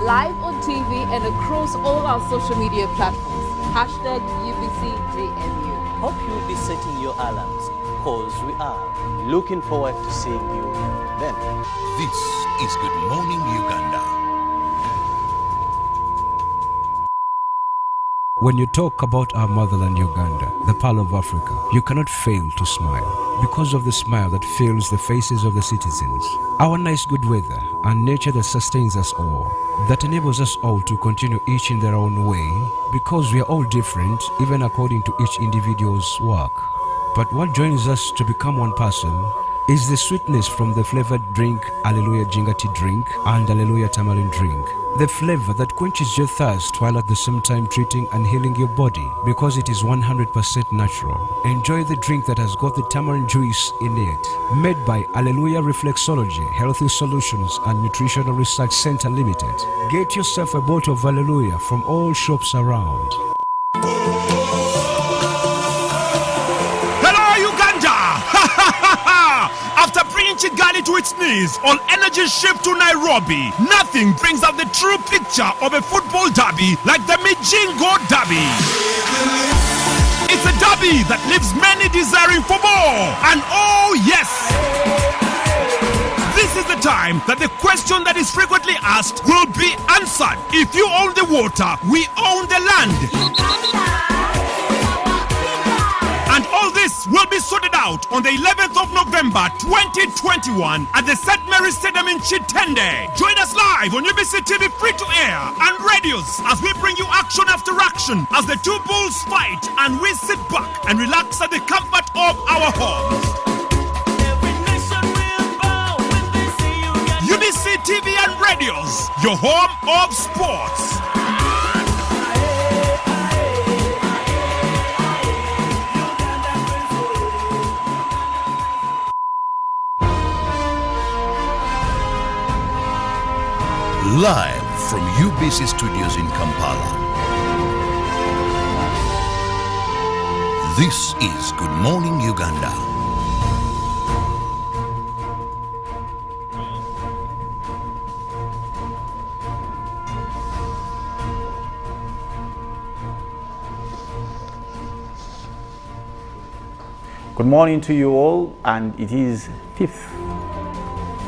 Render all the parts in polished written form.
live on TV and across all our social media platforms. Hashtag UBCJMU. Hope you'll be setting your alarms, cause we are looking forward to seeing you then. This is Good Morning Uganda. When you talk about our motherland Uganda, the pearl of Africa, you cannot fail to smile because of the smile that fills the faces of the citizens. Our nice good weather and nature that sustains us all, that enables us all to continue each in their own way because we are all different even according to each individual's work. But what joins us to become one person is the sweetness from the flavored drink Hallelujah Jingati drink and Hallelujah Tamarind drink. The flavor that quenches your thirst while at the same time treating and healing your body because it is 100% natural. Enjoy the drink that has got the tamarind juice in it. Made by Hallelujah Reflexology, Healthy Solutions and Nutritional Research Center Limited. Get yourself a bottle of Hallelujah from all shops around. After bringing Kigali to its knees on energy ship to Nairobi, nothing brings out the true picture of a football derby like the Mijingo Derby. It's a derby that leaves many desiring for more. And oh yes, this is the time that the question that is frequently asked will be answered. If you own the water, we own the land. And all this will be sorted out on the 11th of November 2021 at the St. Mary's Stadium in Kitanda. Join us live on UBC TV free to air and radios as we bring you action after action as the two bulls fight and we sit back and relax at the comfort of our homes. UBC TV and radios, your home of sports. Live from UBC Studios in Kampala. This is Good Morning Uganda. Good morning to you all, and it is 5th.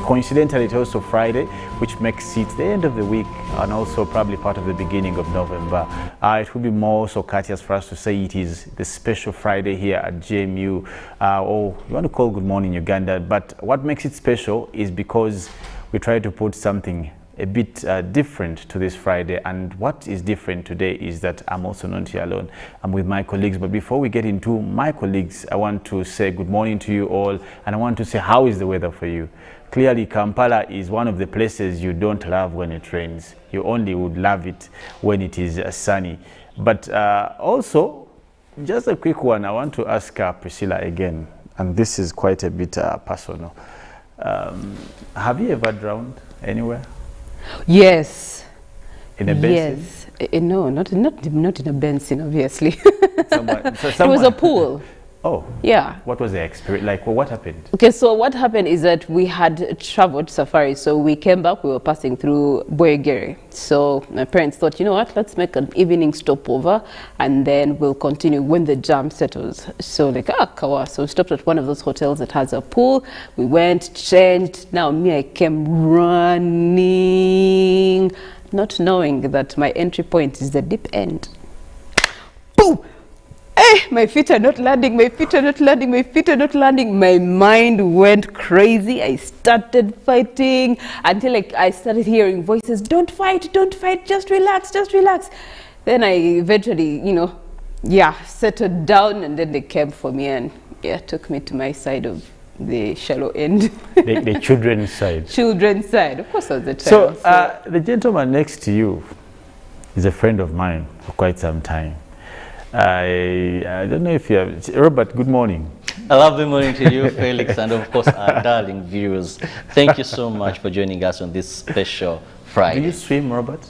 Coincidentally, it's also Friday, which makes it the end of the week and also probably part of the beginning of November. It would be more so courteous for us to say it is the special Friday here at JMU, or you want to call Good Morning Uganda. But what makes it special is because we try to put something a bit different to this Friday. And what is different today is that I'm also not here alone. I'm with my colleagues. But before we get into my colleagues, I want to say good morning to you all. And I want to say, how is the weather for you? Clearly, Kampala is one of the places you don't love when it rains. You only would love it when it is sunny. But also, just a quick one, I want to ask Priscilla again, and this is quite a bit personal. Have you ever drowned anywhere? Yes. In a basin? Yes. No, not in a basin, obviously. It was a pool. Oh. Yeah. What was the experience? Like, well, what happened? Okay, so what happened is that we had traveled safari. So we came back, we were passing through Boyegere. So my parents thought, you know what, let's make an evening stopover and then we'll continue when the jam settles. So like, kawa. So we stopped at one of those hotels that has a pool. We went, changed. Now me, I came running, not knowing that my entry point is the deep end. Boom! Hey, my feet are not landing, my feet are not landing, my feet are not landing. My mind went crazy. I started fighting until like I started hearing voices, don't fight, just relax, just relax. Then I eventually, settled down, and then they came for me and took me to my side of the shallow end. the children's side. Children's side. Of course I was a child. So the gentleman next to you is a friend of mine for quite some time. I don't know if you have... Robert, good morning. A lovely morning to you, Felix, and of course our darling viewers. Thank you so much for joining us on this special Friday. Do you swim, Robert?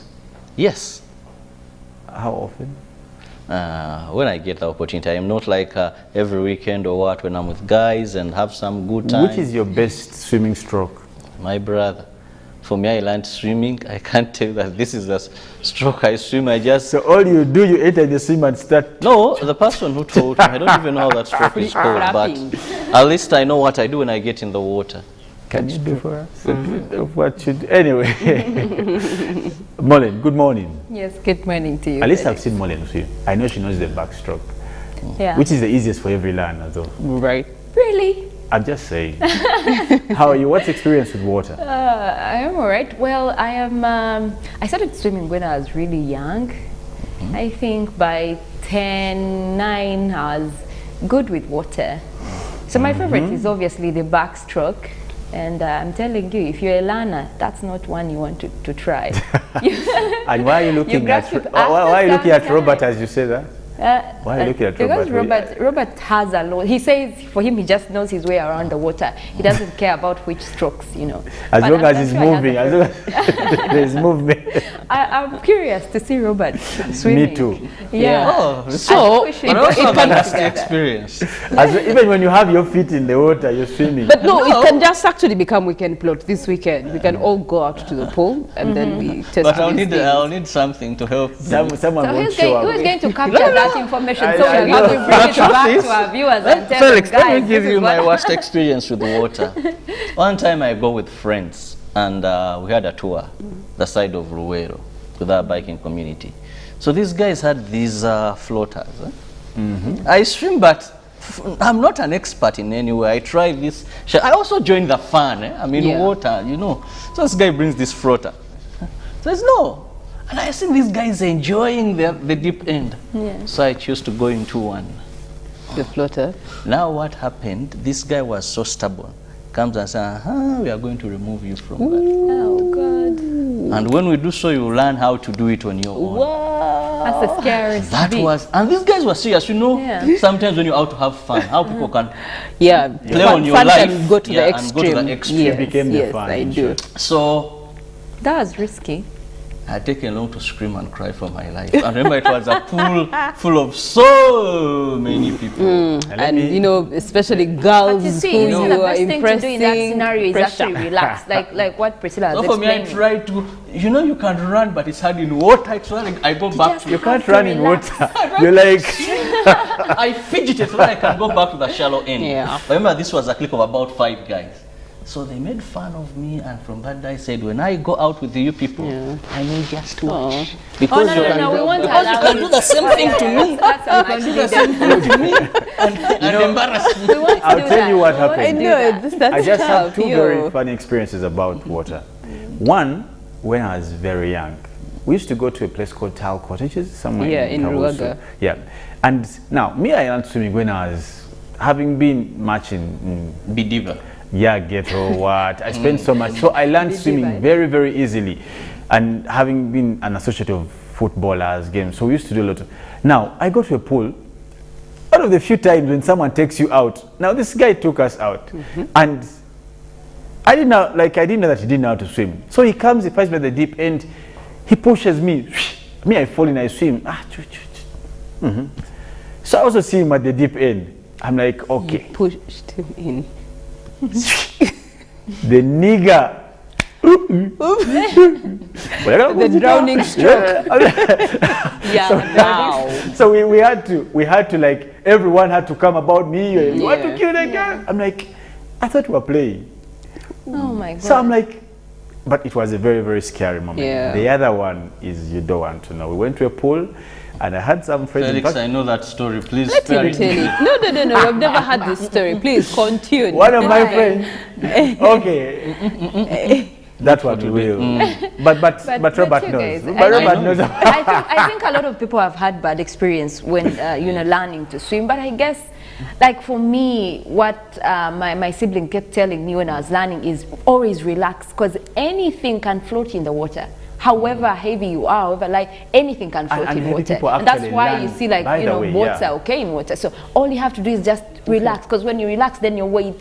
Yes. How often? When I get the opportunity. I'm not like every weekend or what, when I'm with guys and have some good time. Which is your best swimming stroke? My brother. For me, I learned swimming. I can't tell you that this is the stroke I swim. I just... So all you do, you enter the swim and start... No, the person who told me, I don't even know how that stroke is called, but at least I know what I do when I get in the water. Can you do for us a bit of what you do? Anyway. Molen, good morning. Yes, good morning to you. At least I've seen Molen swim. I know she knows the backstroke. Yeah. Which is the easiest for every learner, though. Right. Really? I'm just saying. How are you? What's experience with water? I am all right. Well, I am. I started swimming when I was really young. I think by 10, 9, I was good with water. So my favorite is obviously the backstroke. And I'm telling you, if you're a learner, that's not one you want to try. And why are you looking at why are you looking at Robert as you say that? Why are you looking at Robert? Because Robert has a lot. He says for him, he just knows his way around the water. He doesn't care about which strokes, you know. As long as he's moving, as long as there's movement. I'm curious to see Robert swimming. Me too. Yeah. Oh, So, it also have a nasty experience. Even when you have your feet in the water, you're swimming. but no, it can just actually become weekend plot this weekend. We can all go out to the pool and then we test But I'll these need, things. I'll need something to help. Someone So won't show who's up. going to capture that information so I we know. have to bring it back to our viewers and tell Felix, them, guys, let me give this you is my what- worst experience with water. One time I go with friends and we had a tour, the side of Ruwero, with our biking community. So these guys had these floaters. I swim, but I'm not an expert in any way. I try this. I also joined the fun. I mean, Yeah. water, you know. So this guy brings this floater. Says no. And I see these guys enjoying the deep end. Yeah. So I choose to go into one. The floater. Now what happened, this guy was so stubborn. Comes and says, we are going to remove you from that. Oh, God. And when we do so, you learn how to do it on your own. That's the scariest That bit. was, and these guys were serious, you know. Yeah. Sometimes when you're out to have fun, how people can Yeah. play on your fun life. can go to the and go to extreme. the extreme. Yes, became the yes, fun, I sure. do. So That was risky. I had taken long to scream and cry for my life. And remember, it was a pool full of so many people. And you know, especially girls But you see, who you know, the are best thing to do in that impressing. scenario is Pressure. actually relax, like what Priscilla has So for me, I explained. try to, you know, you can run, but it's hard in water. It's like I go back to You can't have to run in relax. water. You're like... I fidgeted so that I can go back to the shallow end. Yeah. Remember, this was a clique of about 5 guys. So they made fun of me, and from that day I said, when I go out with you people, I may just watch. Because Oh, no, we won't allow you can do the same thing to me. That's actually The same thing to me. And embarrass me. We want to I'll do tell that. you what We want to happened. do No, that. that's I just have tough, 2 yo. very funny experiences about water. One, when I was very young, we used to go to a place called Tal Cottages, somewhere Yeah, in Kabusu. Ruwaga. Yeah. And now, me, I learned swimming when I was, having been much in Be diva. yeah, ghetto, what. I spent so much. So I learned swimming very, very easily. And having been an associate of footballers, games, so we used to do a lot of... Now, I go to a pool. One of the few times when someone takes you out, now this guy took us out. And I didn't know that he didn't know how to swim. So he comes, he fights by the deep end, he pushes me. Me, I fall in, I swim. So I also see him at the deep end. I'm like, okay. Pushed him in. The nigga. The drowning stroke. Yeah, wow. So we had to like, everyone had to come about me. You want to Yeah. kill the guy? I'm like, I thought we were playing. Oh my God. So I'm like, but it was a very, very scary moment. Yeah. The other one is you don't want to know. We went to a pool and I had some friends. in Felix, fact, I know that story. Please Let spare him it. tell it. No. We've never had this story. Please continue. one of my friends, okay, that's what we will. But Robert you knows. guys, But Robert knows. I think a lot of people have had bad experience when learning to swim. But I guess, like for me, what my sibling kept telling me when I was learning is always relax, because anything can float in the water. However heavy you are, however light, anything can float And in heavy water. people And that's actually why you learn, see, like, by the way, boats yeah. are okay in water. So all you have to do is just relax, because when you relax, then your weight,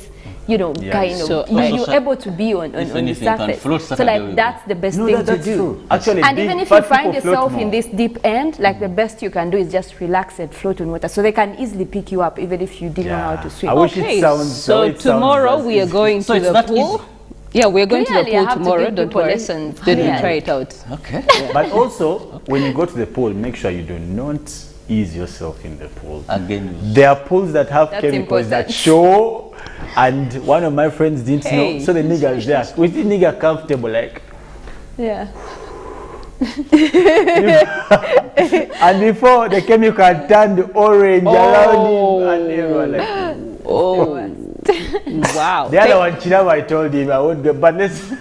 kind of, So, you're able to be on the anything can surface. float, So Saturday like will that's the best No, thing that's to do. true. Actually, And big even if you fat find people float yourself in more. this deep end, like the best you can do is just relax and float on water. So they can easily pick you up even if you didn't know how to swim. I wish Okay, it sounds so it sounds tomorrow as we are easy. going So to it's the that pool. easy? Yeah, we're going Clearly, to I the pool have to tomorrow. give Don't people worry. lessons. Then we'll Clearly. try it out. Okay. But also, when you go to the pool, make sure you do not ease yourself in the pool. Again, There are pools that have That's chemicals that important. show, and one of my friends didn't Hey. know, so the nigga is there. Was the nigga comfortable, like? Yeah. And before the chemical turned orange around him, and everyone like, Oh, wow. the other one, Kirabo, I told him I won't go, but let's. You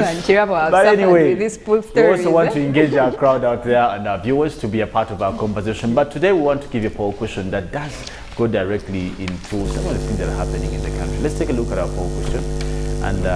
and Kirabo have But suffered anyway, with this pool we stories. also want to engage our crowd out there and our viewers to be a part of our conversation. But today we want to give you a poll question that does go directly into some of the things that are happening in the country. Let's take a look at our poll question and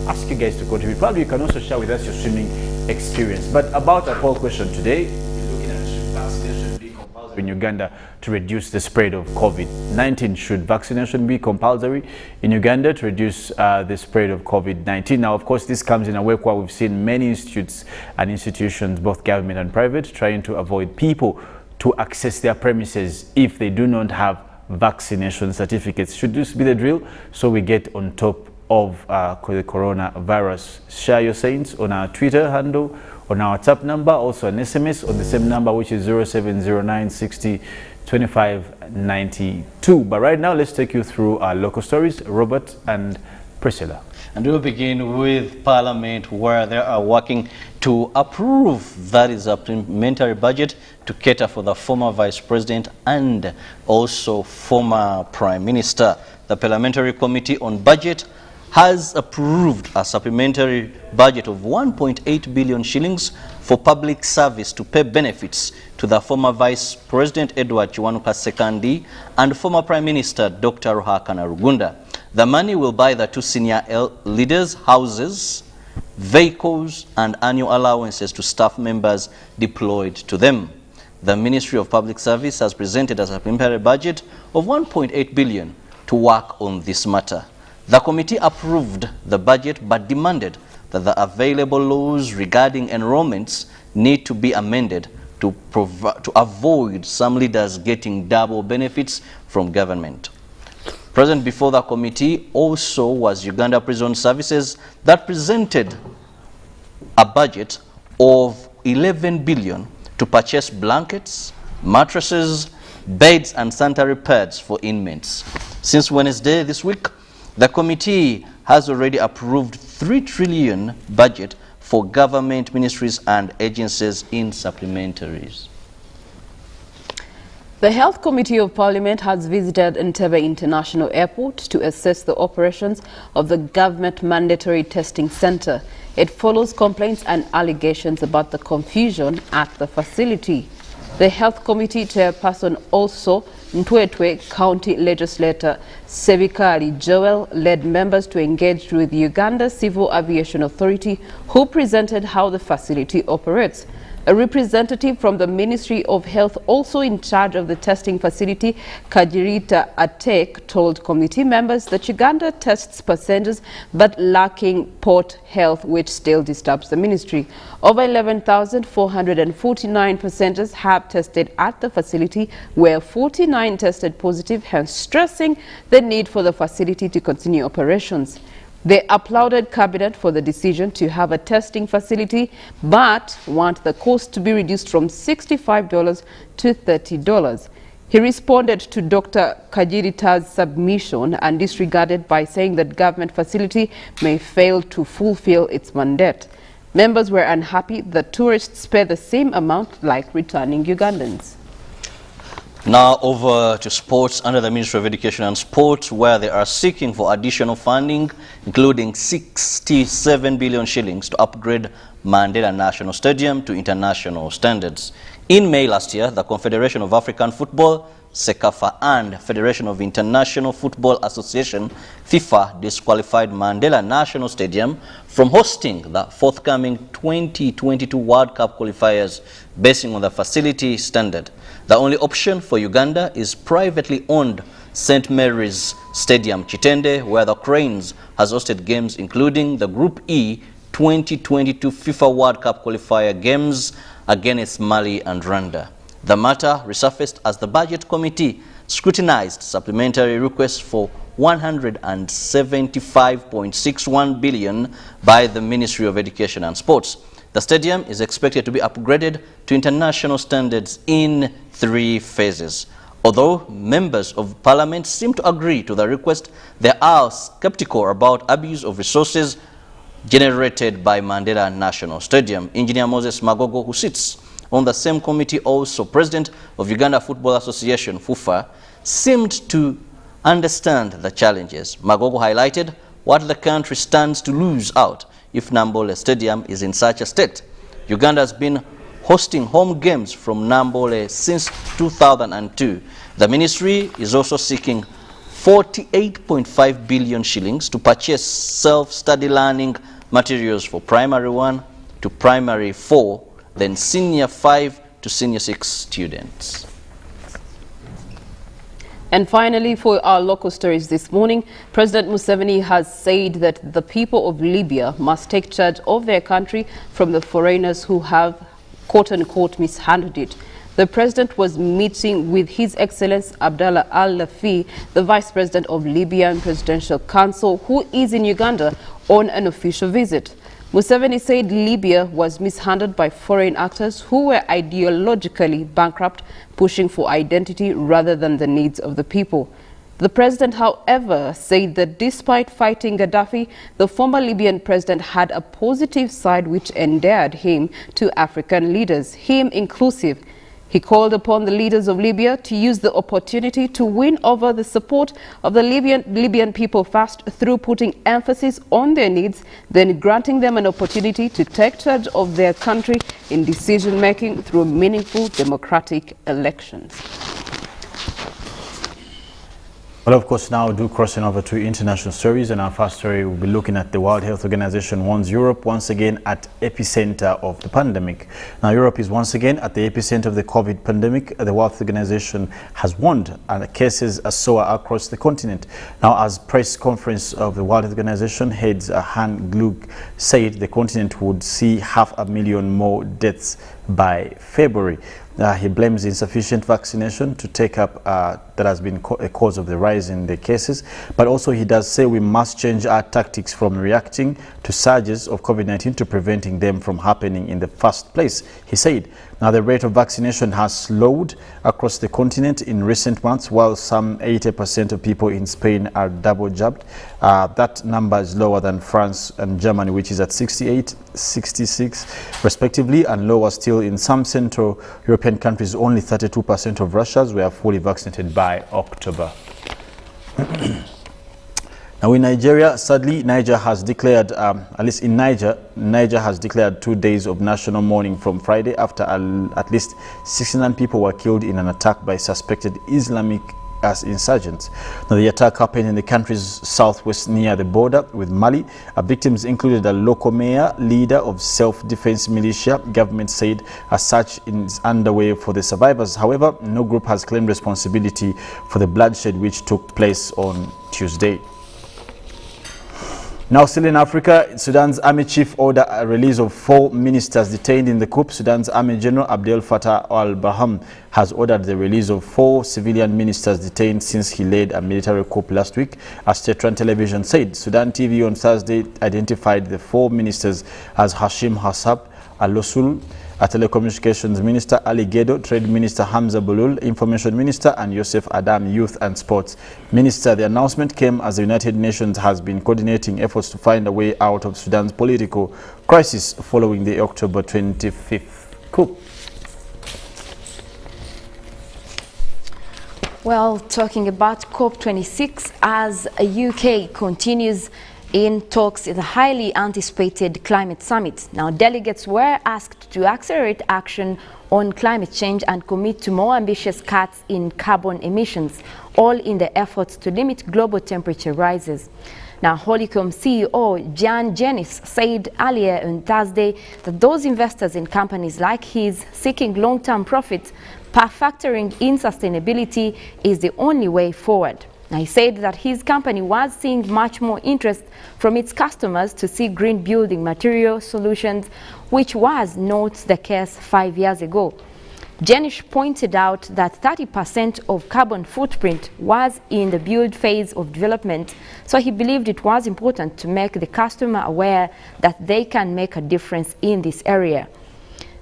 ask you guys to contribute. Probably you can also share with us your swimming experience. But about our poll question today, we're looking at should vaccination be compulsory in Uganda to reduce the spread of COVID-19. Should vaccination be compulsory in Uganda to reduce the spread of COVID-19? Now, of course, this comes in a wake where we've seen many institutes and institutions, both government and private, trying to avoid people to access their premises if they do not have vaccination certificates. Should this be the drill so we get on top of the coronavirus? Share your sayings on our Twitter handle, on our WhatsApp number, also an SMS on the same number, which is 0709 60 25 92. But right now, let's take you through our local stories, Robert and Priscilla. And we'll begin with Parliament, where they are working to approve that is a supplementary budget to cater for the former Vice President and also former Prime Minister. The Parliamentary Committee on Budget has approved a supplementary budget of 1.8 billion shillings for public service to pay benefits to the former Vice President Edward Kiwanuka Sekandi and former Prime Minister Dr. Ruhakana Rugunda. The money will buy the two senior leaders houses, vehicles and annual allowances to staff members deployed to them. The Ministry of Public Service has presented a supplementary budget of 1.8 billion to work on this matter. The committee approved the budget but demanded that the available laws regarding enrollments need to be amended to avoid some leaders getting double benefits from government. Present before the committee also was Uganda Prison Services that presented a budget of 11 billion to purchase blankets, mattresses, beds and sanitary pads for inmates. Since Wednesday this week, the committee has already approved 3 trillion budget for government ministries and agencies in supplementaries. The Health Committee of Parliament has visited Entebbe International Airport to assess the operations of the government mandatory testing center. It follows complaints and allegations about the confusion at the facility. The Health Committee chairperson, also Ntwetwe County Legislator Sebikali Joel, led members to engage with Uganda Civil Aviation Authority, who presented how the facility operates. A representative from the Ministry of Health, also in charge of the testing facility, Kajirita Atek, told committee members that Uganda tests passengers but lacking port health, which still disturbs the ministry. Over 11,449 passengers have tested at the facility, where 49 tested positive, hence stressing the need for the facility to continue operations. They applauded Cabinet for the decision to have a testing facility, but want the cost to be reduced from $65 to $30. He responded to Dr. Kajirita's submission and disregarded by saying that government facility may fail to fulfill its mandate. Members were unhappy that tourists pay the same amount like returning Ugandans. Now over to sports under the Ministry of Education and Sport, where they are seeking for additional funding, including 67 billion shillings to upgrade Mandela National Stadium to international standards. In May last year, the Confederation of African Football, CECAFA, and Federation of International Football Association, FIFA, disqualified Mandela National Stadium from hosting the forthcoming 2022 World Cup qualifiers basing on the facility standard. The only option for Uganda is privately owned St. Mary's Stadium, Kitanda, where the Cranes has hosted games including the Group E 2022 FIFA World Cup qualifier games against Mali and Rwanda. The matter resurfaced as the Budget Committee scrutinized supplementary requests for 175.61 billion by the Ministry of Education and Sports. The stadium is expected to be upgraded to international standards in 3 phases. Although members of parliament seem to agree to the request, they are skeptical about abuse of resources generated by Mandela National Stadium. Engineer Moses Magogo, who sits on the same committee, also president of Uganda Football Association, FUFA, seemed to understand the challenges. Magogo highlighted what the country stands to lose out if Nambole Stadium is in such a state. Uganda has been hosting home games from Nambole since 2002. The ministry is also seeking 48.5 billion shillings to purchase self-study learning materials for primary 1 to primary 4, then senior 5 to senior 6 students. And finally, for our local stories this morning, President Museveni has said that the people of Libya must take charge of their country from the foreigners who have, quote-unquote, mishandled it. The president was meeting with His Excellency Abdallah Al-Lafi, the Vice President of Libyan Presidential Council, who is in Uganda on an official visit. Museveni said Libya was mishandled by foreign actors who were ideologically bankrupt, pushing for identity rather than the needs of the people. The president, however, said that despite fighting Gaddafi, the former Libyan president had a positive side which endeared him to African leaders, him inclusive. He called upon the leaders of Libya to use the opportunity to win over the support of the Libyan people first through putting emphasis on their needs, then granting them an opportunity to take charge of their country in decision-making through meaningful democratic elections. Well, of course, now do crossing over to international stories, and our first story will be looking at the World Health Organization warns Europe once again at epicenter of the pandemic. Now, Europe is once again at the epicenter of the COVID pandemic. The World Health Organization has warned cases are soar across the continent. Now, as press conference of the World Health Organization heads Han Glug said, the continent would see 500,000 more deaths by February. He blames insufficient vaccination to take up that has been a cause of the rise in the cases. But also he does say we must change our tactics from reacting to surges of COVID-19 to preventing them from happening in the first place, he said. Now, the rate of vaccination has slowed across the continent in recent months, while some 80% of people in Spain are double jabbed. That number is lower than France and Germany, which is at 68, 66 respectively, and lower still in some Central European countries. Only 32% of Russians were fully vaccinated by October. Now, in Nigeria, sadly, Niger has declared, at least in Niger has declared 2 days of national mourning from Friday after at least 69 people were killed in an attack by suspected Islamic insurgents. Now, the attack happened in the country's southwest near the border with Mali. Victims included a local mayor, leader of self-defense militia. Government said a search is underway for the survivors. However, no group has claimed responsibility for the bloodshed which took place on Tuesday. Now, still in Africa, Sudan's army chief ordered a release of 4 ministers detained in the coup. Sudan's Army General Abdel Fattah al-Burhan has ordered the release of 4 civilian ministers detained since he led a military coup last week. As State-run television said, Sudan TV on Thursday identified the 4 ministers as Hashim Hassab al-Losul, a telecommunications minister, Ali Gedo, trade minister Hamza Bulul, information minister, and Yosef Adam, youth and sports minister. The announcement came as the United Nations has been coordinating efforts to find a way out of Sudan's political crisis following the October 25th coup. Well, talking about COP26, as UK continues in talks in the highly anticipated climate summit. Now, delegates were asked to accelerate action on climate change and commit to more ambitious cuts in carbon emissions, all in the efforts to limit global temperature rises. Now, Holycomb CEO Jan Jennings said earlier on Thursday that those investors in companies like his seeking long-term profits, factoring in sustainability, is the only way forward. Now, he said that his company was seeing much more interest from its customers to see green building material solutions, which was not the case 5 years ago. Janish pointed out that 30% of carbon footprint was in the build phase of development, so he believed it was important to make the customer aware that they can make a difference in this area.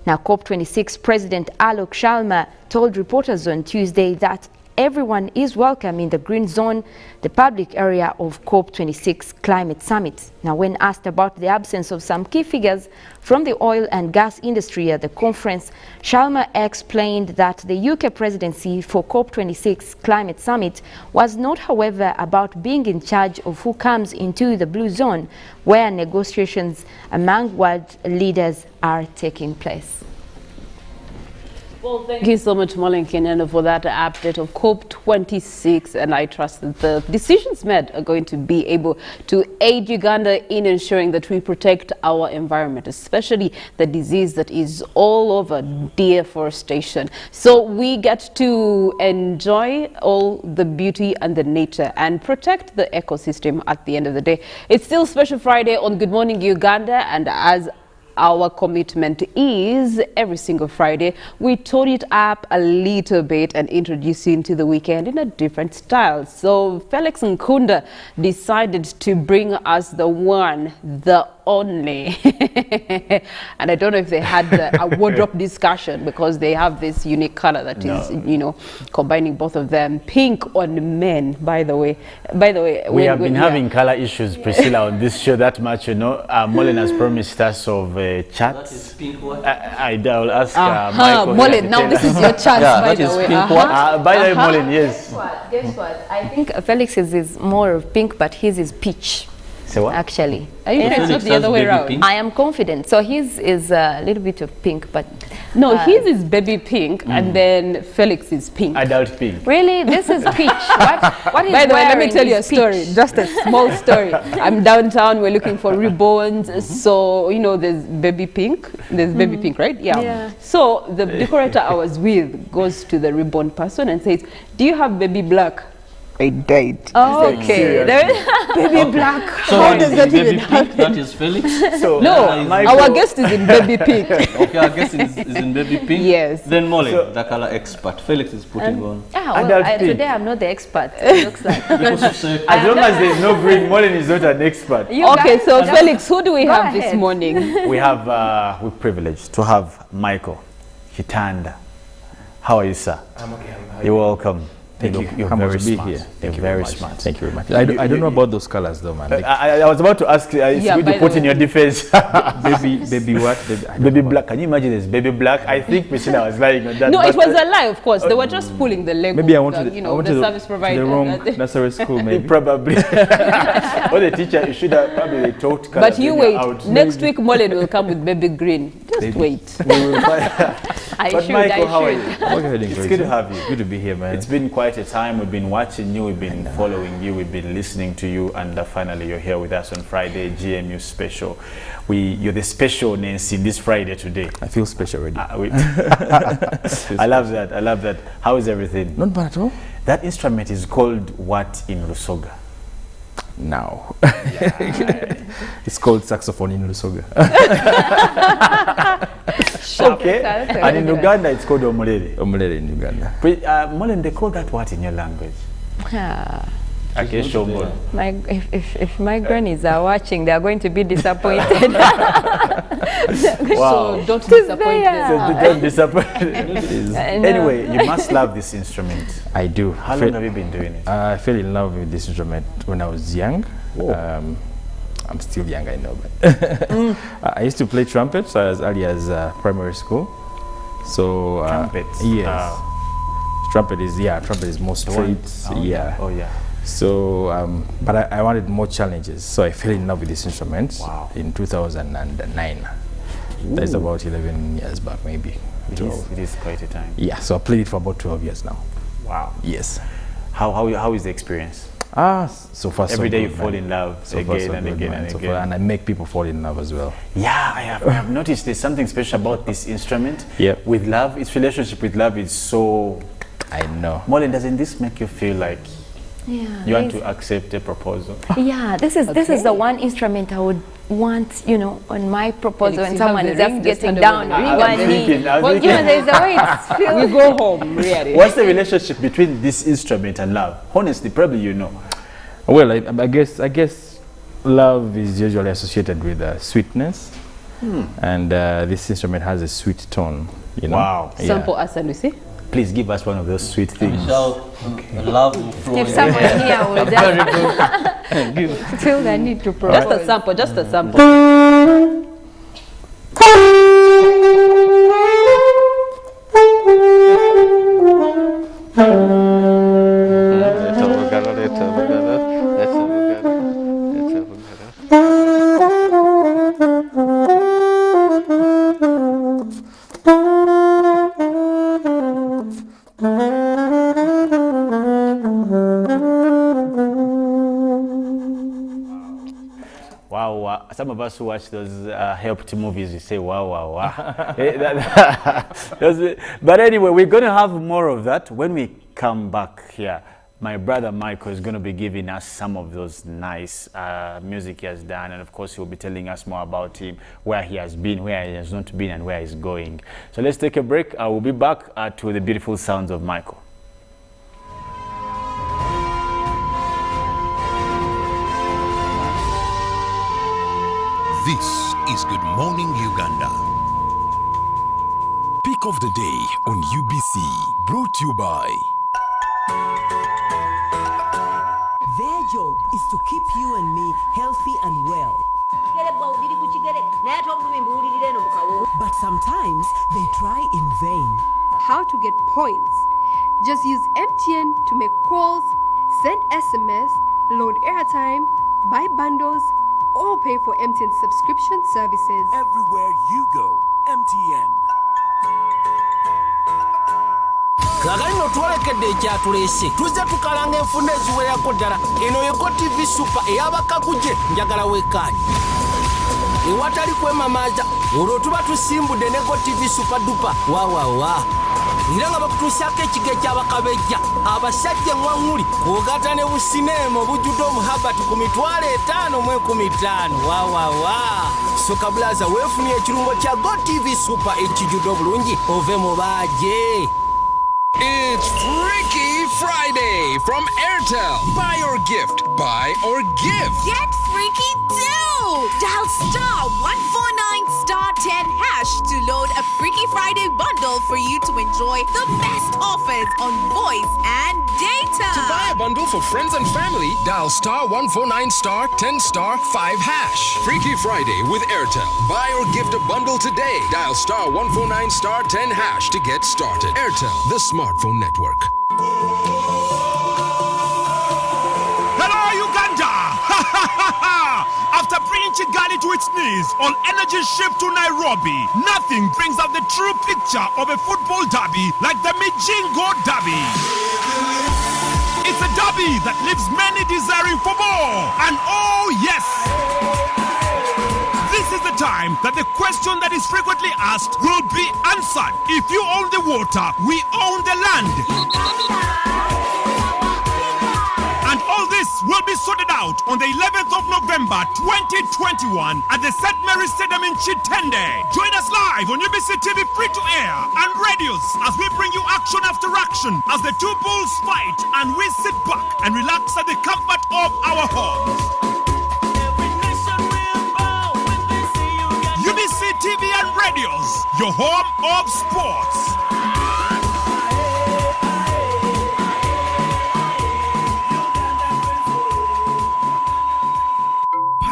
Now, COP26 President Alok Sharma told reporters on Tuesday that everyone is welcome in the green zone, the public area of COP26 Climate Summit. Now, when asked about the absence of some key figures from the oil and gas industry at the conference, Sharma explained that the UK presidency for COP26 Climate Summit was not, however, about being in charge of who comes into the blue zone, where negotiations among world leaders are taking place. Well, thank you so much, Molly Kinene, for that update of COP26, and I trust that the decisions made are going to be able to aid Uganda in ensuring that we protect our environment, especially the disease that is all over, deforestation. So we get to enjoy all the beauty and the nature and protect the ecosystem at the end of the day. It's still Special Friday on Good Morning Uganda, and as our commitment is every single Friday, we tone it up a little bit and introduce you into the weekend in a different style. So Felix Nkunda decided to bring us the one, the only. And I don't know if they had a wardrobe discussion, because they have this unique color that is, you know, combining both of them. Pink on men, by the way. We have been having color issues, Priscilla, on this show that much, you know. Mollen has promised us of chats. That is pink what? I will ask Michael. Mollen, now this is your chance, by the way. By the way, Mollen, yes. Guess what? I think Felix's is more of pink, but his is peach. Say what? Actually. Are you sure it's not the other way around? Pink? I am confident. So his is a little bit of pink, but no, his is baby pink, and then Felix is pink. Adult pink. really, this is peach. What is By the way, let me wearing tell you a is story, peach. just a small story. I'm downtown, we're looking for ribbons. So, you know, there's baby pink. There's baby pink, right? Yeah. So the decorator I was with goes to the ribbon person and says, "Do you have baby black?" I died. Oh, okay. Baby black. So How does that baby even pink, happen? that is Felix? So, No, Michael, our guest is in baby pink. Okay, our guest is in baby pink. Yes. Then Molly, the color expert. Felix is putting on. Adult pink. Today I'm not the expert. It looks like. Because you say, as long as there's no green, Mollen is not an expert. You Okay, guys so just Felix, who do we go have this ahead. morning? We have, we're privileged to have Michael Kitanda. How are you, sir? I'm okay. You're welcome. Thank you. You're I'm very to be smart. here. You're Thank you very much. smart. Thank you very much. You- I don't know about those colors though, man. Like I was about to ask, it's Yeah, good by to the put in way. your defense. baby what? Baby, I don't Baby know black. Can you imagine this? Baby black. I think Priscilla was lying on that. No, it but- was a lie, of course. They were just pulling the leg Maybe I of went to the, the, you I know, went the to service the provider. wrong nursery school, maybe. Probably. Or the teacher should have probably taught colors But you when you're wait. out. Next week, Mollen will come with baby green. Just wait. We will find- I But should. Michael, how are you? I'm okay, It's good to have you. Good to be here, man. It's been quite a time. We've been watching you, we've been following you, we've been listening to you, and finally you're here with us on Friday, GMU Special. You're the special Nancy this Friday today. I feel special already. I love that. I love that. How is everything? Not bad at all. That instrument is called what in Lusoga? Now. It's called saxophone in Lusoga. Okay. And in Uganda, it's called omulere. Omulere in Uganda. Molen, they call that what in your language? Okay, showboat. If my grannies are watching, they are going to be disappointed. Wow. So don't disappoint there. them. So don't disappoint. And, Anyway, you must love this instrument. I do. How long have you been doing it? I fell in love with this instrument when I was young. I'm still young, I know, but I used to play trumpet as early as primary school. So Trumpet? yes, trumpet is more straight. Oh yeah. So, but I wanted more challenges, so I fell in love with this instrument in 2009. That's about 11 years back, maybe. It is quite a time. Yeah, so I played it for about 12 years now. Wow. Yes. How is the experience? So far Every so day good, you fall man. in love So far, again so and good, again man. and So again. far, and I make people fall in love as well. Yeah, I have noticed there's something special about this instrument. Yep. With love, its relationship with love is so... I know. Mollen, doesn't this make you feel like Yeah. You want to accept a proposal? Yeah, this is the one instrument I would want, you know, on my proposal when you someone have is the just ring, just getting hand over down the on ring. one I'm knee. thinking, I'm Well, you know, thinking. there's a way it's filled. We go home, really. What's the relationship between this instrument and love? Honestly, probably you know. Well, I guess love is usually associated with sweetness, and this instrument has a sweet tone. You know? Wow. Yeah. Sample us and we see. Please give us one of those sweet things. Michelle, love will flow. If someone here will just feel the need to propose. Just a sample, just a sample. Wow. Some of us who watch those helped movies, you say, wow. But anyway, we're going to have more of that when we come back here. My brother Michael is going to be giving us some of those nice music he has done. And of course, he'll be telling us more about him, where he has been, where he has not been, and where he's going. So let's take a break. We'll be back to the beautiful sounds of Michael. This is Good Morning Uganda. Pick of the day on UBC, brought to you by. Their job is to keep you and me healthy and well. But sometimes they try in vain. How to get points? Just use MTN to make calls, send SMS, load airtime, buy bundles, or pay for MTN subscription services. Everywhere you go, MTN. Kagalino twalekedde ekyatulese tuzze tukalanga enfunda eziwerako ddala eno yego TV Super eyabakaguje njagala wekaanyi ewatali kwemamaaza olwo tuba tusimbudde ne Go TV Super dupa wawawa era nga bakutuusyako ekiga ekyabakabejja abasajja eŋŋwaŋŋuli kwogata ne busineema obujjudde omuhabati ku mitwalo 5,015 wawawa soka bulaza weefunye ekirungo kya Go TV Super ekijjudde obulungi ove mu baaje. It's Freaky Friday from Airtel. Buy or gift. Buy or give. Get freaky too! Dial *149*10# to load a Freaky Friday bundle for you to enjoy the best offers on voice and data. To buy a bundle for friends and family, dial *149*10*5#. Freaky Friday with Airtel. Buy or gift a bundle today. Dial *149*10# to get started. Airtel, the smartphone network. Hello, Uganda! After bringing Kigali to its knees on energy ship to Nairobi, nothing brings out the true picture of a football derby like the Mijingo Derby. It's a derby that leaves many desiring for more. And oh yes! This is the time that the question that is frequently asked will be answered. If you own the water, we own the land. And all this will be sorted out on the 11th of November 2021 at the St. Mary's Stadium in Kitanda. Join us live on UBC TV free to air and radios as we bring you action after action as the two bulls fight and we sit back and relax at the comfort of our homes. UBC TV and radios, your home of sports.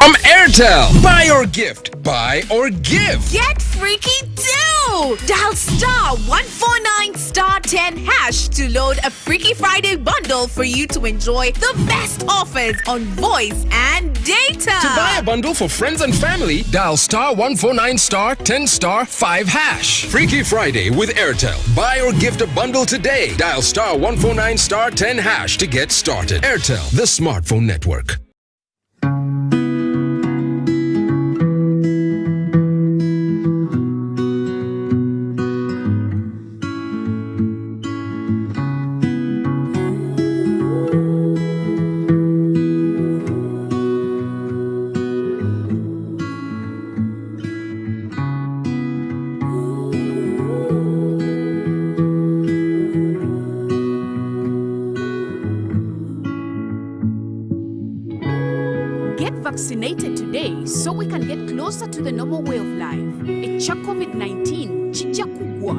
From Airtel. Buy or gift. Buy or give. Get freaky too! Dial *149*10# to load a Freaky Friday bundle for you to enjoy the best offers on voice and data. To buy a bundle for friends and family, dial *149*10*5#. Freaky Friday with Airtel. Buy or gift a bundle today. Dial *149*10# to get started. Airtel, the smartphone network. closer to the normal way of life. Echa COVID-19 chijja kugwa.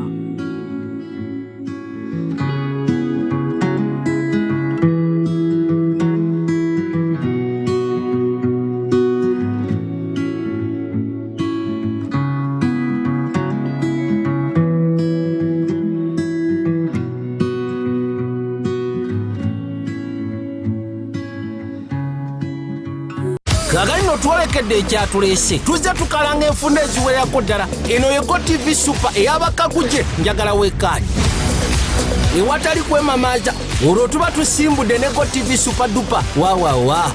Kagalino twolekedde ekyatulese tuzze tukalanga enfunda eziwererako ddala. Eno yego TV Super ey'abakaguje njagala wekaanyi ewatali kwemamaaza olwo tuba tusimbudde ne Go TV Super dupa wawawa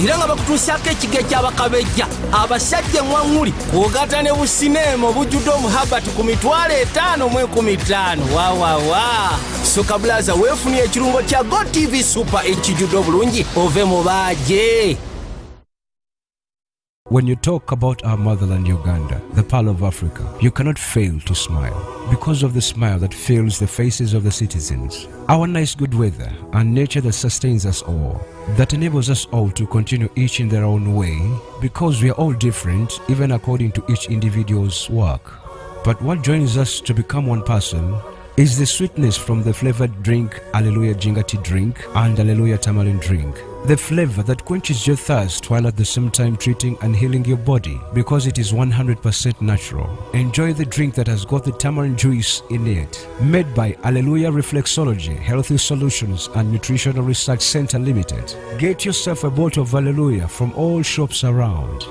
era nga bakutuusyako ekiga ekyabakabejja abasajja eŋwaŋŋuli kwogata ne busineema obujjudde omuhabati ku 5,015 wawawa soka bulaza weefunye ekirungo kya Go TV Super ekijjudde obulungi ove mu baaje. When you talk about our motherland Uganda, the pearl of Africa, you cannot fail to smile because of the smile that fills the faces of the citizens. Our nice good weather and nature that sustains us all, that enables us all to continue each in their own way because we are all different even according to each individual's work. But what joins us to become one person is the sweetness from the flavored drink Alleluia Jingati drink and Alleluia Tamarind drink. The flavor that quenches your thirst while at the same time treating and healing your body because it is 100% natural. Enjoy the drink that has got the tamarind juice in it. Made by Alleluia Reflexology, Healthy Solutions and Nutritional Research Center Limited. Get yourself a bottle of Alleluia from all shops around.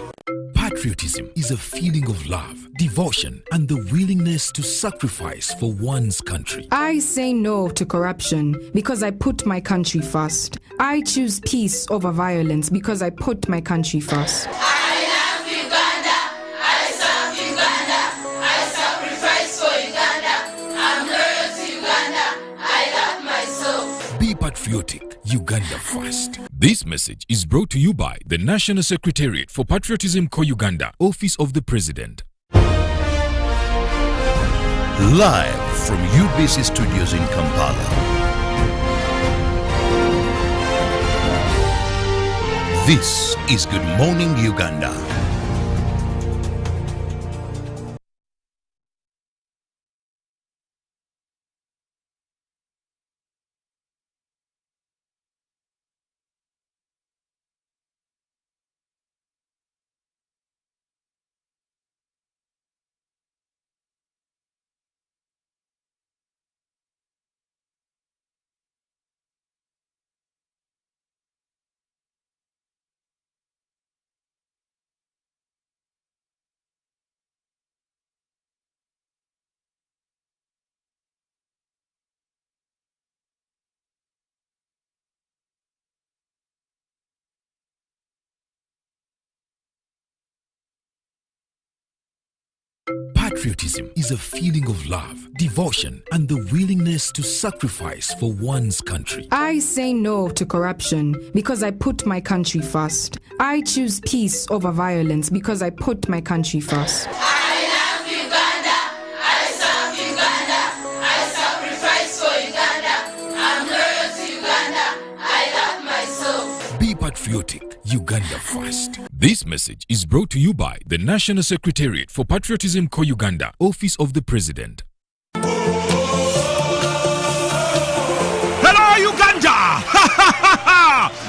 Patriotism is a feeling of love, devotion, and the willingness to sacrifice for one's country. I say no to corruption because I put my country first. I choose peace over violence because I put my country first. I love Uganda. I serve Uganda. I sacrifice for Uganda. I'm loyal to Uganda. I love myself. Be patriotic. Uganda first. This message is brought to you by the National Secretariat for Patriotism Co-Uganda, Office of the President. Live from UBC Studios in Kampala. This is Good Morning Uganda. Patriotism is a feeling of love, devotion, and the willingness to sacrifice for one's country. I say no to corruption because I put my country first. I choose peace over violence because I put my country first. I love Uganda. I serve Uganda. I sacrifice for Uganda. I'm loyal to Uganda. I love myself. Be patriotic. Uganda first. This message is brought to you by the National Secretariat for Patriotism Co-Uganda, Office of the President. Hello, Uganda!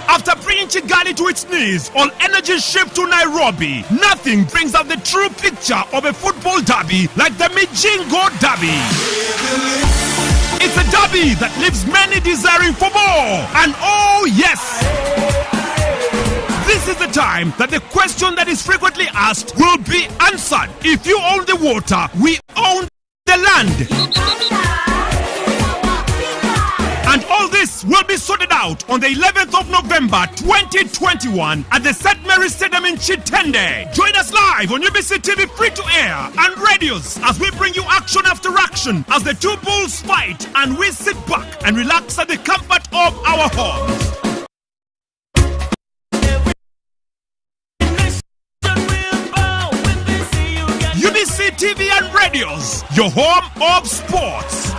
After bringing Kigali to its knees, all energy shift to Nairobi. Nothing brings out the true picture of a football derby like the Mijingo Derby. It's a derby that leaves many desiring for more. And oh yes! This is the time that the question that is frequently asked will be answered. If you own the water, we own the land. And all this will be sorted out on the 11th of November 2021 at the St. Mary's Stadium in Kitanda. Join us live on UBC TV free to air and radios as we bring you action after action as the two bulls fight and we sit back and relax at the comfort of our homes. UBC TV and radios, your home of sports.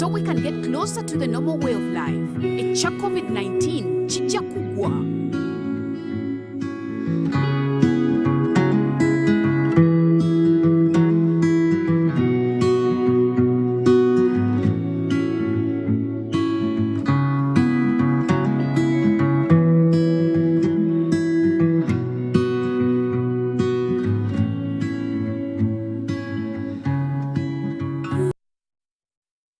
so we can get closer to the normal way of life. Echa COVID-19 kijja kugwa.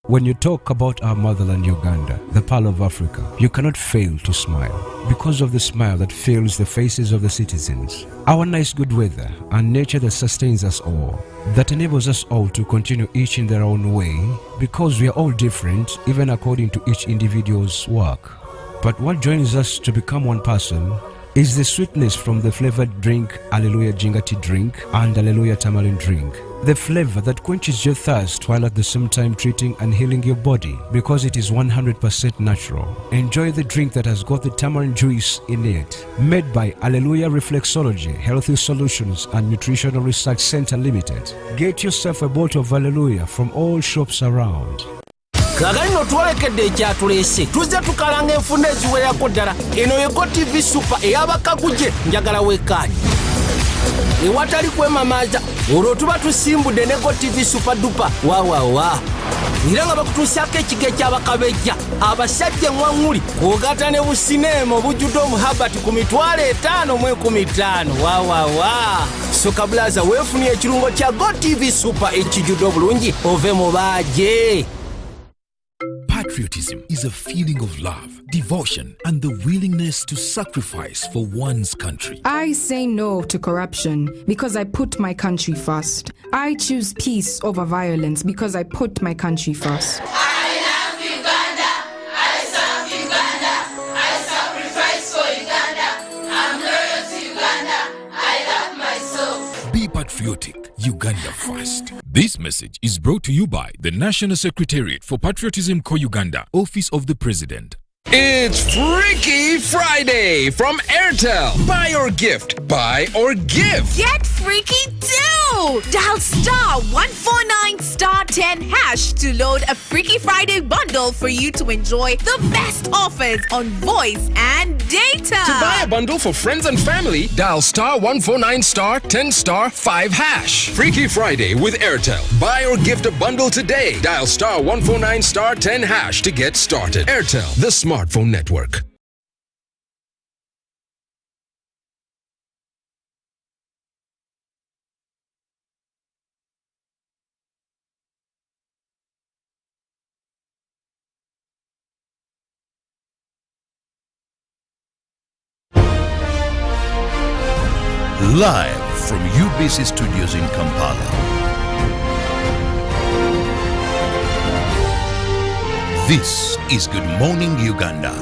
When you talk about our motherland Uganda, the pearl of Africa, you cannot fail to smile because of the smile that fills the faces of the citizens. Our nice good weather and nature that sustains us all, that enables us all to continue each in their own way because we are all different even according to each individual's work. But what joins us to become one person is the sweetness from the flavored drink Alleluia Jingati drink and Alleluia Tamarind drink. The flavor that quenches your thirst while at the same time treating and healing your body because it is 100% natural. Enjoy the drink that has got the tamarind juice in it. Made by Alleluia Reflexology, Healthy Solutions and Nutritional Research Center Limited. Get yourself a bottle of Alleluia from all shops around. Kagalino twalekedde ekyatulese tuzze tukalanga enfunda eziwerako ddala eno yego TV Super ey'abakaguje njagala wekkaanyi ewatali kwemamaaza olwo tuba tusimbudde ne Go TV Super Duper wawawa era nga bakutuusaako ekigo eky'abakabejja abasajja eŋŋwaŋŋuli kw'ogatta ne busineema obujjudde omuhabati ku mitwalo 5,015 wawawa soka bulaza weefunye ekirungo kya Go TV Super ekijjudde obulungi ove mu baaje. Patriotism is a feeling of love, devotion, and the willingness to sacrifice for one's country. I say no to corruption because I put my country first. I choose peace over violence because I put my country first. I love Uganda. I serve Uganda. I sacrifice for Uganda. I'm loyal to Uganda. I love myself. Be patriotic. Uganda first. This message is brought to you by the National Secretariat for Patriotism Co-Uganda, Office of the President. It's Freaky Friday from Airtel. Buy or gift. Buy or give. Get freaky too! Dial star 149 star 10 hash to load a Freaky Friday bundle for you to enjoy the best offers on voice and data. To buy a bundle for friends and family, dial star 149 star 10 star 5 hash. Freaky Friday with Airtel. Buy or gift a bundle today. Dial star 149 star 10 hash to get started. Airtel, the smartphone network. Live from UBC Studios in Kampala. This is Good Morning Uganda.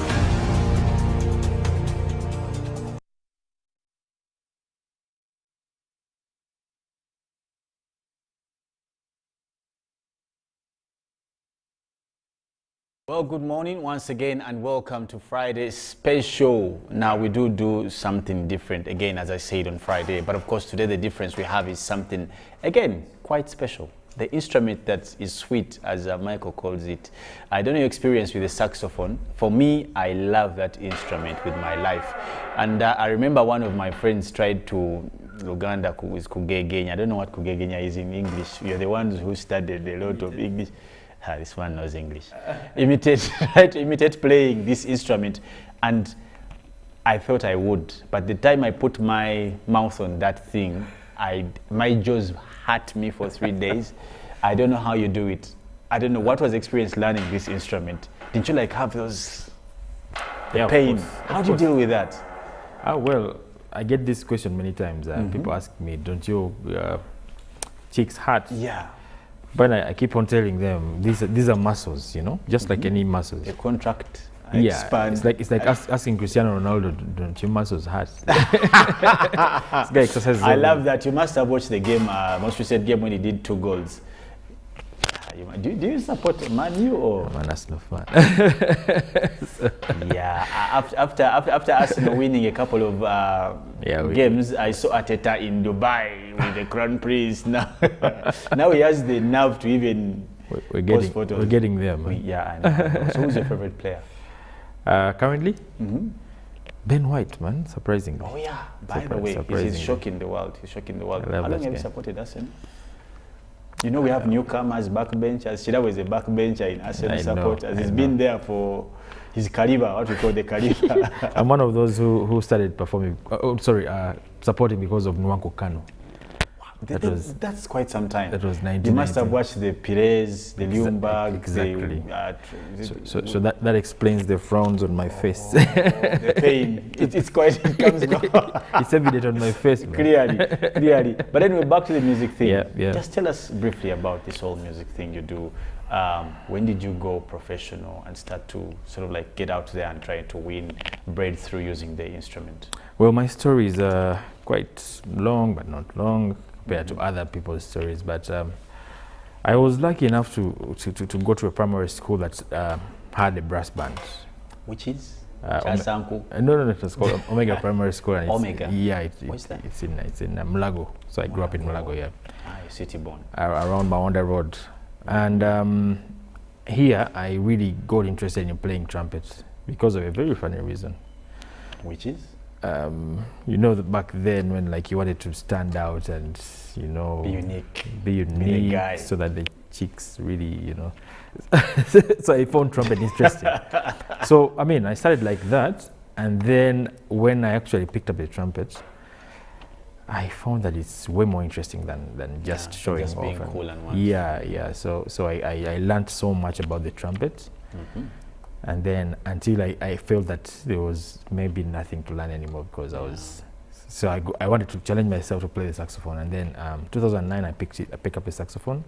Well, good morning once again and welcome to Friday's special. Now we do something different again, as I said on Friday, but of course today the difference we have is something again quite special. The instrument that is sweet, as Michael calls it. I don't know your experience with the saxophone. For me, I love that instrument with my life. And I remember one of my friends tried to Uganda with kugegenya. I don't know what kugegenya is in English. You're the ones who studied a lot of English. This one knows English. Try to imitate playing this instrument, and I thought I would. But the time I put my mouth on that thing, my jaws hurt me for 3 days. I don't know how you do it. I don't know what was the experience learning this instrument. Did you like have those pain? How do you deal with that? Well, I get this question many times. People ask me, don't your cheeks hurt? Yeah. But I keep on telling them, these are muscles, you know, just like any muscles. They contract, expand. It's like asking Cristiano Ronaldo, don't your muscles hurt? Exercise. I love that. You must have watched the game, most recent game when he did 2 goals. Do you support Man U or? Man, that's no fun. Yeah, after Arsenal winning a couple of games, I saw Arteta in Dubai with the Crown Prince. Now he has the nerve to even We're photos. getting there, man. Yeah, I know. So who's your favorite player? Currently? Ben White, man, surprisingly. Oh yeah, by the way, he's shocking the world. He's shocking the world. How long have you supported Arsenal? You know, we have newcomers, backbenchers. Kirabo is a backbencher in Arsenal supporters. He's been there for his caliber, what we call the caliber. I'm one of those who started performing, supporting because of Nwankwo Kanu. That's quite some time. That was 1990. You must have watched the Pires, the Ljungberg. Exactly. So that explains the frowns on my face. The pain. It's quite, it comes It's evident on my face. Man. Clearly. But anyway, back to the music thing. Yeah. Just tell us briefly about this whole music thing you do. When did you go professional and start to sort of like get out there and try to win breakthrough using the instrument? Well, my story is quite long, but not long compared to other people's stories. But I was lucky enough to go to a primary school that had a brass band. Which is? No, it was called Omega Primary School. And Omega? Yeah. What's that? It's in Mulago. So I grew up in Mulago, yeah. You're city born. Around Mawanda Road. And here I really got interested in playing trumpet because of a very funny reason. Which is? You know, back then when like you wanted to stand out and, you know, be unique so that the chicks really, you know. So I found trumpet interesting. So, I mean, I started like that. And then when I actually picked up the trumpet, I found that it's way more interesting than just showing just off. Being cool and once. Yeah. So I learned so much about the trumpet. And then until I felt that there was maybe nothing to learn anymore because I wanted to challenge myself to play the saxophone. And then 2009 I picked up a saxophone.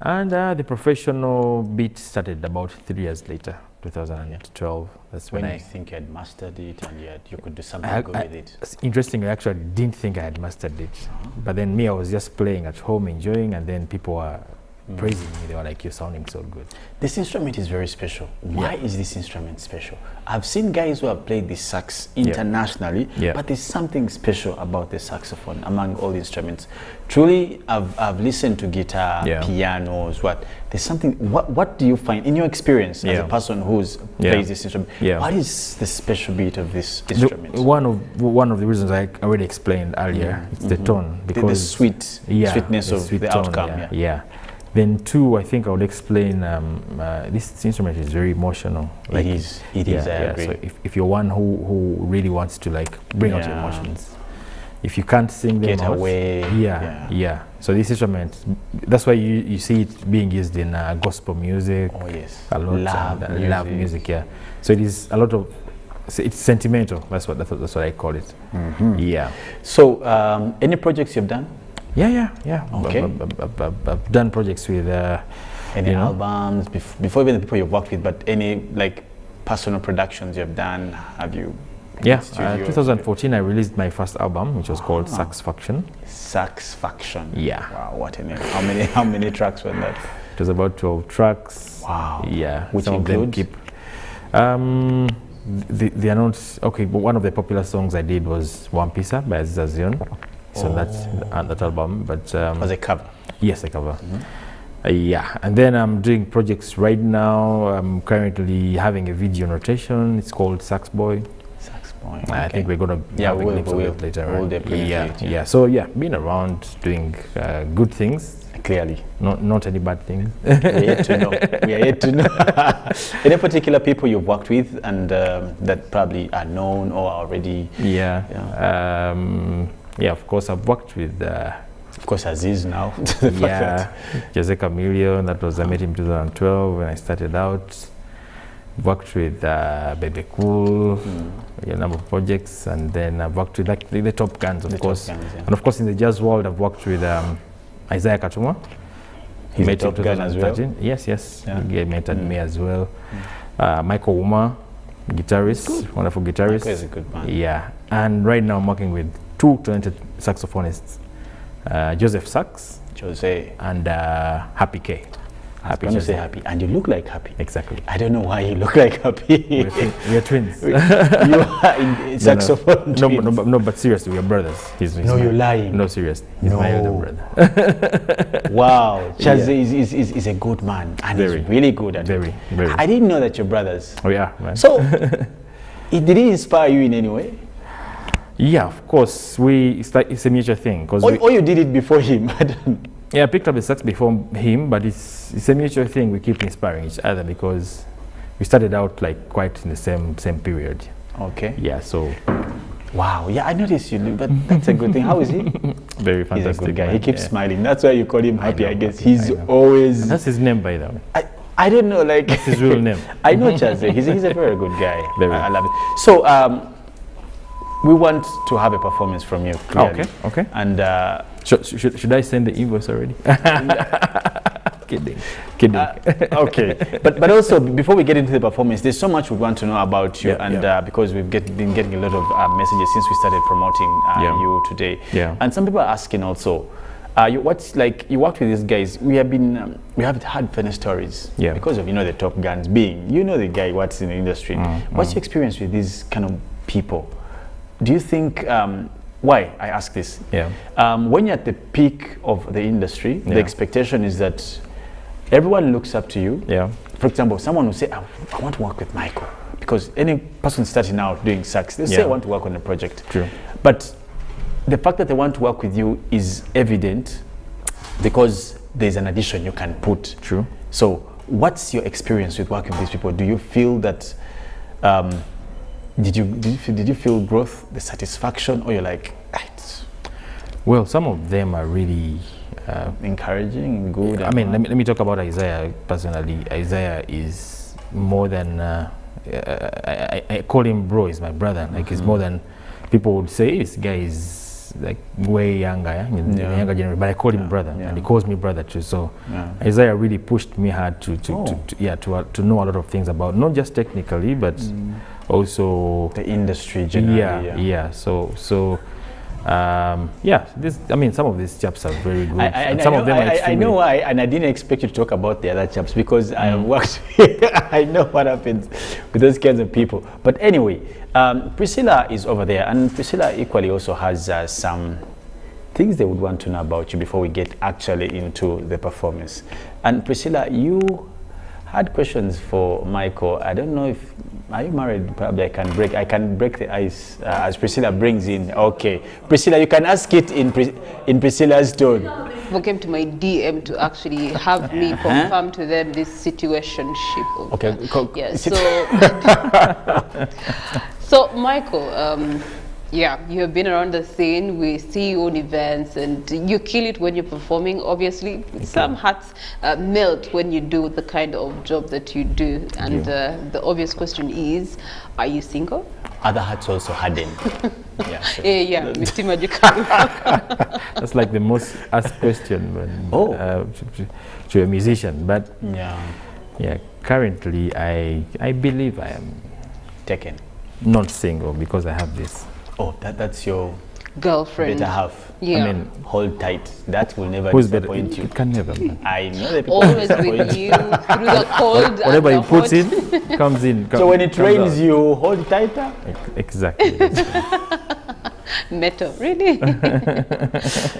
And the professional beat started about 3 years later, 2012. That's when you think you had mastered it and you could do something good with it? Interestingly, I actually didn't think I had mastered it. But then I was just playing at home, enjoying, and then people were praising me. They were like, "You're sounding so good." This instrument is very special. Why is this instrument special? I've seen guys who have played the sax internationally, but there's something special about the saxophone among all the instruments. Truly, I've listened to guitar, pianos, there's something, what do you find in your experience as a person who's plays this instrument? What is the special bit of this instrument? One of the reasons I already explained earlier, it's the tone. Because the sweetness of the tone, outcome. Then two, I think I would explain, this instrument is very emotional. Like it is, I agree. So if you're one who really wants to like bring out your emotions, if you can't sing them get away. So this instrument, that's why you see it being used in gospel music. Oh yes. A lot love music, So it is a lot of, it's sentimental. That's what I call it. Yeah. So any projects you've done? Yeah. Okay. I've done projects with any albums before even the people you've worked with, but any like personal productions you've done? Have you? 2014 I released my first album, which was called Saxfaction. Saxfaction. Yeah. Wow, what a name! How many tracks were that? It was about 12 tracks. Wow. Yeah. Which some includes? of them keep. They are not okay. But one of the popular songs I did was One Pisa by Aziza Zion. So that's that album, but was a cover. Yes, a cover. And then I'm doing projects right now. I'm currently having a video notation. It's called Sax Boy. Okay. I think we're gonna have a glimpse of it later. So been around doing good things. Clearly, not any bad things. We are yet to know. Any particular people you've worked with and that probably are known or already? Of course, I've worked with. Of course, Aziz now. Jose Camilio. That was I met him in 2012 when I started out. Worked with Bebe Cool, a number of projects, and then I've worked with like the top guns, of course. And of course, in the jazz world, I've worked with Isaiah Katuma. He's a top gun as well. Yes. He mentored me as well. Michael Uma, guitarist, wonderful guitarist. Michael is a good man. Yeah, and right now I'm working with two talented saxophonists, Joseph Sax, and Happy K. Happy. When you say happy, and you look like happy. Exactly. I don't know why you look like happy. We're twins. You are in saxophone. No, but seriously, we are brothers. He's no, you're lying. No, seriously. He's my elder brother. Wow. Chaz is a good man, and he's really good at it. Very. I didn't know that you're brothers. Oh, yeah, man. So, did he inspire you in any way? Yeah, of course. It's a mutual thing. Or you did it before him? Yeah, I picked up the sax before him, but it's a mutual thing. We keep inspiring each other because we started out like quite in the same period. Okay. Yeah, so. Wow, yeah, I noticed you do, but that's a good thing. How is he? Very fantastic. He's a good guy. Man. He keeps smiling. That's why you call him happy, I guess. He's always... And that's his name, by the way. I don't know, like... That's his real name. I know Chaz. He's a very good guy. I love it. So, we want to have a performance from you, clearly. Okay. And... should I send the invoice already? Kidding. Okay, but also before we get into the performance, there's so much we want to know about you, because we've been getting a lot of messages since we started promoting you today. Yeah. And some people are asking also, you worked with these guys. We have had funny stories because of the Top Guns being the guy what's in the industry. What's your experience with these kind of people? Do you think? Why I ask this? When you're at the peak of the industry, the expectation is that everyone looks up to you. For example, someone will say, I want to work with Michael. Because any person starting out doing sax, they say I want to work on a project. True. But the fact that they want to work with you is evident because there's an addition you can put. True. So what's your experience with working with these people? Do you feel that did you feel growth, the satisfaction, or you're like, well, some of them are really encouraging, good. I mean, let me talk about Isaiah personally. Isaiah is more than I call him bro. He's my brother. Like he's more than people would say. This guy is like way younger, younger generation. But I call him brother, and he calls me brother too. So Isaiah really pushed me hard to know a lot of things about not just technically, but also the industry generally. So some of these chaps are very good. I know why, and I didn't expect you to talk about the other chaps because I have worked. I know what happens with those kinds of people. But anyway, Priscilla is over there, and Priscilla equally also has some things they would want to know about you before we get actually into the performance. And Priscilla, you had questions for Michael. I don't know if are you married? Probably I can break the ice as Priscilla brings in. Okay, Priscilla, you can ask it in Priscilla's tone. People came to my DM to actually have me confirm to them this situationship. Okay. So Michael, you have been around the scene. We see you on events, and you kill it when you're performing. Obviously, some hearts melt when you do the kind of job that you do. And the obvious question is, are you single? Other hearts also harden. That's like the most asked question to a musician. But currently, I believe I am taken, not single, because I have this. Oh, that's your girlfriend. Better half. Yeah. I mean, hold tight. That will never disappoint you. It can never. I know that people always with you through the cold. Whatever you put in comes in. So when it rains, you hold tighter. Exactly. Metal, really?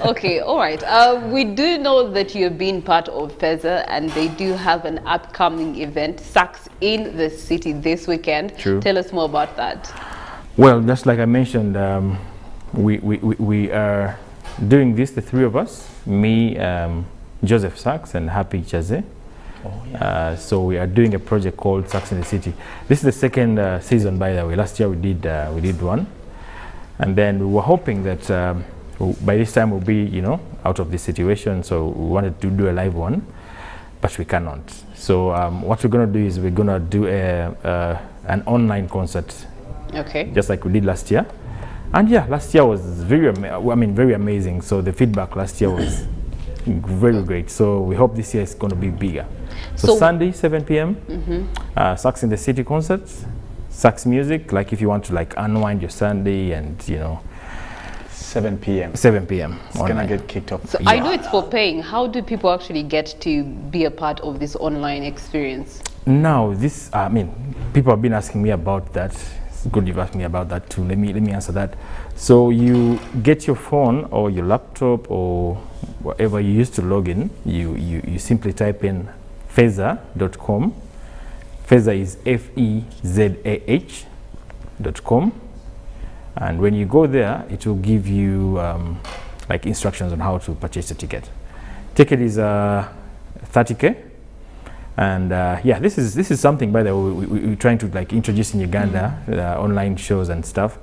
Okay, all right. We do know that you've been part of Feza, and they do have an upcoming event, Sax in the City, this weekend. True. Tell us more about that. Well, just like I mentioned, we are doing this, the three of us, me, Joseph Sax, and Happy Chaze. So we are doing a project called Sax in the City. This is the second season, by the way. Last year we did one, and then we were hoping that by this time we'll be, out of this situation. So we wanted to do a live one, but we cannot. So what we're going to do is we're going to do an online concert. Okay. Just like we did last year. And last year was very amazing. So the feedback last year was very great. So we hope this year is going to be bigger. So Sunday, 7 p.m., Sax in the City concerts, sax music, like if you want to like unwind your Sunday and, 7 p.m. 7 p.m. It's going to get kicked off. So I know it's for paying. How do people actually get to be a part of this online experience? Now, this, I mean, people have been asking me about that. It's good you've asked me about that too. Let me answer that. So you get your phone or your laptop or whatever you use to log in. You simply type in fezah.com. Fezah is FEZAH.com. And when you go there, it will give you like instructions on how to purchase the ticket. Ticket is 30K. And yeah, this is something, by the way, we're trying to like introduce in Uganda, online shows and stuff.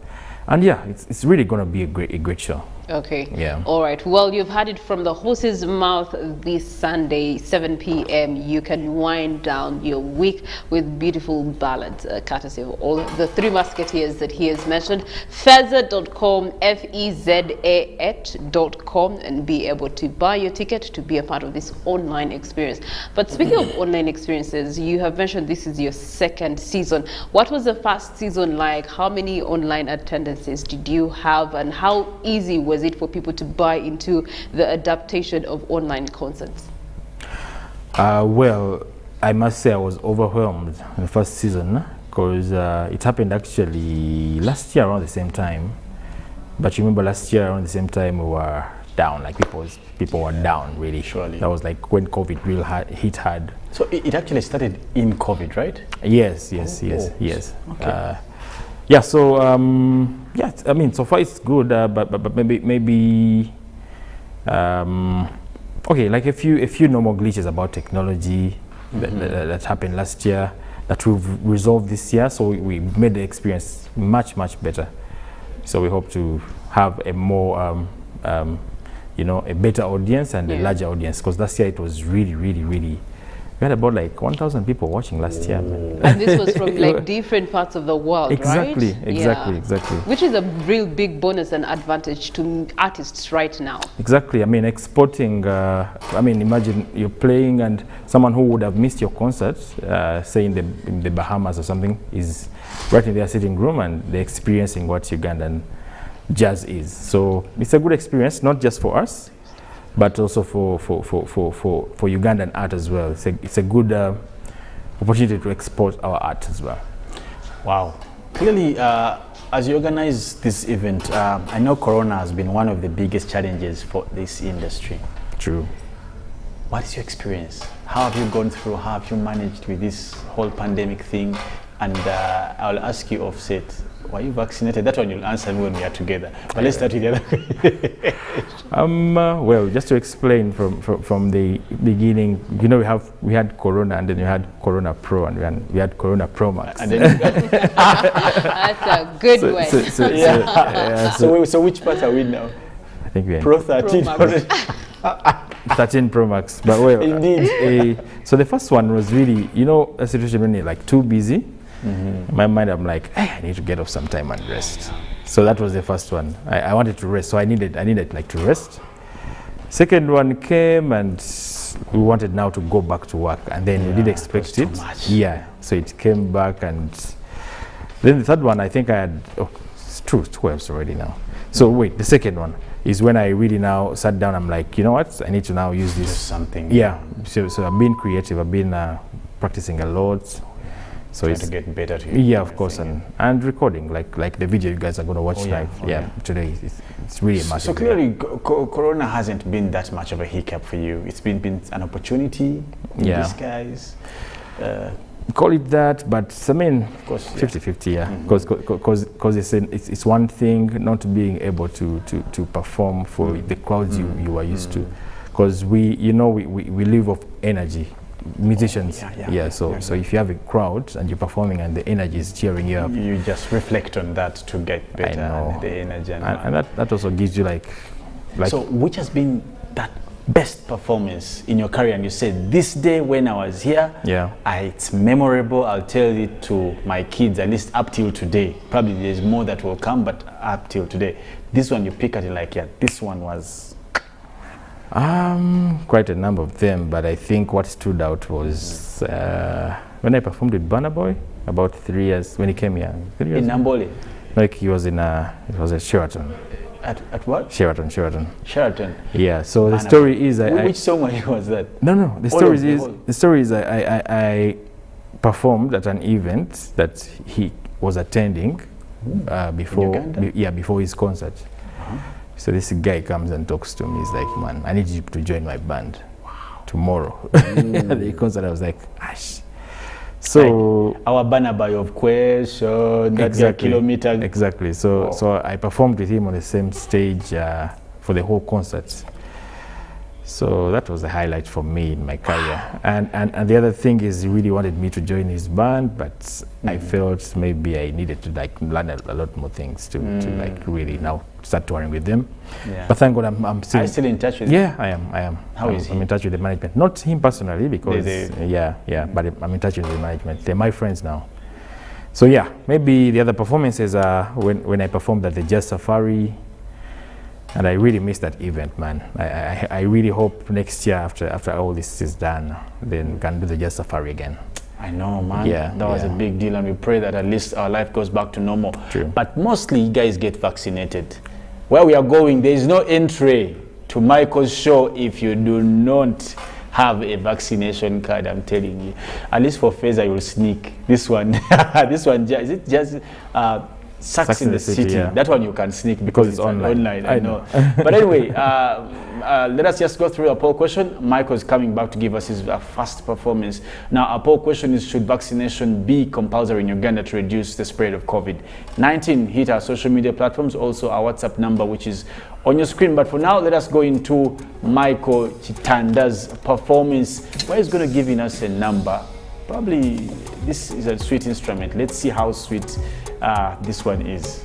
And yeah, it's really going to be a great show. Okay. Yeah. All right. Well, you've had it from the horse's mouth this Sunday, 7 p.m. You can wind down your week with beautiful ballads, courtesy of all the three musketeers that he has mentioned. Fezah.com, FEZAH.com, and be able to buy your ticket to be a part of this online experience. But speaking of online experiences, you have mentioned this is your second season. What was the first season like? How many online attendances did you have, and how easy was it for people to buy into the adaptation of online concerts? Well, I must say I was overwhelmed in the first season because it happened actually last year around the same time. But you remember last year around the same time we were down, like people were down really. Surely. That was like when COVID really hit hard. So it actually started in COVID, right? Yes. Okay. Yeah, so yeah, I mean, so far it's good, but maybe okay, like a few normal glitches about technology that happened last year that we've resolved this year. So we made the experience much better. So we hope to have a more you know, a better audience and a larger audience, because last year it was really. We had about like 1,000 people watching last year. And this was from like different parts of the world, exactly, right? Exactly. Which is a real big bonus and advantage to artists right now. Exactly. I mean, exporting, I mean, imagine you're playing and someone who would have missed your concert, say in the Bahamas or something, is right in their sitting room and they're experiencing what Ugandan jazz is. So it's a good experience, not just for us, but also for Ugandan art as well. It's a good opportunity to export our art as well. Wow. Clearly, as you organize this event, I know Corona has been one of the biggest challenges for this industry. True. What is your experience? How have you gone through? How have you managed with this whole pandemic thing? And I'll ask you offset. Were you vaccinated? That one you'll answer me when we are together. But let's start with the other. Well, just to explain from the beginning, you know, we had Corona, and then we had Corona Pro, and we had Corona Pro Max. And then that's a good way. So which part are we now? I think we're Pro 13. Pro Max. 13 Pro Max. But well, indeed. So the first one was really, you know, a situation when you're like too busy. In my mind, I'm like, hey, I need to get off some time and rest. So that was the first one. I wanted to rest, so I needed like to rest. Second one came, and we wanted now to go back to work, and then we didn't expect it. Yeah, so it came back, and then the third one, I think I had. Oh, it's 12 already now. So wait, the second one is when I really now sat down. I'm like, you know what? I need to now use this. Something. Yeah. So I've been creative. I've been practicing a lot. So it's to get better. Of course, and recording like the video you guys are going to watch live. Today it's really massive. So clearly, Corona hasn't been that much of a hiccup for you. It's been an opportunity in disguise. Call it that, but I mean, of course, 50-50, because it's one thing not being able to perform for the crowds you are used to, because we live off energy. Musicians, so if you have a crowd and you're performing and the energy is cheering you up, you just reflect on that to get better. And the energy and that also gives you like. So which has been that best performance in your career, and you said this day when I was here, it's memorable. I'll tell it to my kids, at least up till today. Probably there's more that will come, but up till today, this one you pick at it like, this one was. Quite a number of them, but I think what stood out was when I performed with Burna Boy about 3 years when he came here. 3 years in Nambole? Like he was it was a Sheraton. At what? Sheraton. Sheraton. Yeah. So the story is, which song was that? No. The story is I performed at an event that he was attending before his concert. So this guy comes and talks to me. He's like, man, I need you to join my band tomorrow. The concert, I was like, ash. So like our banner by of question, kilometer. Exactly. So I performed with him on the same stage for the whole concert. So that was the highlight for me in my career. And the other thing is, he really wanted me to join his band, but I felt maybe I needed to like learn a lot more things to like really now start touring with them. Yeah. But thank God I'm still. Are you still in touch with him? Yeah, I am. How is he? I'm in touch with the management. Not him personally, because but I'm in touch with the management. They're my friends now. So yeah, maybe the other performances are when I performed at the Jazz Safari. And I really miss that event, man. I really hope next year, after all this is done, then we can do the Jazz Safari again. I know, man. Yeah, that was a big deal, and we pray that at least our life goes back to normal. True. But mostly, you guys get vaccinated. Where we are going, there is no entry to Michael's show if you do not have a vaccination card. I'm telling you. At least for Feza, you will sneak this one. This one, is it just? Sax in the City. Yeah. That one you can sneak because it's online. I know. But anyway, let us just go through a poll question. Michael is coming back to give us his first performance. Now, our poll question is: should vaccination be compulsory in Uganda to reduce the spread of COVID-19? Hit our social media platforms, also our WhatsApp number, which is on your screen. But for now, let us go into Michael Kitanda's performance, where he's going to give us a number. Probably this is a sweet instrument. Let's see how sweet this one is.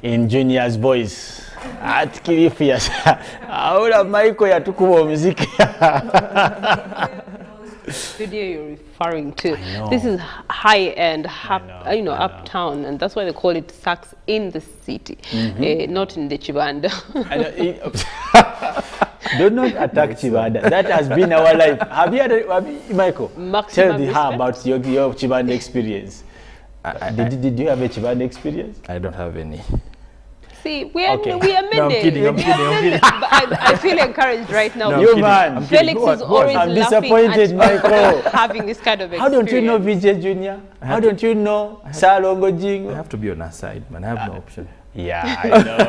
In Junior's voice. At Kirifias. Ahora Michael yatukuwa muziki. Video you're referring to. This is high-end, uptown, and that's why they call it sax in the city, not in the Chibanda. Do not attack Chibanda. That has been our life. Have you Michael? Tell her about your Chibanda experience. Did you have a Chibanda experience? I don't have any. See, we are No, I'm mending. kidding. But I feel encouraged right now. No, you man, Felix is always I'm laughing disappointed, Michael. having this kind of experience. How don't you know VJ Junior? How don't you know Salongo Jingo? I have to be on our side, man. I have no option. Yeah,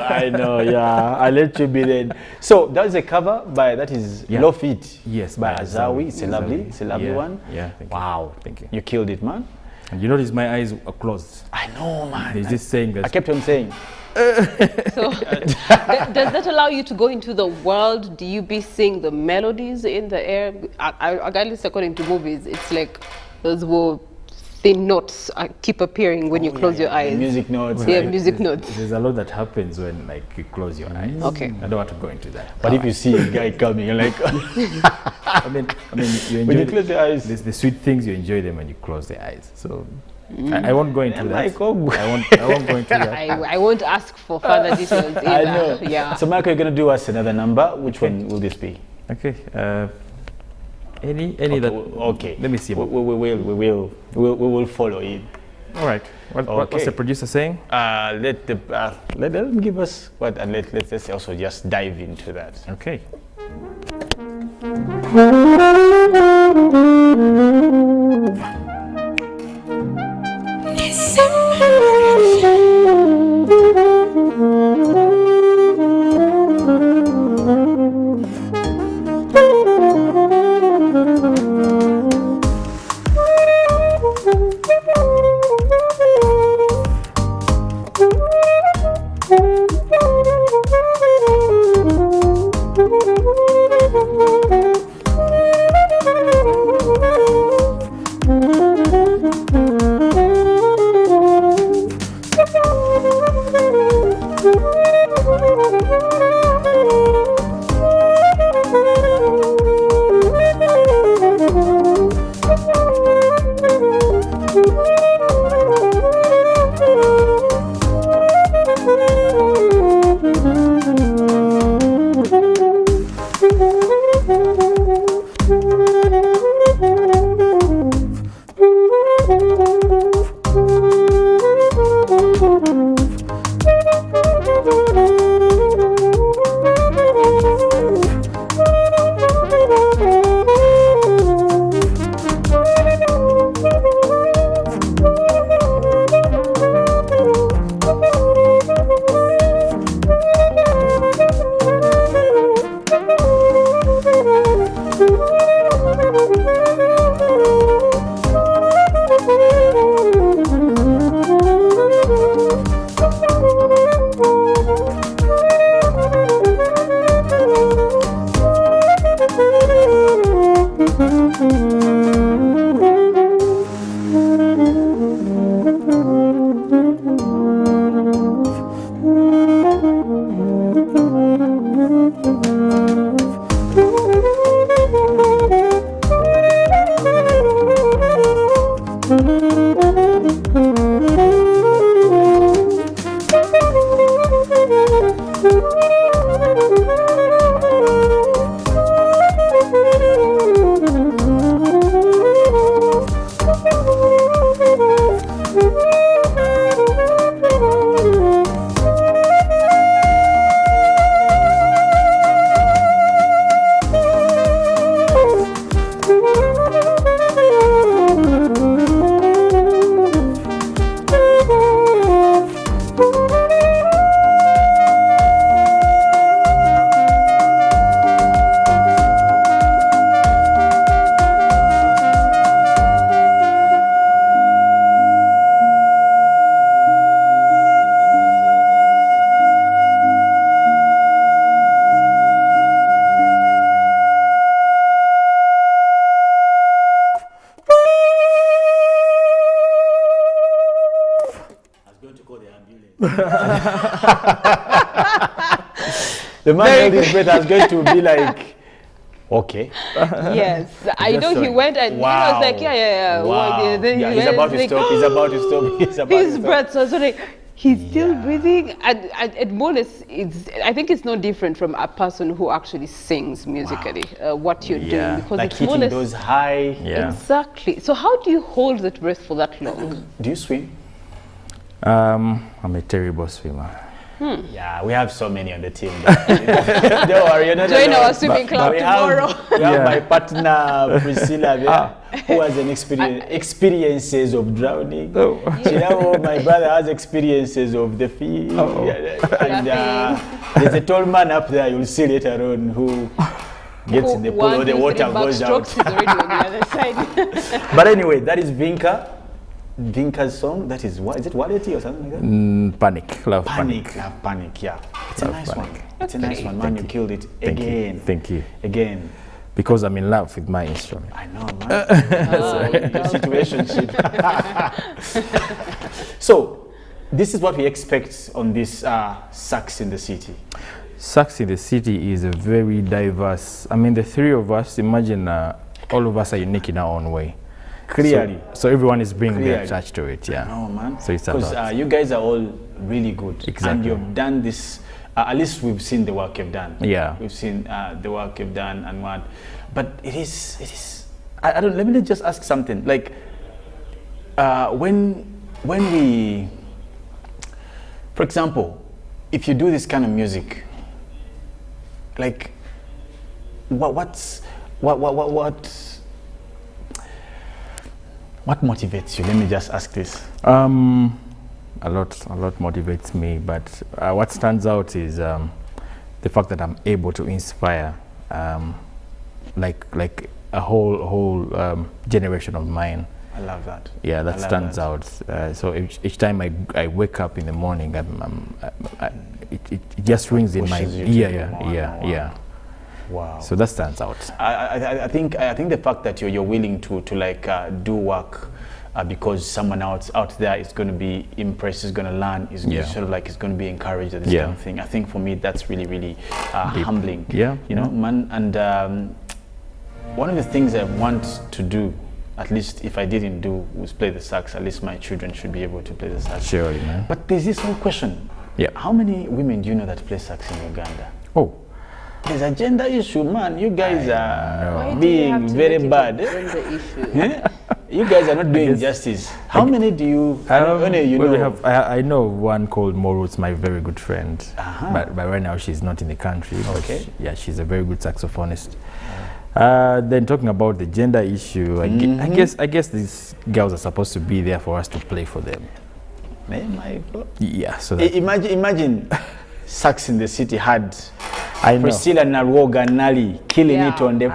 I know, yeah. I'll let you be then. So that is a cover by, that is Low Feet. Yes, by Azawi. It's a lovely yeah, one. Yeah, thank wow. You. Thank you. You killed it, man. And you notice my eyes are closed. I know, man. He's just saying that. I kept on saying. So, does that allow you to go into the world? Do you be seeing the melodies in the air? At least according to movies, it's like those thin notes keep appearing when you close your eyes. Music notes. Yeah, music notes. There's a lot that happens when you close your eyes. Okay. I don't want to go into that. But if you see a guy coming, you're like. I mean, you enjoy when you close your eyes. The sweet things, you enjoy them when you close the eyes. So. I won't go into that. Michael. I won't go into that. I won't ask for further details either. I know. Yeah. So Michael, you're going to do us another number. Which one will this be? Okay. Any that. Okay. Let me see. We will follow it. All right. What's the producer saying? Let them give us what, and let's also just dive into that. Okay. The man held his breath. I was going to be like, okay. Yes, I know he went and he was like, yeah. Wow. Well, then Yeah, he he's went about to like, stop. He's about to stop. He's about his to stop. breath. So like, he's still breathing, and more or less, I think it's no different from a person who actually sings musically. What you're doing, because like it's more or hitting less those high. Exactly. So how do you hold that breath for that long? Do you swim? I'm a terrible swimmer. Yeah, we have so many on the team. Don't worry, you're not Join alone. our swimming club tomorrow. We have my partner Priscilla there, who has an experiences of drowning. Kirabo, my brother, has experiences of the field. And there's a tall man up there you'll see later on who gets in the pool or the water goes out. Is already on the other side. But anyway, that is Vinka's song. That is, what is it, Wality or something like that? Panic, love panic. Love panic, yeah. It's Love a nice panic. one. It's a nice one, man. You killed it again. Thank you. Again. Because I'm in love with my instrument. I know, man. Situationship. So, this is what we expect on this Sax in the City. Sax in the City is a very diverse. I mean, the three of us, imagine all of us are unique in our own way. Clearly. So everyone is bringing their touch to it, yeah. No, man. So it's because you guys are all really good. Exactly. And you've done this, at least we've seen the work you've done. Yeah. We've seen the work you've done and what. But it is, I don't, let me just ask something. Like, when we, for example, if you do this kind of music, like, what motivates you? Let me just ask this. A lot motivates me, but what stands out is the fact that I'm able to inspire like a whole generation of mine. I love that. Yeah, that stands out. So each time I wake up in the morning, it just rings in my ear. Yeah. Wow. So that stands out. I think the fact that you're willing to do work because someone else out there is going to be impressed, is going to learn, is sort of like is going to be encouraged at this kind of thing. I think for me that's really humbling. Yeah. You know, man. And one of the things I want to do, at least if I didn't do, was play the sax. At least my children should be able to play the sax. Surely, man. But there's this whole question. Yeah. How many women do you know that play sax in Uganda? Oh. There's a gender issue, man. You guys are being very bad. You guys are not doing justice. How many do you know? I know one called Moro. It's my very good friend. But right now she's not in the country. Okay. She's a very good saxophonist. Then talking about the gender issue, I guess these girls are supposed to be there for us to play for them. My God. Yeah. So imagine Sax in the City had Priscilla, Nalwoga, Nali killing it on the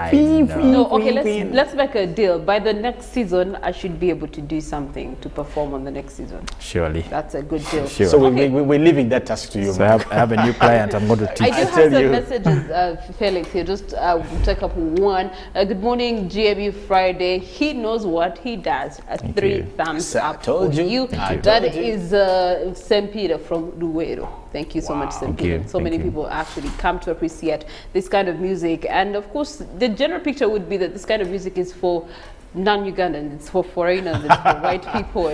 let's make a deal. By the next season, I should be able to do something to perform on the next season. Surely. That's a good deal. Sure. So we're leaving that task to you. So I have a new client I'm going to teach. I do have some messages, Felix, here. Just take up one. Good morning, GMU Friday. He knows what he does. Three thumbs up for you. That is St. Peter from Luwero. Thank you so much, St. Peter. So many people actually come to appreciate this kind of music. And of course, the general picture would be that this kind of music is for non-Ugandans, it's for foreigners, it's for white people,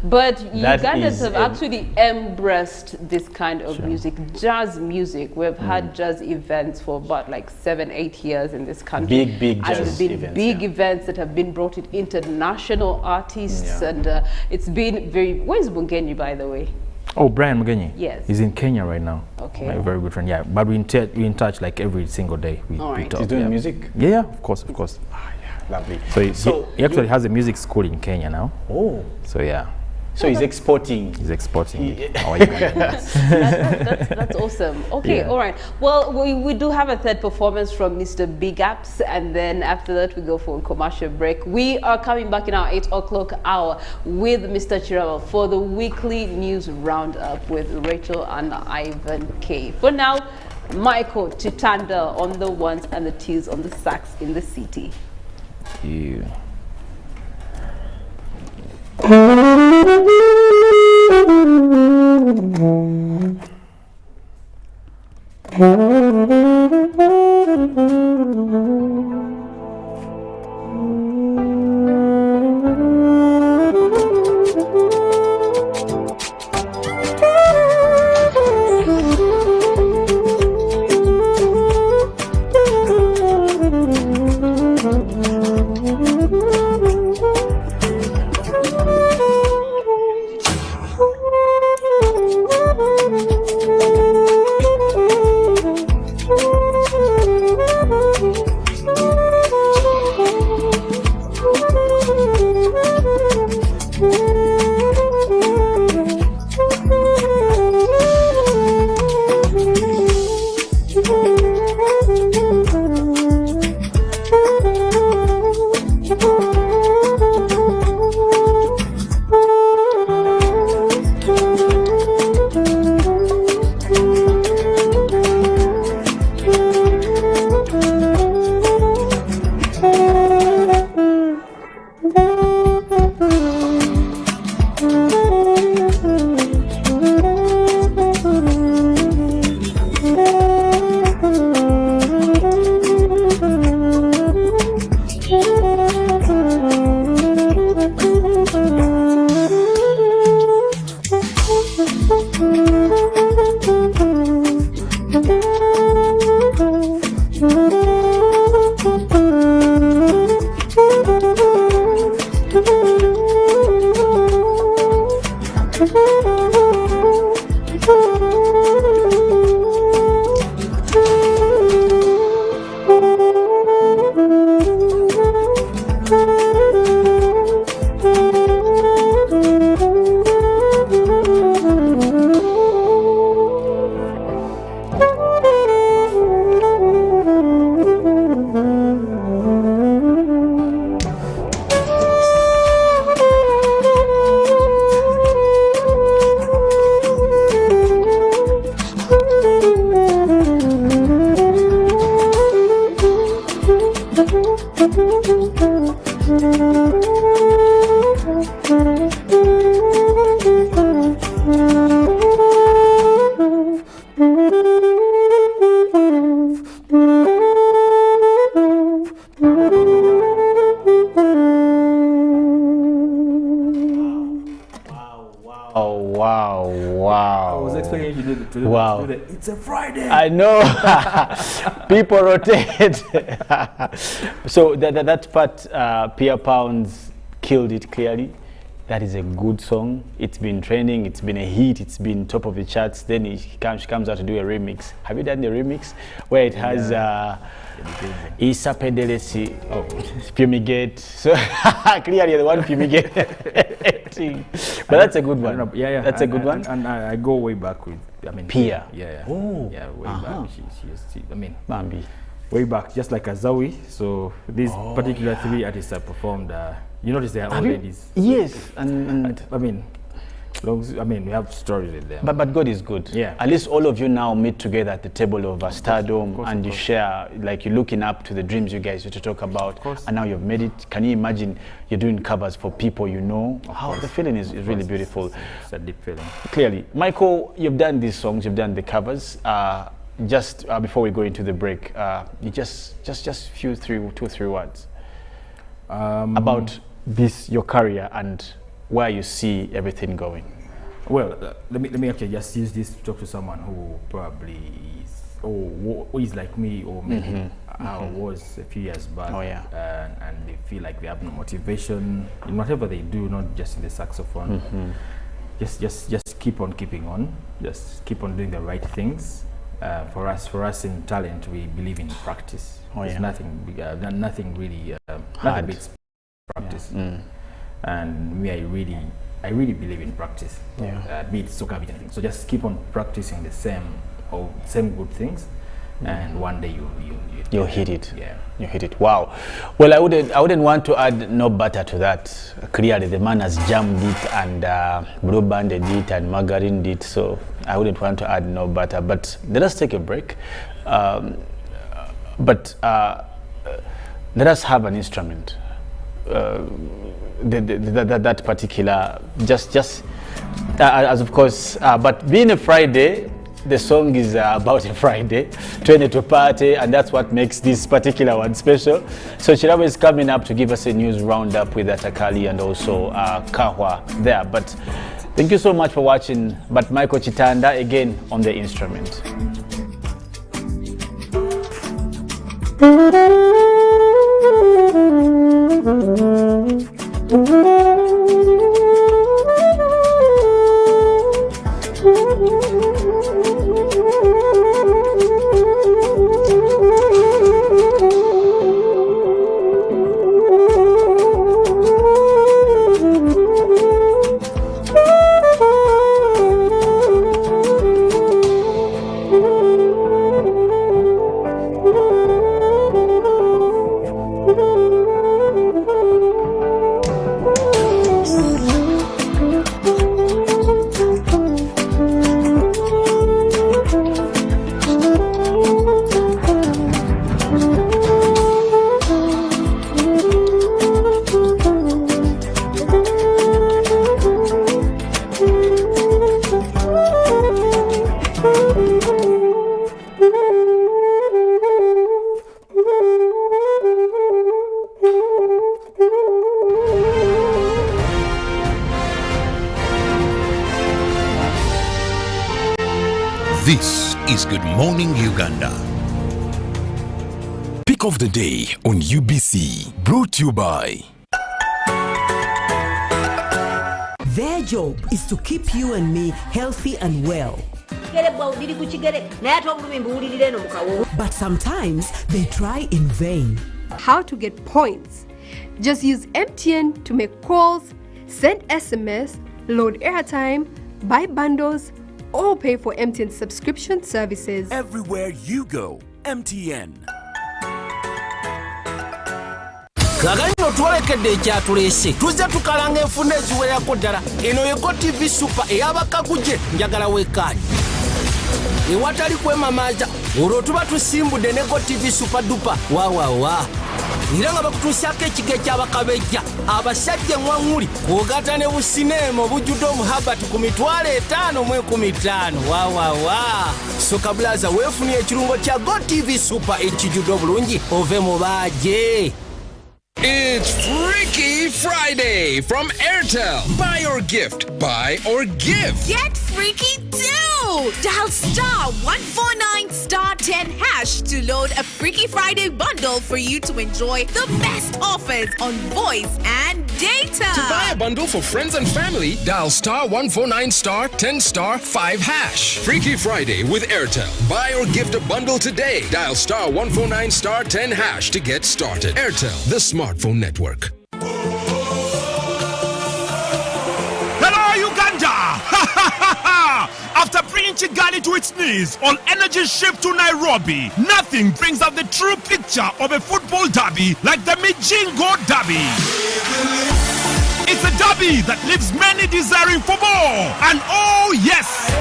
but Ugandans have actually embraced this kind of music, jazz music. We've had jazz events for about like 7-8 years in this country. Big jazz events. Big events that have been brought in international artists, and it's been very. Where's Bungenyi, by the way? Oh, Brian Mugenyi. Yes. He's in Kenya right now. Okay. My very good friend. Yeah, but we in touch like every single day. We talk. He's doing music? Yeah, of course. Lovely. So he actually has a music school in Kenya now. Oh. So yeah. So he's exporting. He's exporting. That's awesome. Okay, all right. Well, we do have a third performance from Mr. Big Ups, and then after that we go for a commercial break. We are coming back in our 8 o'clock hour with Mr. Kirabo for the weekly news roundup with Rachel and Ivan K. For now, Michael Kitanda on the ones and the twos on the sax in the city. You. Wow. It's a Friday. I know. People rotate. So that part, Pierre Pounds killed it clearly. That is a good song. It's been trending. It's been a hit. It's been top of the charts. Then she comes out to do a remix. Have you done the remix where it has Isa Pendelesi, Fumigate? So clearly the one Fumigate. But that's a good one. Yeah. That's a good one. And I go way back with, Pia. Yeah. Oh. Yeah, way back. She Bambi. Way back, just like Azawi. So these particular three artists have performed. You notice they are all ladies. Yes, and we have stories with them. But God is good. Yeah. At least all of you now meet together at the table of stardom, and you share, like you're looking up to the dreams you guys used to talk about, and now you've made it. Can you imagine you're doing covers for people you know? How the feeling is really beautiful. It's a deep feeling. Clearly, Michael, you've done these songs, you've done the covers. Just before we go into the break, you just two, three words about this, your career, and where you see everything going. Well, let me actually just use this to talk to someone who probably is, or who is like me, or maybe was a few years back. Oh yeah. And they feel like they have no motivation in whatever they do, not just in the saxophone. Just keep on keeping on. Just keep on doing the right things. For us in talent, we believe in practice. There's nothing really nothing beats practice. And me, I really believe in practice. Be it soca, be it anything. So just keep on practicing the same good things, and one day you'll hit it. Yeah, you hit it. Wow. Well, I wouldn't want to add no butter to that. Clearly, the man has jammed it and blue banded it and margarine it. So I wouldn't want to add no butter. But let us take a break. But let us have an instrument. That particular, just as of course, but being a Friday, the song is about a Friday, 22 party, and that's what makes this particular one special. So Kirabo is coming up to give us a news roundup with Atakali and also Kahwa there. But thank you so much for watching. But Michael Kitanda again on the instrument. This is Good Morning Uganda. Pick of the day on UBC, brought to you by Their job is to keep you and me healthy and well. But sometimes they try in vain. How to get points? Just use MTN to make calls, send SMS, load airtime, buy bundles, or pay for MTN subscription services. Everywhere you go, MTN. Kaganyo twalekedde ekyatulese tuzze tukalanga enfunda eziwerako ddala eno yego TV Super eyabakaguje njagala wekaanyi ewatali kwemamaaza olwo tuba tusimbudde ne Go TV Super dupa wawawa era nga bakutuusyako ekiga ekyabakabejja abasajja eŋwaŋŋuli kwogata ne busineema obujjudde omuhabati ku mitwalo 5 mu 15 wawawa soka blaza weefunye ekirungo kya Go TV Super ekijjudde obulungi ove mu baaje. It's Freaky Friday from Airtel. Buy or gift. Buy or give. Get freaky too! Dial star 149 star 10 hash to load a Freaky Friday bundle for you to enjoy the best offers on voice and data. To buy a bundle for friends and family, dial star 149 star 10 star 5 hash. Freaky Friday with Airtel. Buy or gift a bundle today. Dial star 149 star 10 hash to get started. Airtel, the smartphone network. Hello, Uganda! After bringing Kigali to its knees on energy shift to Nairobi, nothing brings out the true picture of a football derby like the Mijingo Derby. It's a derby that leaves many desiring for more. And oh yes!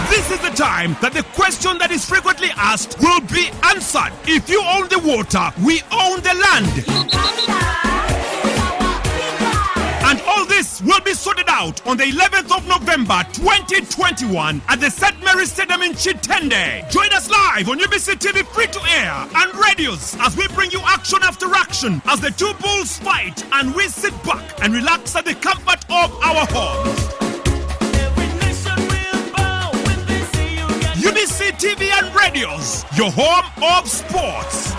This is the time that the question that is frequently asked will be answered. If you own the water, we own the land. And all this will be sorted out on the 11th of November 2021 at the St. Mary's Stadium in Kitanda. Join us live on UBC TV free to air and radios as we bring you action after action as the two bulls fight and we sit back and relax at the comfort of our homes. UBC TV and radios, your home of sports.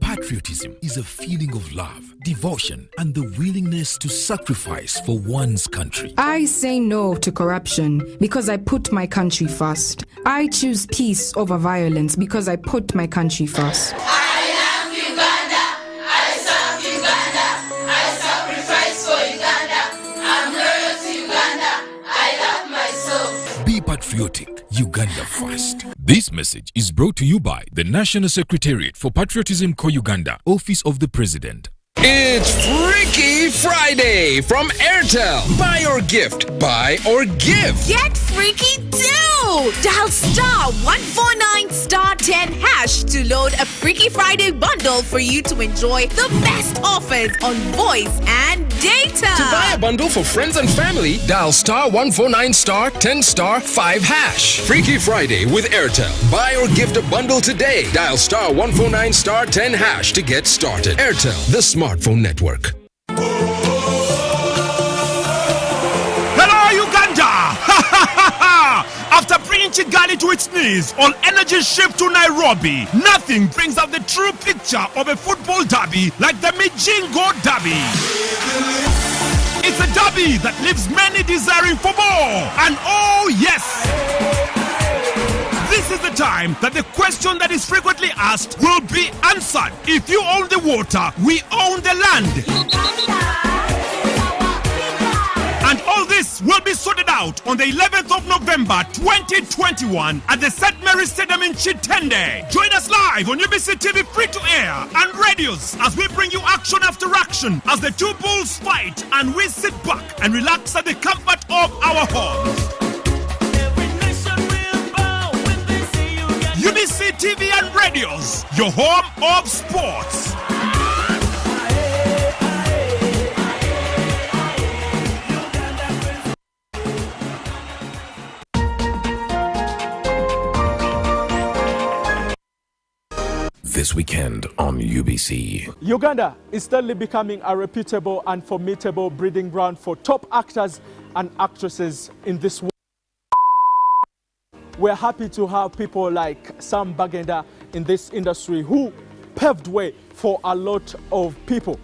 Patriotism is a feeling of love, devotion, and the willingness to sacrifice for one's country. I say no to corruption because I put my country first. I choose peace over violence because I put my country first. I love Uganda. I serve Uganda. I sacrifice for Uganda. I'm loyal to Uganda. I love myself. Be patriotic. Uganda first. This message is brought to you by the National Secretariat for Patriotism Co-Uganda, Office of the President. It's Freaky Friday from Airtel. Buy or gift. Buy or give. Get freaky too! Dial star 149 star 10 hash to load a Freaky Friday bundle for you to enjoy the best offers on voice and data. To buy a bundle for friends and family, dial star 149 star 10 star 5 hash. Freaky Friday with Airtel. Buy or gift a bundle today. Dial star 149 star 10 hash to get started. Airtel, the smartphone network. Hello, Uganda! After bringing Kigali to its knees on energy shift to Nairobi, nothing brings out the true picture of a football derby like the Mijingo Derby. It's a derby that leaves many desiring for more. And oh yes! This is the time that the question that is frequently asked will be answered. If you own the water, we own the land. And all this will be sorted out on the 11th of November 2021 at the St. Mary's Stadium in Kitanda. Join us live on UBC TV free to air and radios as we bring you action after action as the two bulls fight and we sit back and relax at the comfort of our homes. UBC TV and radios, your home of sports. This weekend on UBC. Uganda is steadily becoming a reputable and formidable breeding ground for top actors and actresses in this world. we're happy to have people like Sam Bagenda in this industry who paved way for a lot of people.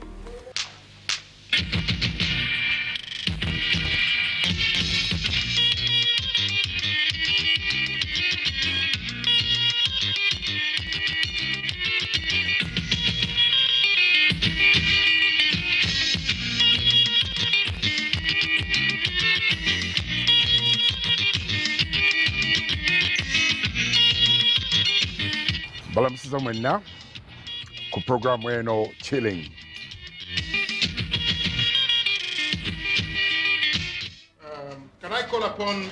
Balamusiza mwenna ku programu eno Chilling. Can I call upon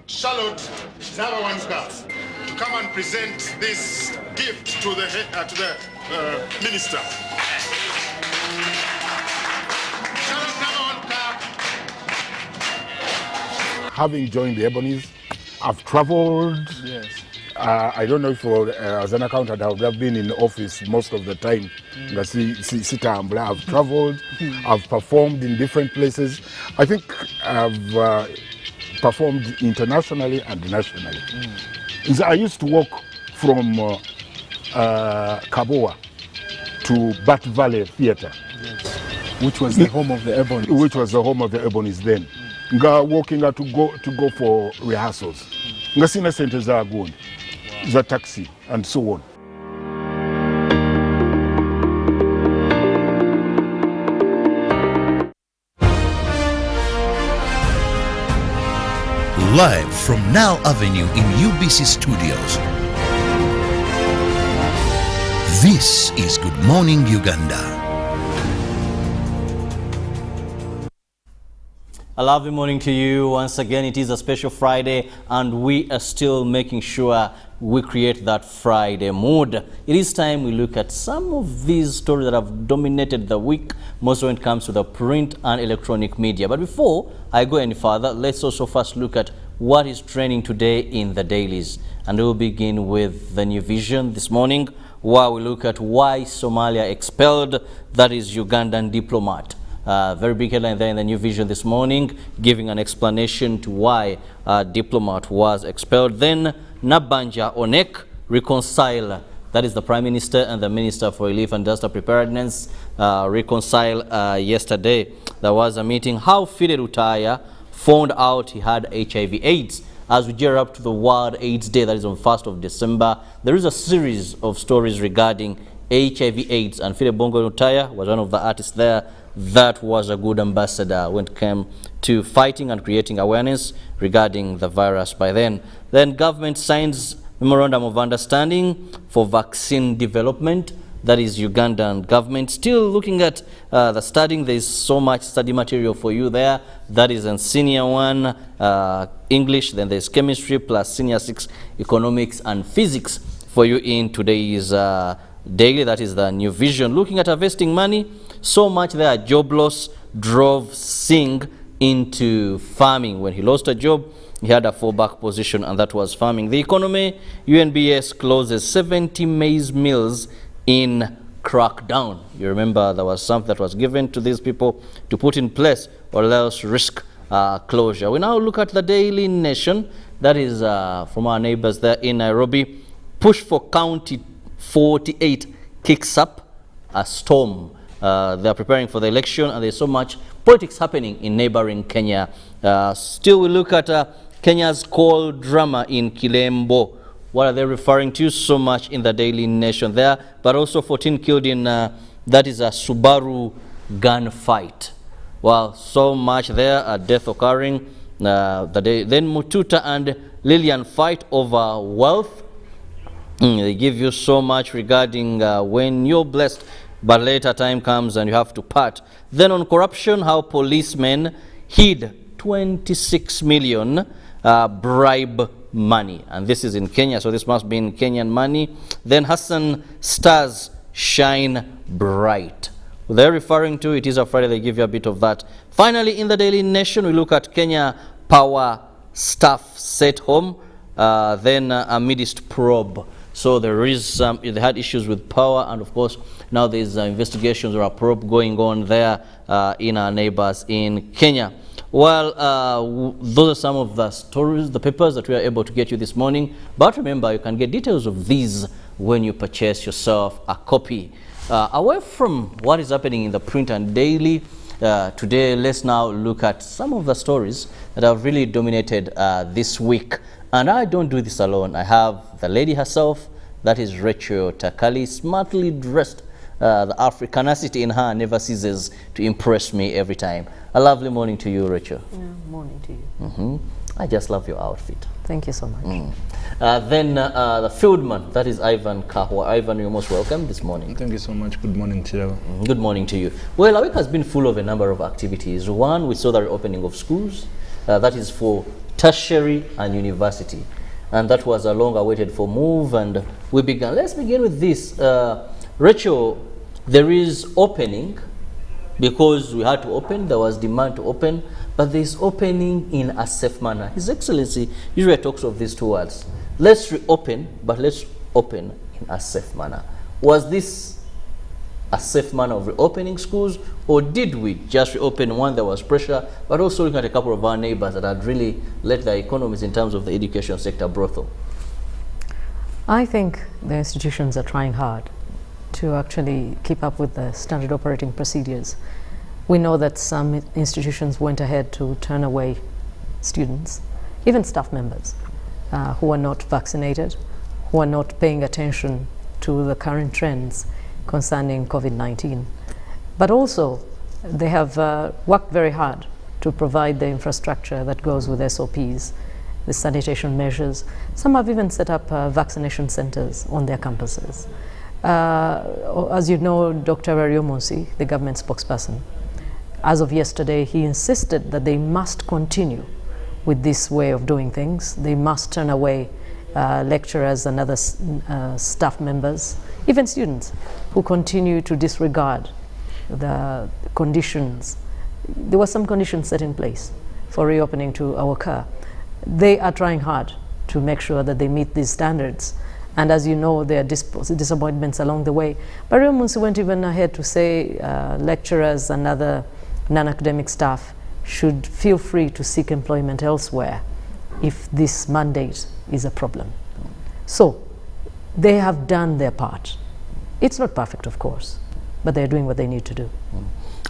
Charlotte Zabawanska to come and present this gift to the minister? Charlotte Zabawanska. Having joined the Ebonies, I've traveled. Yes. I don't know if as an accountant I would have been in office most of the time. I've traveled, I've performed in different places. I think I've performed internationally and nationally. I used to walk from Kaboa to Bat Valley Theatre. Yes. Which was the home of the Ebonies. Which was the home of the Ebonies then. Walking to go for rehearsals. Sina sente za agundi. The taxi and so on. Live from Now Avenue in UBC Studios. This is Good Morning Uganda. A lovely morning to you. Once again, it is a special Friday and we are still making sure we create that Friday mood. It is time we look at some of these stories that have dominated the week, most when it comes to the print and electronic media. But before I go any further, let's also first look at what is trending today in the dailies. And we'll begin with the New Vision this morning, where we look at why Somalia expelled, that is Ugandan diplomat. Very big headline there in the New Vision this morning, giving an explanation to why diplomat was expelled. Then Nabanja Onek reconcile, that is the Prime Minister and the Minister for Relief and Disaster Preparedness, reconcile yesterday. There was a meeting. How Fide Rutaya found out he had HIV/AIDS. As we gear up to the World AIDS Day, that is on 1st of December, there is a series of stories regarding HIV/AIDS, and Fide Bongo Rutaya was one of the artists there that was a good ambassador when it came to fighting and creating awareness regarding the virus by then. Then government signs memorandum of understanding for vaccine development. That is Ugandan government. Still looking at the studying. There is so much study material for you there. That is in senior 1 English, then there's chemistry plus senior 6 economics and physics for you in today's daily. That is the New Vision. Looking at harvesting money. So much there, job loss drove Singh into farming. When he lost a job, he had a fallback position, and that was farming. The economy, UNBS closes 70 maize mills in crackdown. You remember there was something that was given to these people to put in place or else risk closure. We now look at the Daily Nation. That is from our neighbors there in Nairobi. Push for County 48 kicks up a storm. They are preparing for the election, and there's so much politics happening in neighboring Kenya. Still, we look at Kenya's cold drama in Kilembo. What are they referring to? So much in the Daily Nation there, but also 14 killed in that is a Subaru gunfight. Well, so much there, a death occurring. Then Mututa and Lillian fight over wealth. They give you so much regarding when you're blessed, but later time comes and you have to part. Then on corruption, how policemen hid 26 million bribe money. And this is in Kenya, so this must be in Kenyan money. Then Hassan stars shine bright. They're referring to, it is a Friday, they give you a bit of that. Finally, in the Daily Nation, we look at Kenya power staff set home, then amidst probe. So there is some, they had issues with power, and of course, now there's investigations or a probe going on there in our neighbors in Kenya. Well, those are some of the stories, the papers that we are able to get you this morning. But remember, you can get details of these when you purchase yourself a copy. Away from what is happening in the print and daily, today let's now look at some of the stories that have really dominated this week. And I don't do this alone. I have the lady herself, that is Rachel Takali, smartly dressed. The Africanacity in her never ceases to impress me every time. A lovely morning to you, Rachel. Yeah, morning to you. I just love your outfit. Thank you so much. Then the fieldman, that is Ivan Kahwa. Ivan, you're most welcome this morning. Thank you so much. Good morning, Kirabo. Good morning to you. Well, our week has been full of a number of activities. One, we saw the reopening of schools. That is for tertiary and university. And that was a long-awaited for move, and we began. Let's begin with this. Rachel, there is opening because we had to open. There was demand to open, but there is opening in a safe manner. His Excellency usually talks of these two words. Let's reopen, but let's open in a safe manner. Was this a safe manner of reopening schools, or did we just reopen one, there was pressure, but also looking at a couple of our neighbors that had really let their economies in terms of the education sector brothel? I think the institutions are trying hard to actually keep up with the standard operating procedures. We know that some institutions went ahead to turn away students, even staff members, who are not vaccinated, who are not paying attention to the current trends concerning COVID-19. But also, they have worked very hard to provide the infrastructure that goes with SOPs, the sanitation measures. Some have even set up vaccination centers on their campuses. As you know, Dr. Ariomonsi, the government spokesperson, as of yesterday, he insisted that they must continue with this way of doing things. They must turn away lecturers and other staff members, even students, who continue to disregard the conditions. There were some conditions set in place for reopening to occur. They are trying hard to make sure that they meet these standards. And as you know, there are disappointments along the way. But Munsi went even ahead to say lecturers and other non-academic staff should feel free to seek employment elsewhere if this mandate is a problem. So they have done their part. It's not perfect, of course, but they're doing what they need to do.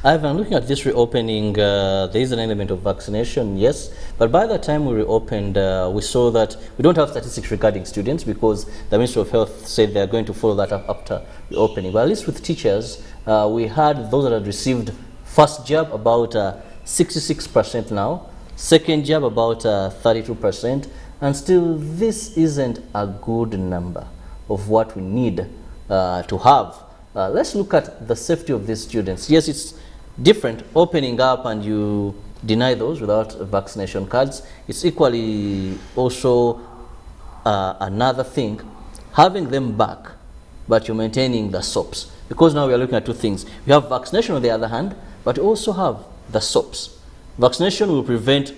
Ivan, looking at this reopening, there is an element of vaccination, yes, but by the time we reopened, we saw that we don't have statistics regarding students because the Ministry of Health said they're going to follow that up after reopening. But at least with teachers, we had those that had received first jab about 66% now, second jab about 32%, and still this isn't a good number of what we need to have. Let's look at the safety of these students. Yes, it's different opening up and you deny those without vaccination cards. It's equally also another thing, having them back, but you're maintaining the SOPs. Because now we are looking at two things. We have vaccination on the other hand, but you also have the SOPs. Vaccination will prevent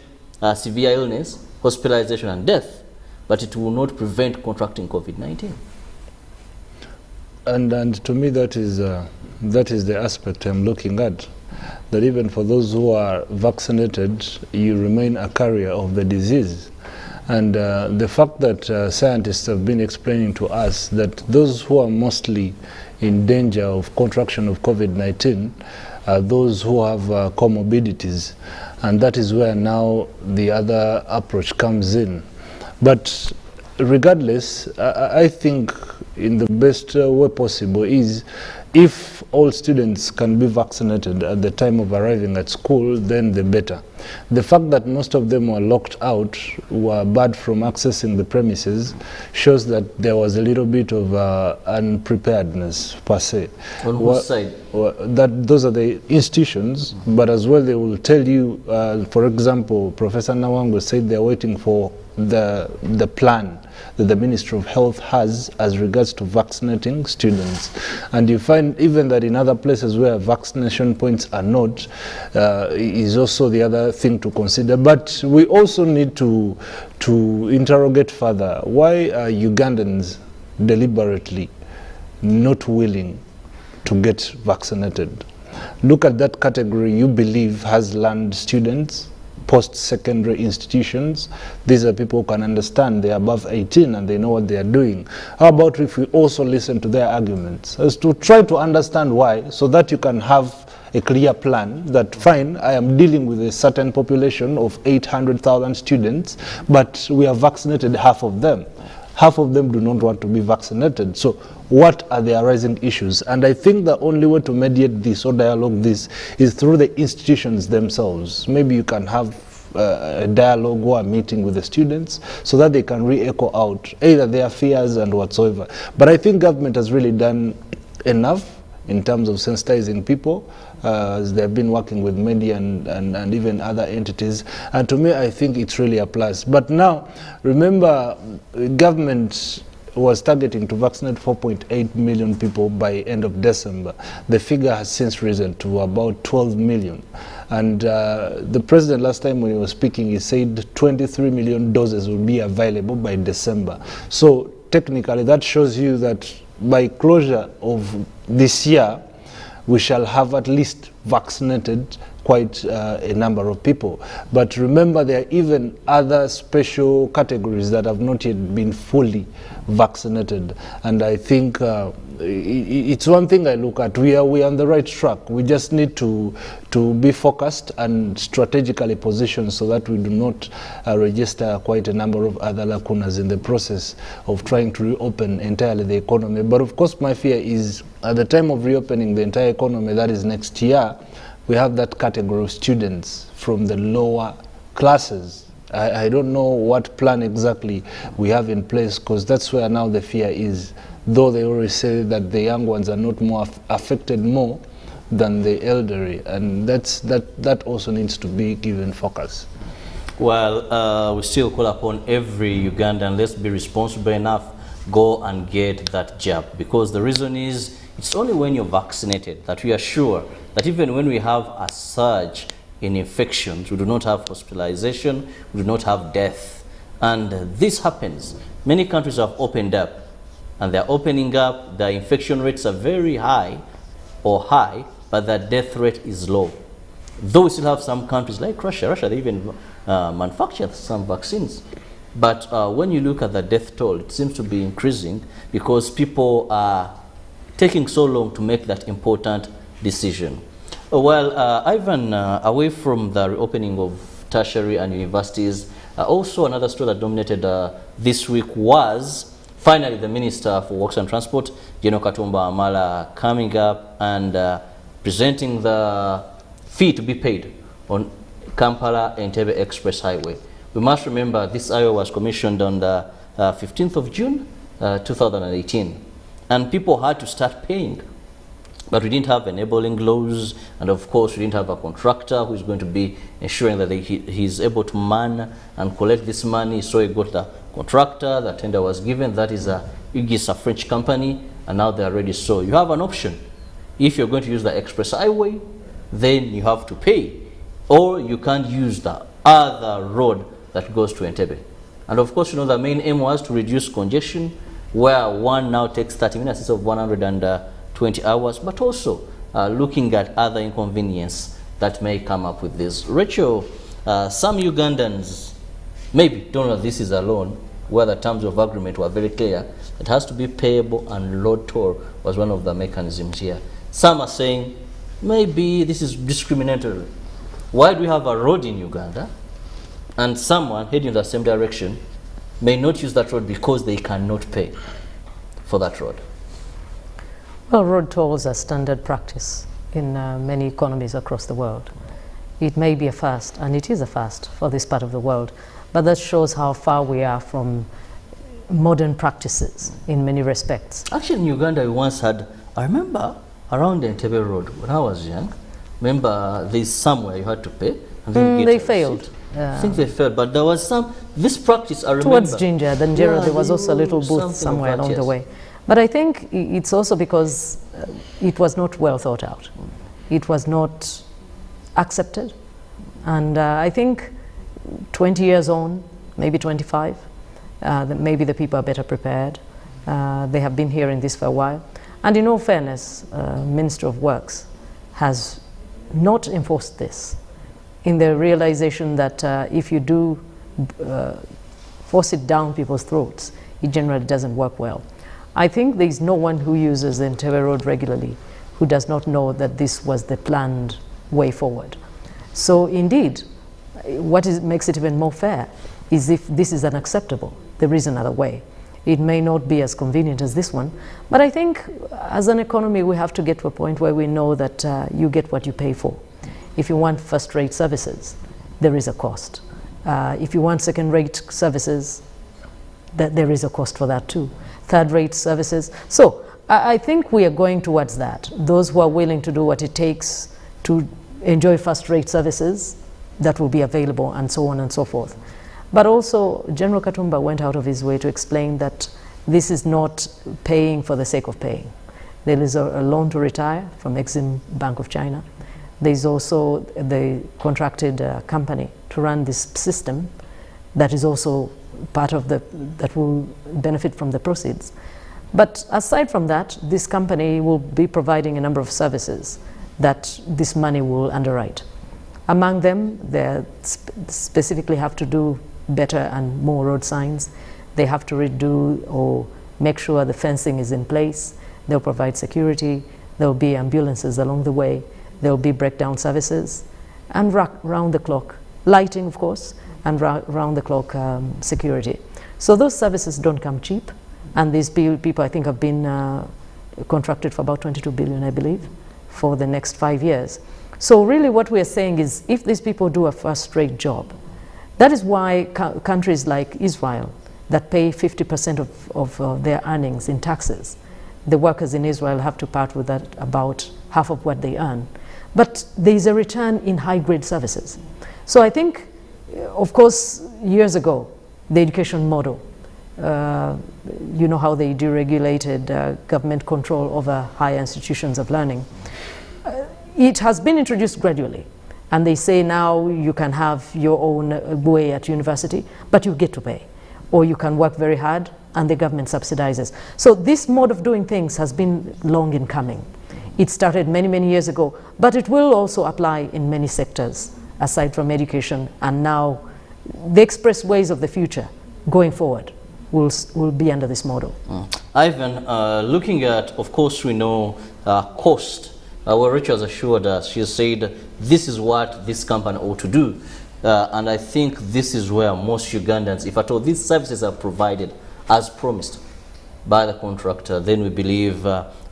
severe illness, hospitalization and death, but it will not prevent contracting COVID-19. And to me, that is the aspect I'm looking at. That even for those who are vaccinated, you remain a carrier of the disease. And the fact that scientists have been explaining to us that those who are mostly in danger of contraction of COVID-19 are those who have comorbidities. And that is where now the other approach comes in. But regardless, I think in the best way possible is if all students can be vaccinated at the time of arriving at school, then the better. The fact that most of them were locked out, were barred from accessing the premises, shows that there was a little bit of unpreparedness per se. On whose side? Those are the institutions, but as well they will tell you, for example, Professor Nawango said they're waiting for the plan that the Ministry of Health has as regards to vaccinating students. And you find even that in other places where vaccination points are not, is also the other thing to consider. But we also need to interrogate further, why are Ugandans deliberately not willing to get vaccinated? Look at that category you believe has learned students, post-secondary institutions. These are people who can understand, they're above 18 and they know what they are doing. How about if we also listen to their arguments, as to try to understand why, so that you can have a clear plan that, fine, I am dealing with a certain population of 800,000 students, but we have vaccinated half of them. Half of them do not want to be vaccinated. So what are the arising issues? And I think the only way to mediate this or dialogue this is through the institutions themselves. Maybe you can have a dialogue or a meeting with the students so that they can re-echo out either their fears and whatsoever. But I think government has really done enough in terms of sensitizing people, as they've been working with media and even other entities. And to me, I think it's really a plus. But now, remember, government was targeting to vaccinate 4.8 million people by end of December. The figure has since risen to about 12 million. And the president last time when he was speaking, he said 23 million doses will be available by December. So technically, that shows you that by closure of this year, we shall have at least vaccinated quite a number of people. But remember, there are even other special categories that have not yet been fully vaccinated. And I think it's one thing I look at. We are on the right track. We just need to be focused and strategically positioned so that we do not register quite a number of other lacunas in the process of trying to reopen entirely the economy. But of course, my fear is at the time of reopening the entire economy, that is next year, we have that category of students from the lower classes. I don't know what plan exactly we have in place, because that's where now the fear is, though they always say that the young ones are not more affected more than the elderly, and that also needs to be given focus. Well, we still call upon every Ugandan, let's be responsible enough, go and get that jab, because the reason is it's only when you're vaccinated that we are sure that even when we have a surge in infections, we do not have hospitalization, we do not have death. And this happens. Many countries have opened up, and they're opening up, their infection rates are very high, but their death rate is low. Though we still have some countries like Russia, they even manufacture some vaccines. But when you look at the death toll, it seems to be increasing because people are taking so long to make that important decision. Well, Ivan, away from the reopening of tertiary and universities, also another story that dominated this week was finally the Minister for Works and Transport, General Katumba Amala, coming up and presenting the fee to be paid on Kampala-Entebbe Express Highway. We must remember this highway was commissioned on the 15th of June, 2018. And people had to start paying. But we didn't have enabling laws, and of course we didn't have a contractor who is going to be ensuring that he's able to man and collect this money. So he got the contractor, the tender was given, that is Igis, a French company, and now they are ready. So you have an option. If you're going to use the express highway, then you have to pay, or you can't use the other road that goes to Entebbe. And of course, you know, the main aim was to reduce congestion, where one now takes 30 minutes instead of 120 hours, but also looking at other inconvenience that may come up with this. Rachel, some Ugandans maybe don't know this is a loan, where the terms of agreement were very clear. It has to be payable, and road toll was one of the mechanisms here. Some are saying maybe this is discriminatory. Why do we have a road in Uganda and someone heading in the same direction may not use that road because they cannot pay for that road? Well, road tolls are standard practice in many economies across the world. It may be a first, and it is a first for this part of the world, but that shows how far we are from modern practices in many respects. Actually, in Uganda, we once had, I remember, around the Entebbe Road, when I was young, remember there's somewhere you had to pay, and then they failed. I think they failed, but there was this practice, I remember. Towards Ginger, then Gerald, there was also a little booth somewhere along the way. But I think it's also because it was not well thought out. It was not accepted. And I think 20 years on, maybe 25, maybe the people are better prepared. They have been hearing this for a while. And in all fairness, Minister of Works has not enforced this in the realization that if you do force it down people's throats, it generally doesn't work well. I think there is no one who uses the Entebbe Road regularly who does not know that this was the planned way forward. So indeed, what makes it even more fair is if this is unacceptable, there is another way. It may not be as convenient as this one, but I think as an economy we have to get to a point where we know that you get what you pay for. If you want first-rate services, there is a cost. If you want second-rate services, there is a cost for that too. Third-rate services. So I think we are going towards that. Those who are willing to do what it takes to enjoy first-rate services that will be available, and so on and so forth. But also, General Katumba went out of his way to explain that this is not paying for the sake of paying. There is a loan to retire from Exim Bank of China. There is also the contracted company to run this system that is also part of that will benefit from the proceeds. But aside from that, this company will be providing a number of services that this money will underwrite. Among them, they specifically have to do better and more road signs. They have to redo or make sure the fencing is in place. They'll provide security. There'll be ambulances along the way. There'll be breakdown services, and round the clock lighting, of course, and round the clock security. So those services don't come cheap, and these people I think have been contracted for about 22 billion, I believe, for the next 5 years. So really what we are saying is, if these people do a first-rate job, that is why countries like Israel that pay 50% of their earnings in taxes, the workers in Israel have to part with that, about half of what they earn. But there is a return in high-grade services. So I think, of course, years ago, the education model, you know how they deregulated government control over higher institutions of learning. It has been introduced gradually, and they say now you can have your own way at university, but you get to pay, or you can work very hard and the government subsidizes. So this mode of doing things has been long in coming. It started many, many years ago, but it will also apply in many sectors aside from education, and now the expressways of the future going forward will be under this model. Ivan, looking at, of course, we know cost. Well, Rachel has assured us, she has said, this is what this company ought to do. And I think this is where most Ugandans, if at all these services are provided as promised by the contractor, then we believe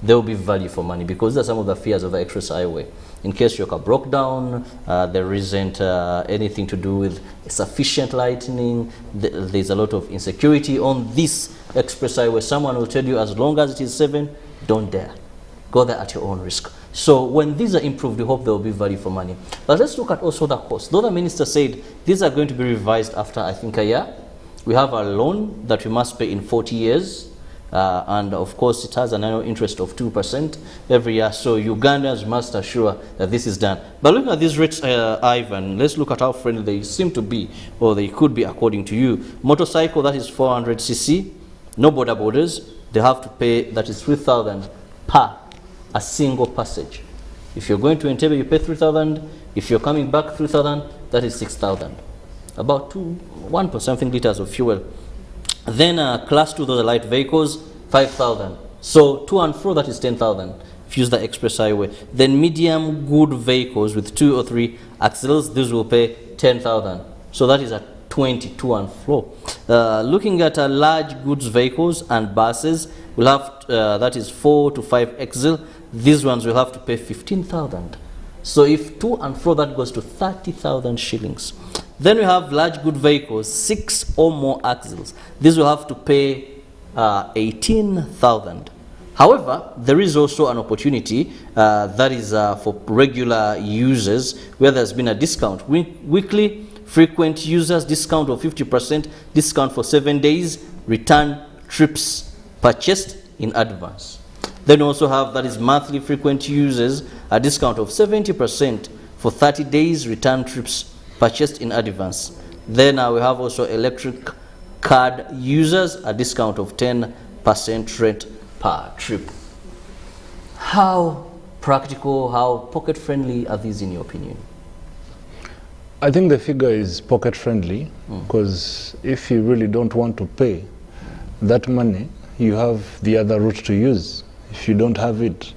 there will be value for money, because these are some of the fears of the express highway. In case your car broke down, there isn't anything to do with sufficient lighting, there's a lot of insecurity on this express highway. Someone will tell you, as long as it is 7, don't dare. Go there at your own risk. So when these are improved, we hope there will be value for money. But let's look at also the cost. Though the minister said these are going to be revised after, I think, a year, we have a loan that we must pay in 40 years. And of course, it has an annual interest of 2% every year. So Ugandans must assure that this is done. But looking at these rates, Ivan, let's look at how friendly they seem to be, or they could be according to you. Motorcycle, that is 400cc, no border borders. They have to pay, that is 3,000 per a single passage. If you're going to Entebbe, you pay 3,000. If you're coming back 3,000, that is 6,000. About 1.something liters of fuel. Then class 2, those are light vehicles, 5,000. So to and fro, that is 10,000 if you use the express highway. Then medium good vehicles with 2 or 3 axles, these will pay 10,000. So that is a 20 to and fro. Looking at large goods vehicles and buses, we'll have that is 4 to 5 axle. These ones will have to pay 15,000. So if to and fro, that goes to 30,000 shillings. Then we have large good vehicles, 6 or more axles. These will have to pay 18,000. However, there is also an opportunity that is for regular users, where there's been a discount. Weekly frequent users, discount of 50%, discount for 7 days, return trips purchased in advance. Then also have, that is monthly frequent users, a discount of 70% for 30 days, return trips purchased in advance. Then we have also electric card users, a discount of 10% rent per trip. How practical, how pocket friendly are these in your opinion? I think the figure is pocket friendly, because if you really don't want to pay that money, you have the other route to use if you don't have it.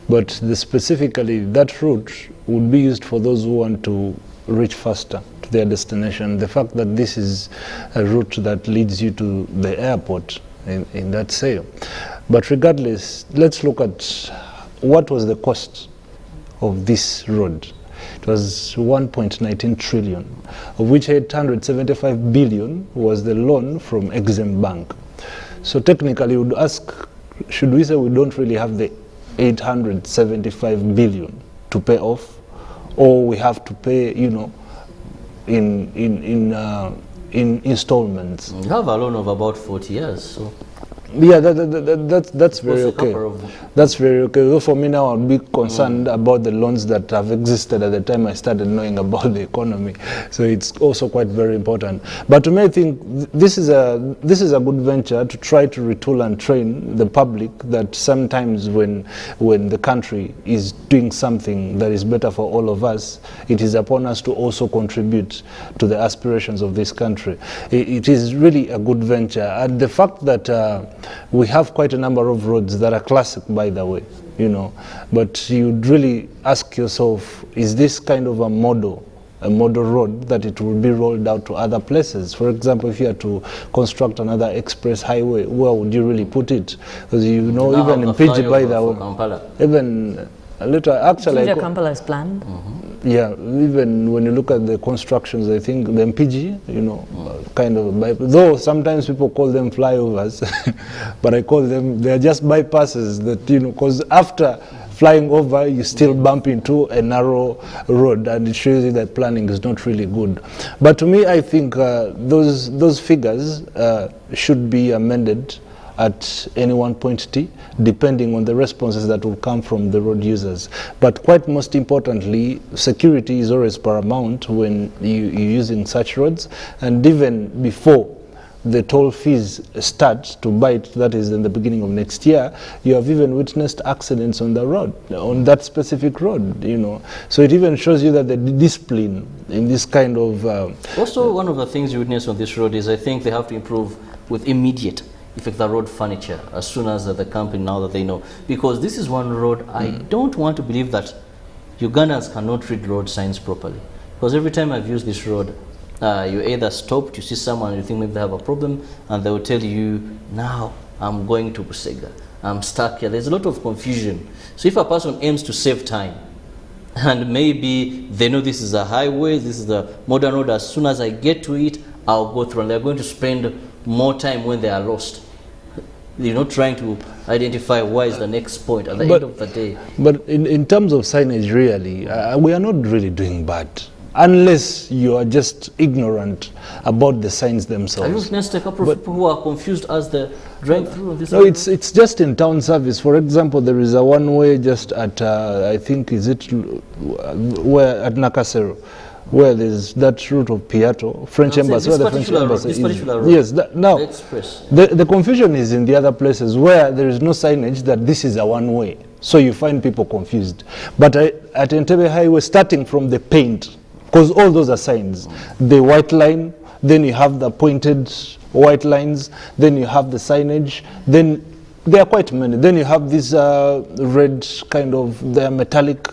But specifically, that route would be used for those who want to reach faster to their destination. The fact that this is a route that leads you to the airport in that sale. But regardless, let's look at what was the cost of this road. It was 1.19 trillion, of which 875 billion was the loan from Exim Bank. So technically, we would ask, should we say we don't really have the 875 billion to pay off, or we have to pay, you know, in installments? You have a loan of about 40 years, so. Yeah, that's very okay. That's very okay. Though for me now, I'd be concerned about the loans that have existed at the time I started knowing about the economy. So it's also quite very important. But to me, I think this is a good venture to try to retool and train the public that sometimes when the country is doing something that is better for all of us, it is upon us to also contribute to the aspirations of this country. It is really a good venture, and the fact that we have quite a number of roads that are classic, by the way, you know, but you'd really ask yourself, is this kind of a model road that it will be rolled out to other places? For example, if you had to construct another express highway, where would you really put it? Because you know, even in PG, by the way, even a little, actually, Kampala is planned. Yeah, even when you look at the constructions, I think the MPG, you know, kind of though sometimes people call them flyovers, but I call them, they're just bypasses that, you know, because after flying over, you still bump into a narrow road, and it shows you that planning is not really good. But to me, I think those figures should be amended at any one point T, depending on the responses that will come from the road users. But quite most importantly, security is always paramount when you're using such roads, and even before the toll fees start to bite, that is in the beginning of next year, you have even witnessed accidents on the road, on that specific road, you know. So it even shows you that the discipline in this kind of... Also, one of the things you witness on this road is I think they have to improve with immediate effect the road furniture as soon as the company, now that they know, because this is one road I don't want to believe that Ugandans cannot read road signs properly, because every time I've used this road, you either stop to see someone, you think maybe they have a problem, and they will tell you, now I'm going to Busega, I'm stuck here. There's a lot of confusion. So if a person aims to save time, and maybe they know this is a highway, this is the modern road, as soon as I get to it, I'll go through, and they're going to spend more time when they are lost. You're not trying to identify where is the next point at the end of the day. But in terms of signage, really, we are not really doing bad, unless you are just ignorant about the signs themselves. I just noticed a couple of people who are confused as they drive through this. No, it's just in town service. For example, there is a one-way just at, I think, is it where at Nakasero, where there's that route of Piato, French Embassy, where the French Embassy is. Yes, now, the confusion is in the other places where there is no signage that this is a one-way. So you find people confused. But at Entebbe Highway, starting from the paint, because all those are signs, the white line, then you have the pointed white lines, then you have the signage, then there are quite many. Then you have these red kind of, they're metallic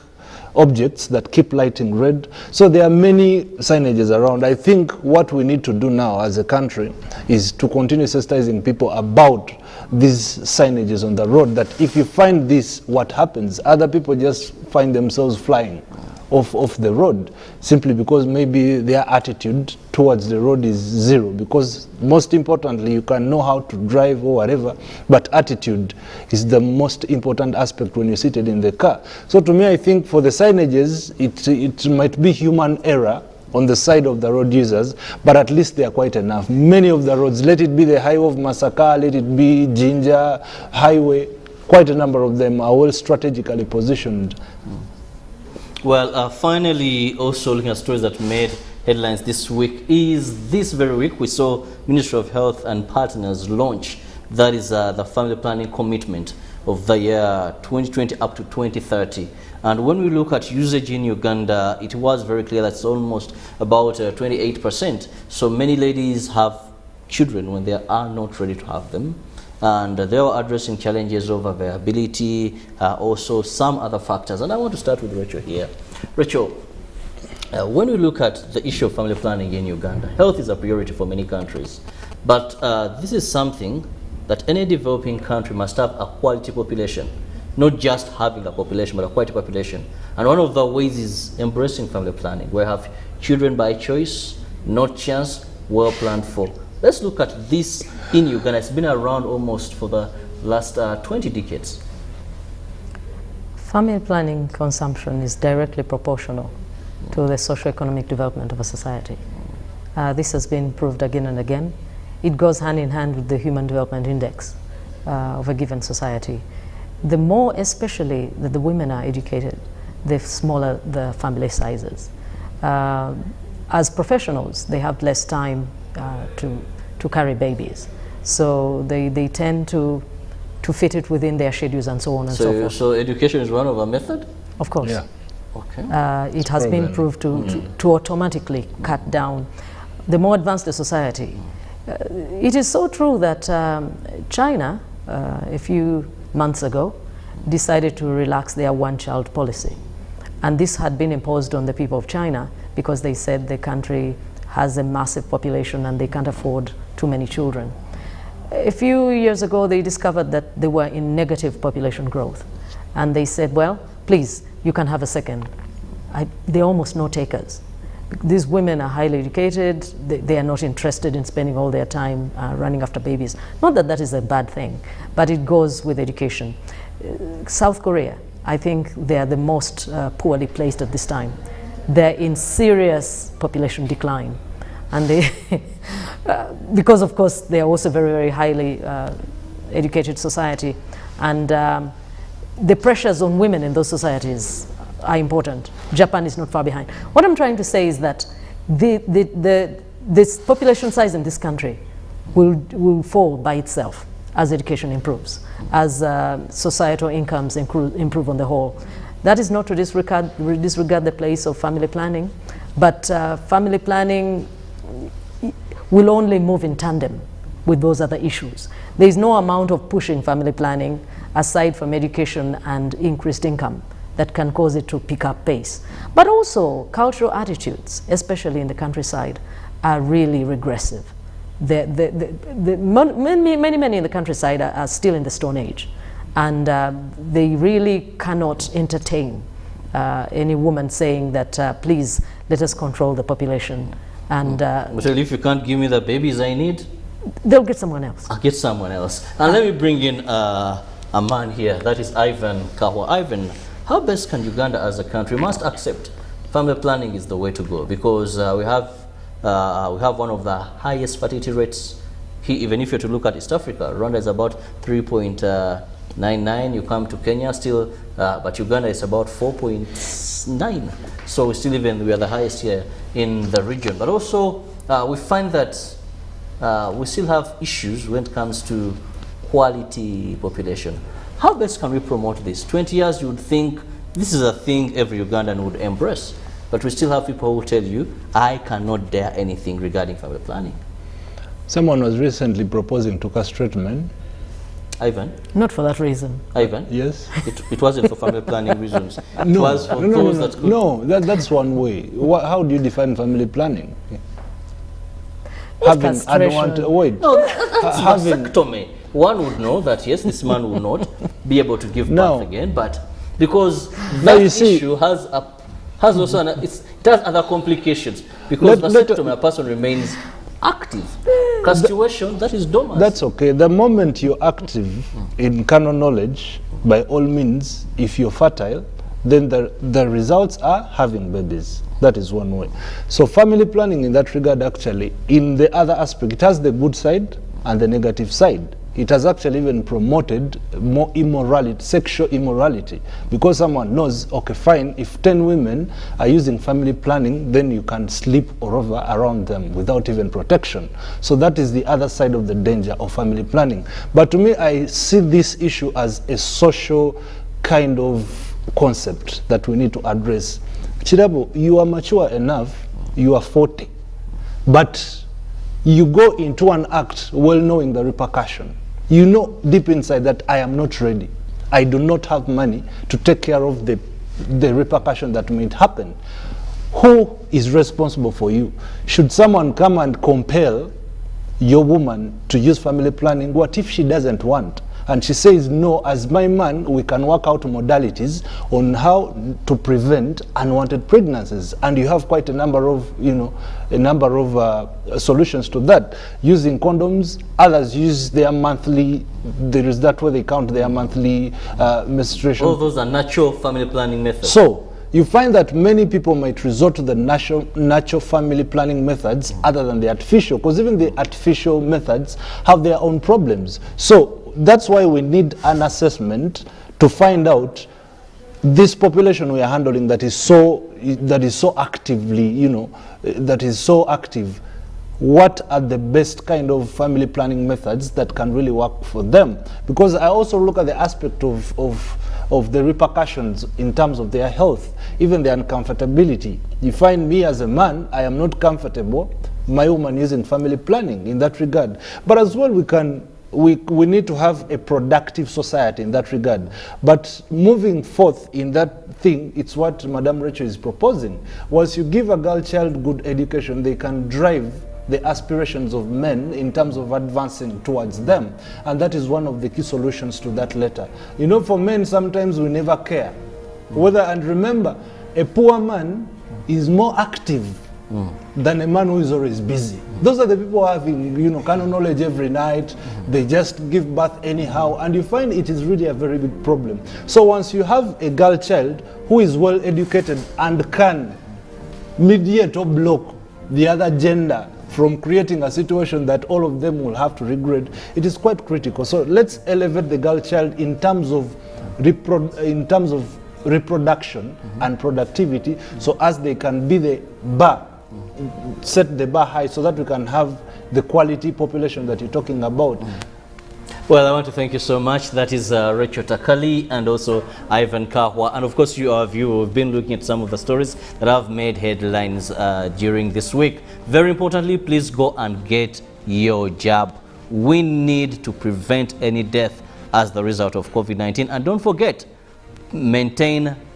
objects that keep lighting red. So there are many signages around. I think what we need to do now as a country is to continue sensitizing people about these signages on the road, that if you find this, what happens? Other people just find themselves flying off the road simply because maybe their attitude towards the road is zero. Because most importantly, you can know how to drive or whatever, but attitude is the most important aspect when you're seated in the car. So to me, I think for the signages, it might be human error on the side of the road users, but at least they are quite enough. Many of the roads, let it be the highway of Masaka, let it be Jinja Highway, quite a number of them are well strategically positioned. Well, finally, also looking at stories that made headlines this week, is this very week we saw Ministry of Health and Partners launch, that is the family planning commitment, of the year 2020 up to 2030. And when we look at usage in Uganda, it was very clear that it's almost about 28%. So many ladies have children when they are not ready to have them. And they are addressing challenges of availability, also some other factors. And I want to start with Rachel here. Rachel, when we look at the issue of family planning in Uganda, health is a priority for many countries. But this is something that any developing country must have a quality population, not just having a population, but a quality population. And one of the ways is embracing family planning, where you have children by choice, not chance, well planned for. Let's look at this in Uganda. It's been around almost for the last 20 decades. Family planning consumption is directly proportional to the socio-economic development of a society. This has been proved again and again. It goes hand in hand with the Human Development Index of a given society. The more especially that the women are educated, the smaller the family sizes. As professionals, they have less time to carry babies. So they tend to fit it within their schedules and so on and so forth. So education is one of a method? Of course. Yeah. Okay. It has been proved to automatically cut down. The more advanced the society. It is so true that China, a few months ago, decided to relax their one-child policy. And this had been imposed on the people of China because they said the country has a massive population and they can't afford too many children. A few years ago, they discovered that they were in negative population growth. And they said, well, please, you can have a second. There are almost no takers. These women are highly educated. They are not interested in spending all their time running after babies. Not that that is a bad thing, but it goes with education. South Korea, I think they are the most poorly placed at this time. They're in serious population decline. And they, because of course they are also very, very highly educated society. And the pressures on women in those societies are important. Japan is not far behind. What I'm trying to say is that this population size in this country will fall by itself as education improves, as societal incomes improve on the whole. That is not to disregard the place of family planning, but family planning will only move in tandem with those other issues. There is no amount of pushing family planning aside from education and increased income that can cause it to pick up pace. But also cultural attitudes, especially in the countryside, are really regressive. Many in the countryside are still in the Stone Age, and they really cannot entertain any woman saying that please let us control the population. And but if you can't give me the babies I need, they'll get someone else. I'll get someone else. And let me bring in a man here, that is Ivan Kahwa. Ivan, how best can Uganda as a country must accept family planning is the way to go, because we have one of the highest fertility rates. Even if you're to look at East Africa, Rwanda is about 3.99. You come to Kenya still, but Uganda is about 4.9. So we are the highest here in the region. But also we find that we still have issues when it comes to quality population. How best can we promote this? 20 years, you would think this is a thing every Ugandan would embrace. But we still have people who tell you, I cannot dare anything regarding family planning. Someone was recently proposing to castrate men. Ivan? Not for that reason. Ivan? Yes. It wasn't for family planning reasons. It was for those that could... No, that's one way. How do you define family planning? I don't want to... Wait. No, that's vasectomy. One would know that, yes, this man will not be able to give birth again, but because that issue has also it has other complications, because vasectomy, a person remains active. Castration, that is dormant. That's okay. The moment you're active in canon knowledge, by all means, if you're fertile, then the results are having babies. That is one way. So family planning in that regard, actually, in the other aspect, it has the good side and the negative side. it has actually even promoted more immorality, sexual immorality, because someone knows, okay, fine, if 10 women are using family planning, then you can sleep around them without even protection. So that is the other side of the danger of family planning. But to me, I see this issue as a social kind of concept that we need to address. Kirabo, you are mature enough, you are 40, but you go into an act well knowing the repercussion. You know deep inside that I am not ready. I do not have money to take care of the repercussion that might happen. Who is responsible for you? Should someone come and compel your woman to use family planning? What if she doesn't want? And she says, no, as my man, we can work out modalities on how to prevent unwanted pregnancies. And you have quite a number of, solutions to that. Using condoms, others use their monthly, there is that way they count their monthly menstruation. All those are natural family planning methods. So, you find that many people might resort to the natural family planning methods other than the artificial, because even the artificial methods have their own problems. So, that's why we need an assessment to find out this population we are handling that is so actively, that is so active. What are the best kind of family planning methods that can really work for them? Because I also look at the aspect of the repercussions in terms of their health, even their uncomfortability. You find me as a man, I am not comfortable, my woman using family planning in that regard. But as well, we need to have a productive society in that regard. But moving forth in that thing, it's what Madam Rachel is proposing. Once you give a girl child good education, they can drive the aspirations of men in terms of advancing towards them. And that is one of the key solutions to that letter. For men, sometimes we never care. And remember, a poor man is more active than a man who is always busy. Those are the people having, canon knowledge every night. They just give birth anyhow, and you find it is really a very big problem. So once you have a girl child who is well educated and can mediate or block the other gender from creating a situation that all of them will have to regret, it is quite critical. So let's elevate the girl child in terms of reproduction and productivity, so as they can be the bar, set the bar high, so that we can have the quality population that you're talking about. Well, I want to thank you so much. That is Rachel Takali and also Ivan Kahwa. And of course, you have been looking at some of the stories that have made headlines during this week. Very importantly, please go and get your jab. We need to prevent any death as the result of COVID-19. And don't forget,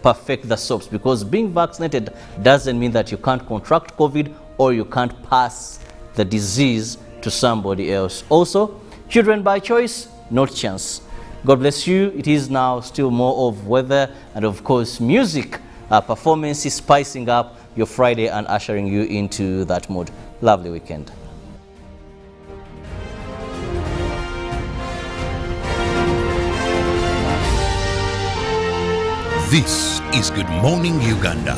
perfect the soaps, because being vaccinated doesn't mean that you can't contract COVID or you can't pass the disease to somebody else. Also, children by choice, not chance. God bless you. It is now still more of weather and of course music performances spicing up your Friday and ushering you into that mood. Lovely weekend. This is Good Morning Uganda.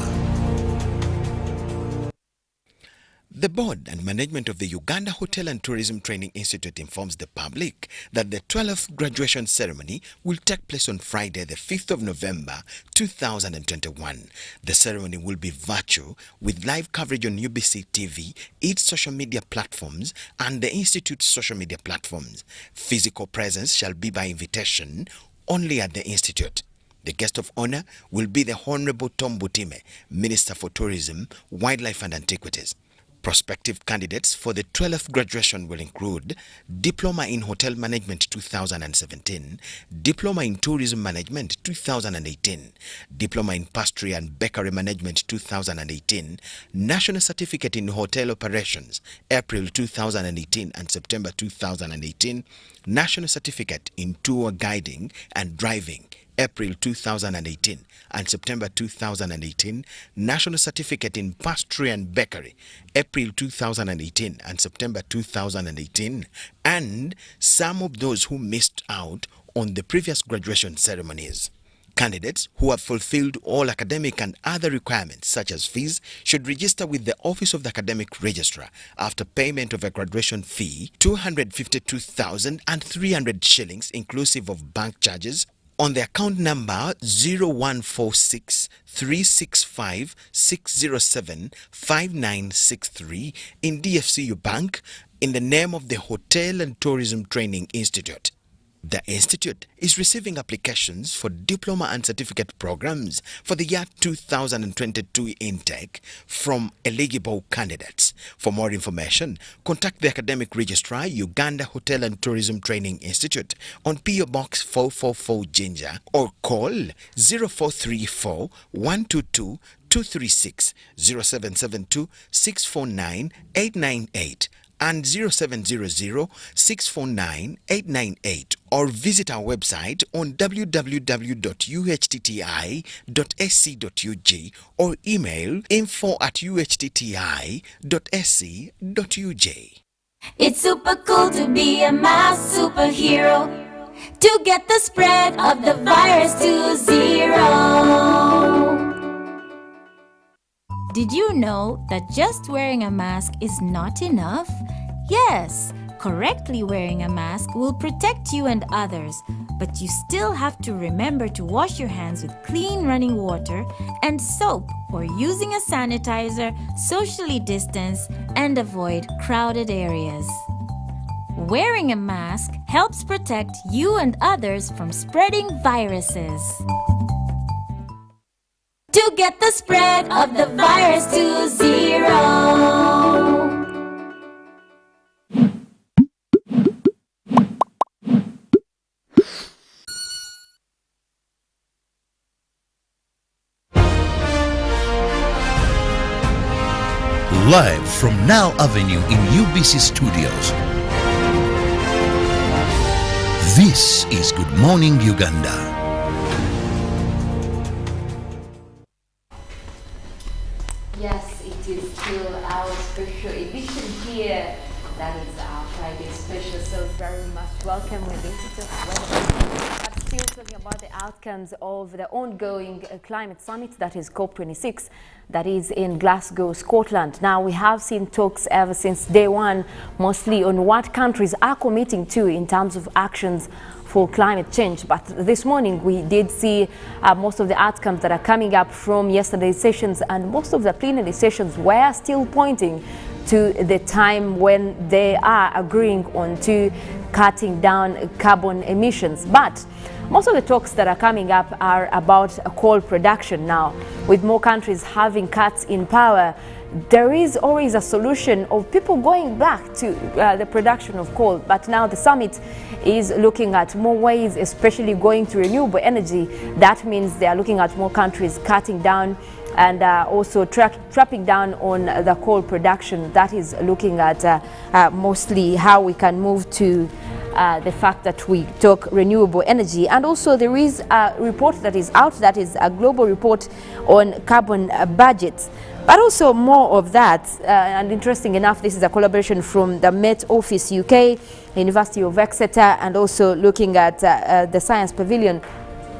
The board and management of the Uganda Hotel and Tourism Training Institute informs the public that the 12th graduation ceremony will take place on Friday, the 5th of November, 2021. The ceremony will be virtual with live coverage on UBC TV, its social media platforms, and the Institute's social media platforms. Physical presence shall be by invitation only at the Institute. The guest of honor will be the Honorable Tom Butime, Minister for Tourism, Wildlife and Antiquities. Prospective candidates for the 12th graduation will include Diploma in Hotel Management 2017, Diploma in Tourism Management 2018, Diploma in Pastry and Bakery Management 2018, National Certificate in Hotel Operations, April 2018 and September 2018, National Certificate in Tour Guiding and Driving, April 2018 and September 2018, National Certificate in Pastry and Bakery, April 2018 and September 2018, and some of those who missed out on the previous graduation ceremonies. Candidates who have fulfilled all academic and other requirements such as fees should register with the Office of the Academic Registrar after payment of a graduation fee, 252,300 shillings inclusive of bank charges, on the account number 0146 365 607 5963 in DFCU Bank in the name of the Hotel and Tourism Training Institute. The institute is receiving applications for diploma and certificate programs for the year 2022 intake from eligible candidates. For more information, contact the Academic Registrar, Uganda Hotel and Tourism Training Institute on PO Box 444 Jinja or call 0434 122 236 0772 649 898 and 0700-649-898 or visit our website on www.uhtti.sc.ug or email info@uhtti.sc.ug. It's super cool to be a mass superhero, to get the spread of the virus to zero. Did you know that just wearing a mask is not enough? Yes, correctly wearing a mask will protect you and others, but you still have to remember to wash your hands with clean running water and soap or using a sanitizer, socially distance, and avoid crowded areas. Wearing a mask helps protect you and others from spreading viruses. To get the spread of the virus to zero. Live from Now Avenue in UBC Studios. This is Good Morning Uganda. Yes, it is still our special edition here. That is our Friday special, so very much welcome. We're going to talk about but still talking about the outcomes of the ongoing climate summit, that is COP26, that is in Glasgow, Scotland. Now, we have seen talks ever since day one, mostly on what countries are committing to in terms of actions for climate change. But this morning we did see most of the outcomes that are coming up from yesterday's sessions, and most of the plenary sessions were still pointing to the time when they are agreeing on to cutting down carbon emissions. But most of the talks that are coming up are about coal production now. With more countries having cuts in power, there is always a solution of people going back to the production of coal. But now the summit is looking at more ways, especially going to renewable energy. That means they are looking at more countries cutting down and also trapping down on the coal production. That is looking at mostly how we can move to the fact that we talk renewable energy. And also there is a report that is out, that is a global report on carbon budgets. But also more of that, and interesting enough, this is a collaboration from the Met Office UK, University of Exeter, and also looking at the Science Pavilion.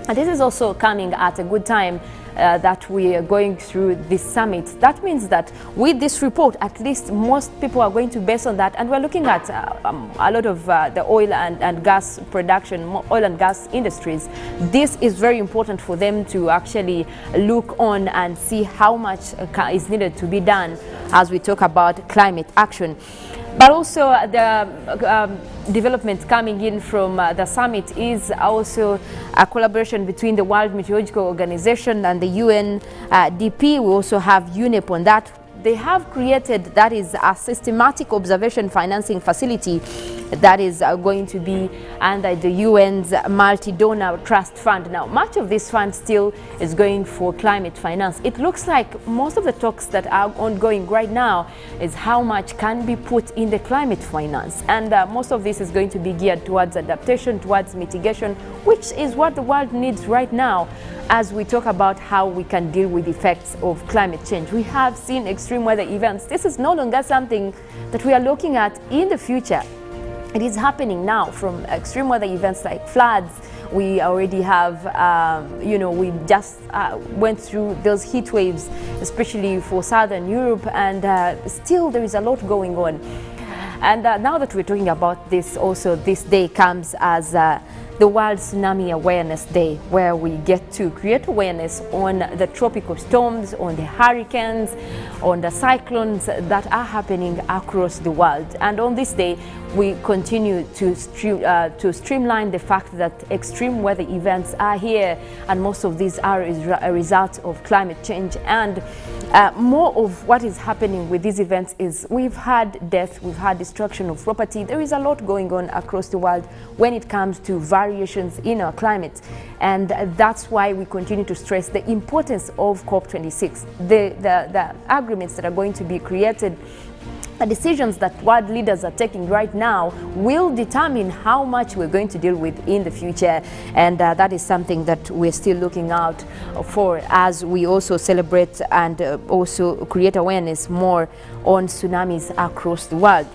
And this is also coming at a good time that we are going through this summit. That means that with this report, at least most people are going to base on that, and we're looking at a lot of the oil and gas production, oil and gas industries. This is very important for them to actually look on and see how much is needed to be done as we talk about climate action. But also the development coming in from the summit is also a collaboration between the World Meteorological Organization and the UNDP. We also have UNEP on that. They have created, that is a systematic observation financing facility that is going to be under the UN's multi-donor trust fund. Now, much of this fund still is going for climate finance. It looks like most of the talks that are ongoing right now is how much can be put in the climate finance. And most of this is going to be geared towards adaptation, towards mitigation, which is what the world needs right now as we talk about how we can deal with the effects of climate change. We have seen extreme weather events. This is no longer something that we are looking at in the future. It is happening now, from extreme weather events like floods We already have, we just went through those heat waves, especially for Southern Europe, and still there is a lot going on. And now that we're talking about this, also this day comes as the World Tsunami Awareness Day, where we get to create awareness on the tropical storms, on the hurricanes, on the cyclones that are happening across the world. And on this day, we continue to streamline the fact that extreme weather events are here, and most of these are a result of climate change. And more of what is happening with these events is we've had death, we've had destruction of property. There is a lot going on across the world when it comes to variations in our climate. And that's why we continue to stress the importance of COP26, the agreements that are going to be created. The decisions that world leaders are taking right now will determine how much we're going to deal with in the future, and that is something that we're still looking out for as we also celebrate and also create awareness more on tsunamis across the world.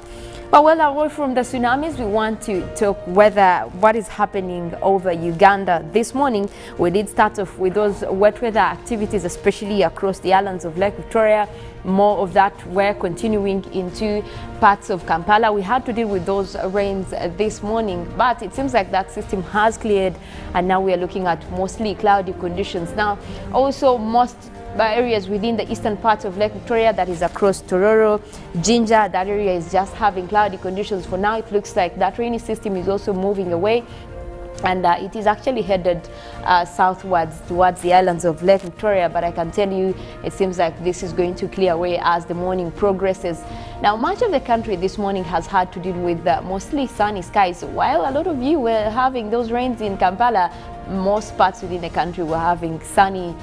But well, away from the tsunamis, we want to talk what is happening over Uganda this morning. We did start off with those wet weather activities, especially across the islands of Lake Victoria. More of that were continuing into parts of Kampala. We had to deal with those rains this morning, but it seems like that system has cleared, and now we are looking at mostly cloudy conditions. Now, also most areas within the eastern part of Lake Victoria, that is across Tororo, Jinja, that area is just having cloudy conditions. For now, it looks like that rainy system is also moving away, and it is actually headed southwards towards the islands of Lake Victoria. But I can tell you, it seems like this is going to clear away as the morning progresses. Now, much of the country this morning has had to deal with mostly sunny skies. While a lot of you were having those rains in Kampala, most parts within the country were having sunny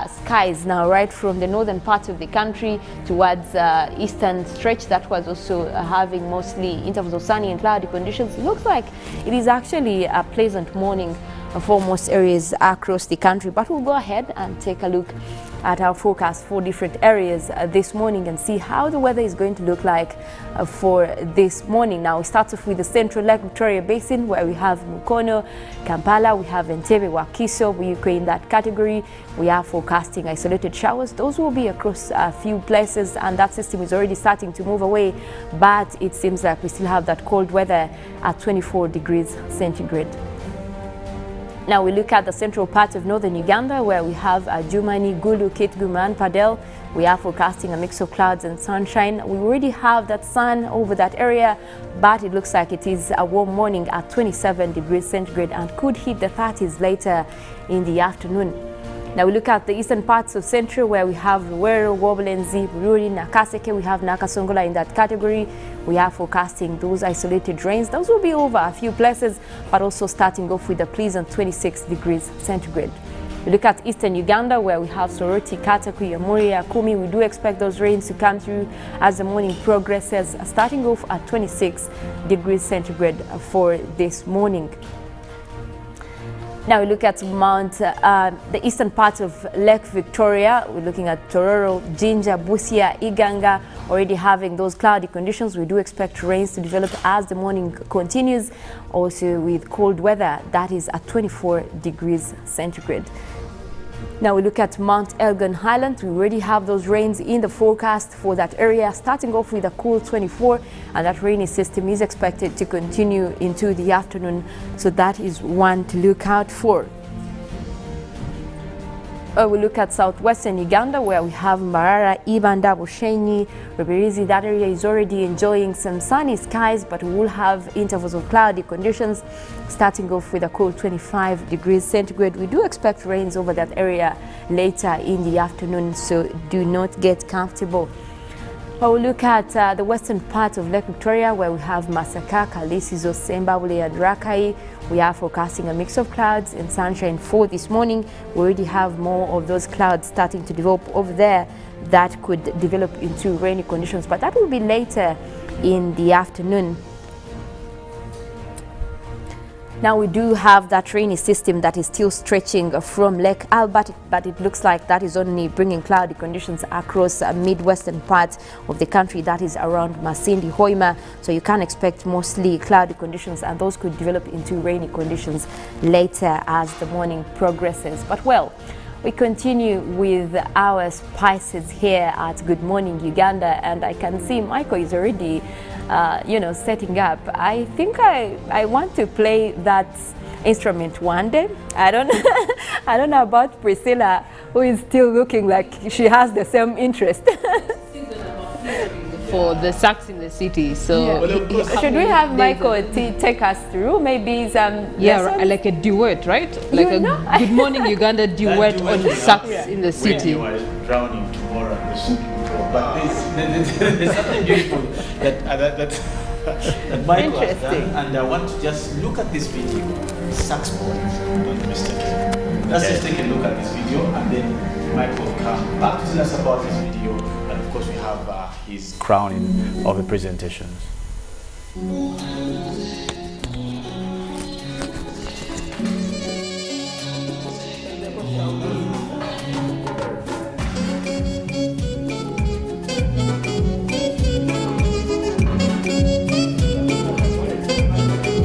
skies. Now, right from the northern part of the country towards eastern stretch, that was also having mostly intervals of sunny and cloudy conditions. It looks like it is actually a pleasant morning for most areas across the country. But we'll go ahead and take a look at our forecast for different areas this morning and see how the weather is going to look like for this morning. Now, we start off with the central Lake Victoria Basin, where we have Mukono, Kampala, we have Entebbe, Wakiso, we in that category. We are forecasting isolated showers. Those will be across a few places, and that system is already starting to move away, but it seems like we still have that cold weather at 24 degrees centigrade. Now we look at the central part of northern Uganda, where we have Jumani, Gulu, Kitguma and Padel. We are forecasting a mix of clouds and sunshine. We already have that sun over that area, but it looks like it is a warm morning at 27 degrees centigrade and could hit the 30s later in the afternoon. Now we look at the eastern parts of Central, where we have Luwero, Wobulenzi, Bururi, Nakaseke. We have Nakasongola in that category. We are forecasting those isolated rains. Those will be over a few places, but also starting off with a pleasant 26 degrees centigrade. We look at eastern Uganda, where we have Soroti, Kataku, Yamuria, Kumi. We do expect those rains to come through as the morning progresses, starting off at 26 degrees centigrade for this morning. Now we look at the eastern part of Lake Victoria. We're looking at Tororo, Jinja, Busia, Iganga, already having those cloudy conditions. We do expect rains to develop as the morning continues, also with cold weather that is at 24 degrees centigrade. Now we look at Mount Elgon Highland. We already have those rains in the forecast for that area, starting off with a cool 24, and that rainy system is expected to continue into the afternoon, so that is one to look out for. We look at southwestern Uganda, where we have Mbarara, Ibanda, Bushenyi, Rubirizi. That area is already enjoying some sunny skies, but we will have intervals of cloudy conditions, starting off with a cool 25 degrees centigrade. We do expect rains over that area later in the afternoon, so do not get comfortable. We'll look at the western part of Lake Victoria, where we have Masaka, Kalisizo, Sembabule and Rakai. We are forecasting a mix of clouds and sunshine for this morning. We already have more of those clouds starting to develop over there that could develop into rainy conditions, but that will be later in the afternoon. Now we do have that rainy system that is still stretching from Lake Albert, but it looks like that is only bringing cloudy conditions across midwestern parts of the country, that is around Masindi, Hoima. So you can expect mostly cloudy conditions, and those could develop into rainy conditions later as the morning progresses. But well, we continue with our spices here at Good Morning Uganda, and I can see Michael is already setting up. I think I want to play that instrument one day. I don't know about Priscilla, who is still looking like she has the same interest. For the sax in the city, so should we have Michael take us through maybe some lessons? Like a duet, right? Like a Good Morning Uganda duet on sax in the city. When you are drowning tomorrow, the soup will go. But there's something beautiful that Michael has done, and I want to just look at this video. Saxophonist, don't mistake it. Let's just take a look at this video, and then Michael will come back to tell us about this video, and of course we have his crowning of the presentations.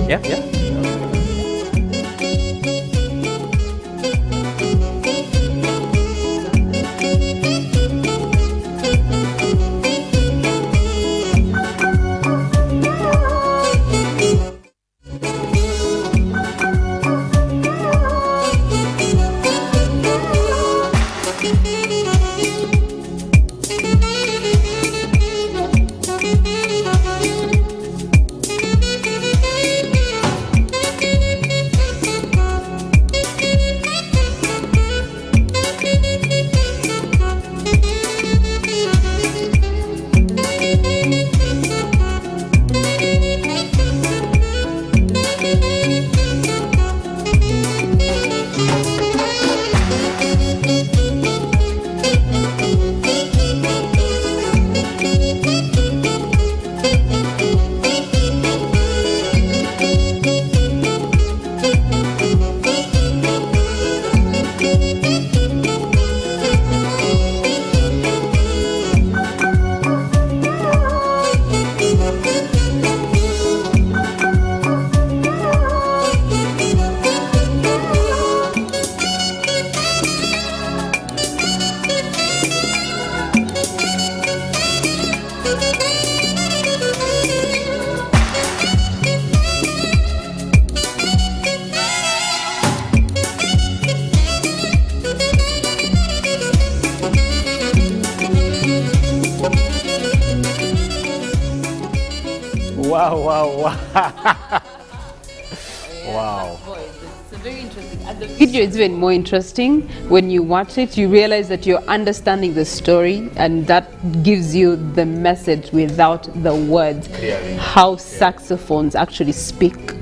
Yeah. Wow. Wow. It's very interesting. And the video is even more interesting. When you watch it, you realize that you're understanding the story, and that gives you the message without the words. Clearly. How saxophones actually speak.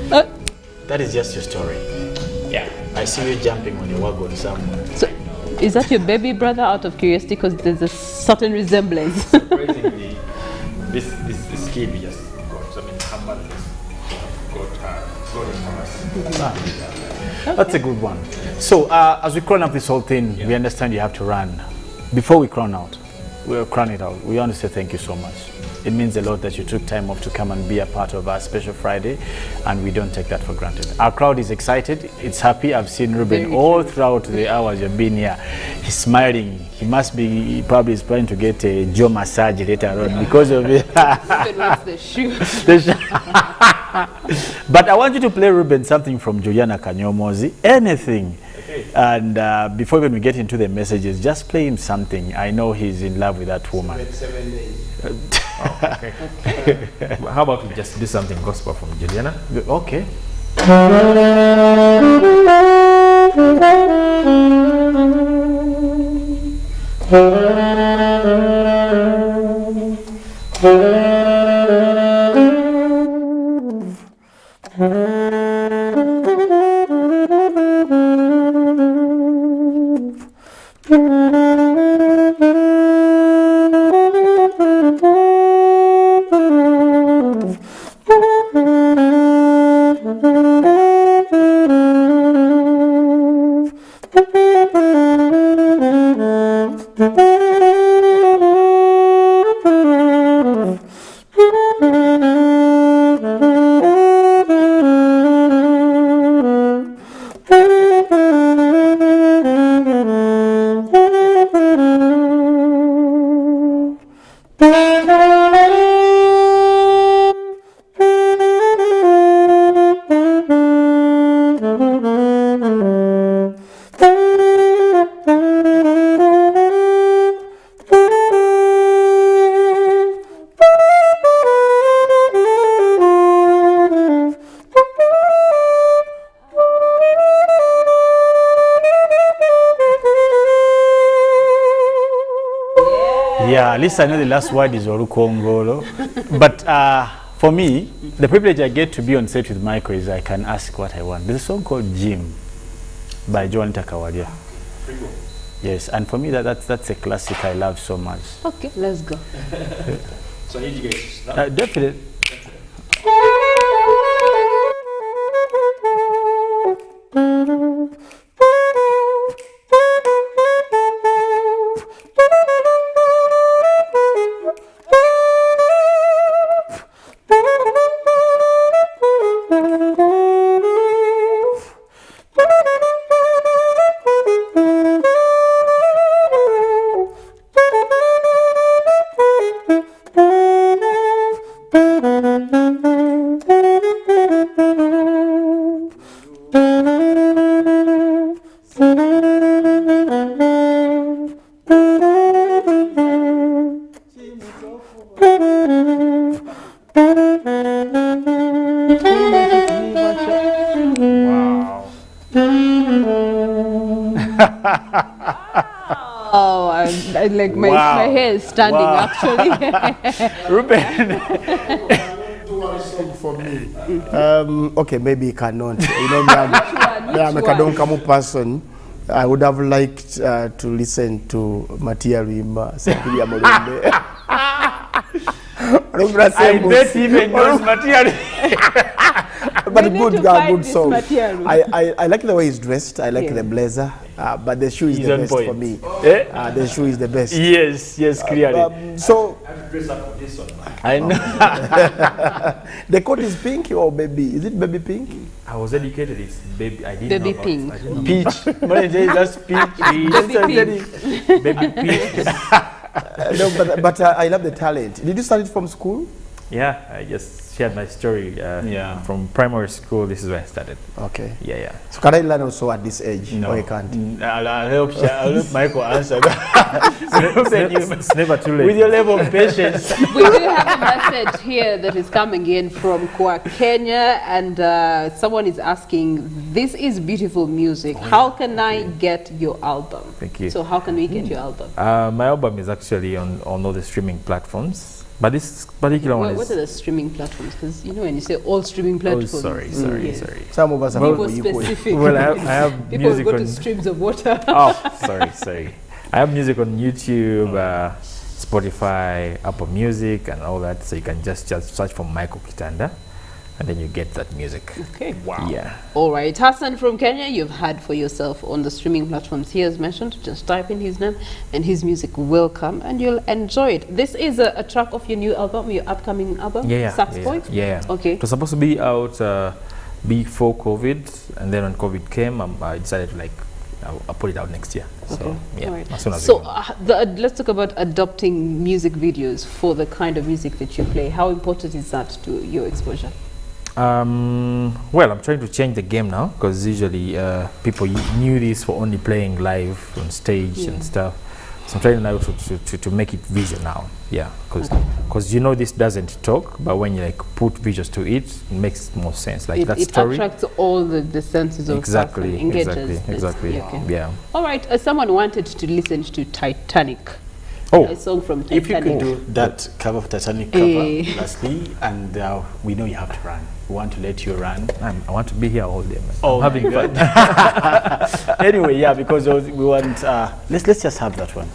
That is just your story. Yeah. I see you jumping on your wagon somewhere. So, is that your baby brother, out of curiosity? Because there's a certain resemblance. Surprisingly, this kid we just got, her mother just got it for us. That's a good one. So, as we crown up this whole thing, we understand you have to run. Before we crown it out, we want to say thank you so much. It means a lot that you took time off to come and be a part of our special Friday, and we don't take that for granted. Our crowd is excited, it's happy. I've seen Ruben all throughout the hours you've been here. He's smiling. He probably is trying to get a jaw massage later on because of it. The shoe. But I want you to play, Ruben, something from Juliana Kanyomozi, anything. Okay. And before even we get into the messages, just play him something. I know he's in love with that woman. 7 days. Okay. How about we just do something gospel from Juliana? Okay. Yeah, at least I know the last word is Orukongolo. But for me, the privilege I get to be on set with Michael is I can ask what I want. There's a song called Jim by Joan Takawadia. Yes, and for me that's a classic I love so much. Okay, let's go. So I need you guys to start. Definitely. Oh, I like my hair is standing actually. Ruben. For me, okay, maybe you cannot. You know, I'm a Kadonkamu person. I would have liked to listen to Matia Rima, Sepilia Molende. I bet even knows Matia. But good song. I like the way he's dressed. I like the blazer. But the shoe is the best for me. The shoe is the best. Yes, clearly. So I have to dress up for this one. I know. The coat is pink or baby? Is it baby pink? I was educated. It's baby. I didn't baby know pink. I didn't know Peach. That's peach. Baby pink. No, but I love the talent. Did you start it from school? Yeah, I just shared my story. From primary school, this is where I started. Okay. Yeah. So can I learn also at this age? No. Or you can't? I'll help Michael answer that. It's never too late. With your level of patience. We do have a message here that is coming in from Kwa Kenya, and someone is asking, this is beautiful music. How can I get your album? Thank you. So how can we get your album? My album is actually on all the streaming platforms. But this particular one is... What are the streaming platforms? Because, you know, when you say all streaming platforms... Oh, sorry. Some of us are more specific. Well, I have People music go on... to streams of water. Oh, sorry. I have music on YouTube, Spotify, Apple Music, and all that. So you can just search for Michael Kitanda, and then you get that music. Okay. Wow. Yeah. All right. Hassan from Kenya, you've had for yourself on the streaming platforms he has mentioned. Just type in his name and his music will come and you'll enjoy it. This is a track of your new album, your upcoming album, Sax Boy? Yeah. Okay. It was supposed to be out before COVID, and then when COVID came, I decided to I'll put it out next year. Okay. So, yeah, right. as soon as so let's talk about adopting music videos for the kind of music that you play. How important is that to your exposure? Well, I'm trying to change the game now, because usually people knew this for only playing live on stage and stuff. So I'm trying now to make it visual now. Yeah, because you know this doesn't talk, but when you put visuals to it, it makes more sense. Like that story. It attracts all the senses of exactly, stuff and engages. Exactly. Okay. Yeah. All right. Someone wanted to listen to Titanic. Oh, a song from Titanic. If you could do that cover of Titanic cover, lastly, and we know you have to run. We want to let you run. I want to be here all day, man. Oh, I'm having fun. Anyway, yeah, because we want. Let's just have that one.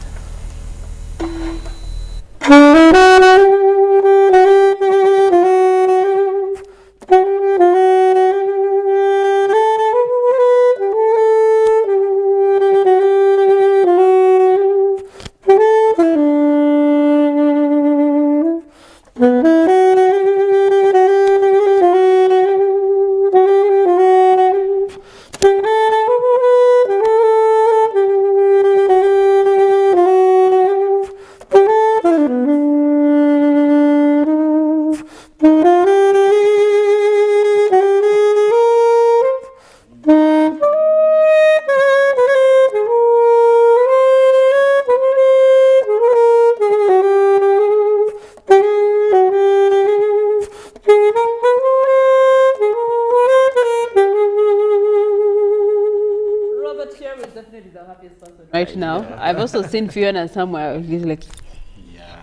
right now. I've also seen Fiona somewhere. He's like,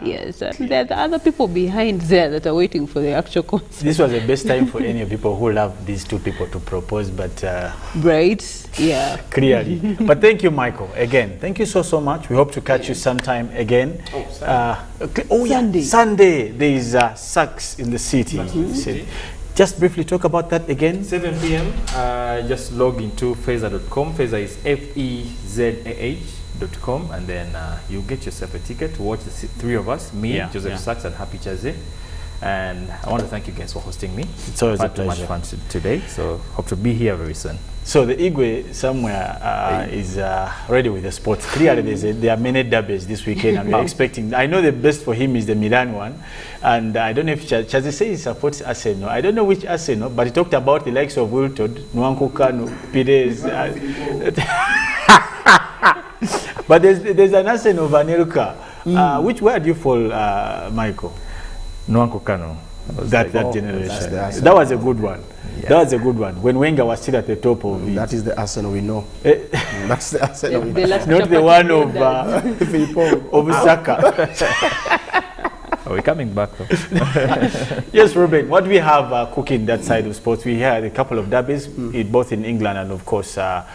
yes, and there are the other people behind there that are waiting for the actual concert. This was the best time for any of people who love these two people to propose, but right, yeah, clearly. But thank you, Michael. Again, thank you so much. We hope to catch you sometime again. Sunday. Sunday. There is Sax in the city. Just briefly talk about that again. 7 p.m. Just log into feza.com. Feza is FEZAH.com, and then you'll get yourself a ticket to watch the three of us, me, Joseph Sax, and Happy Chaze. And I want to thank you guys for hosting me. It's always a too much pleasure. fun today, so hope to be here very soon. So the Igwe somewhere is ready with the sports. Clearly, there are many derbies this weekend, and we're expecting. I know the best for him is the Milan one, and I don't know if Chazi says he supports Arsenal. I don't know which Arsenal, but he talked about the likes of Wilton, Nwankwo Kanu, Pires. But there's an Arsenal of Anelka. Where do you fall, Michael? Nwankwo Kanu. That generation. That was a good one. Yeah. That was a good one. When Wenger was still at the top of it. That is the Arsenal we know. That's the Arsenal we know. Not the one of Saka. Are we coming back though? Yes, Ruben, what do we have cooking that side of sports? We had a couple of derbies, both in England and of course far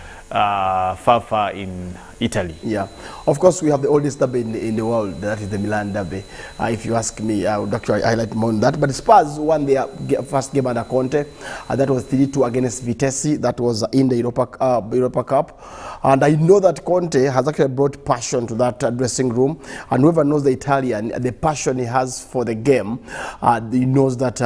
in Italy. Yeah, of course we have the oldest derby in the world, that is the Milan derby. If you ask me, I would actually highlight more on that. But Spurs won their first game under Conte, that was 3-2 against Vitesse. That was in the Europa Cup. And I know that Conte has actually brought passion to that dressing room. And whoever knows the Italian, the passion he has for the game, he knows that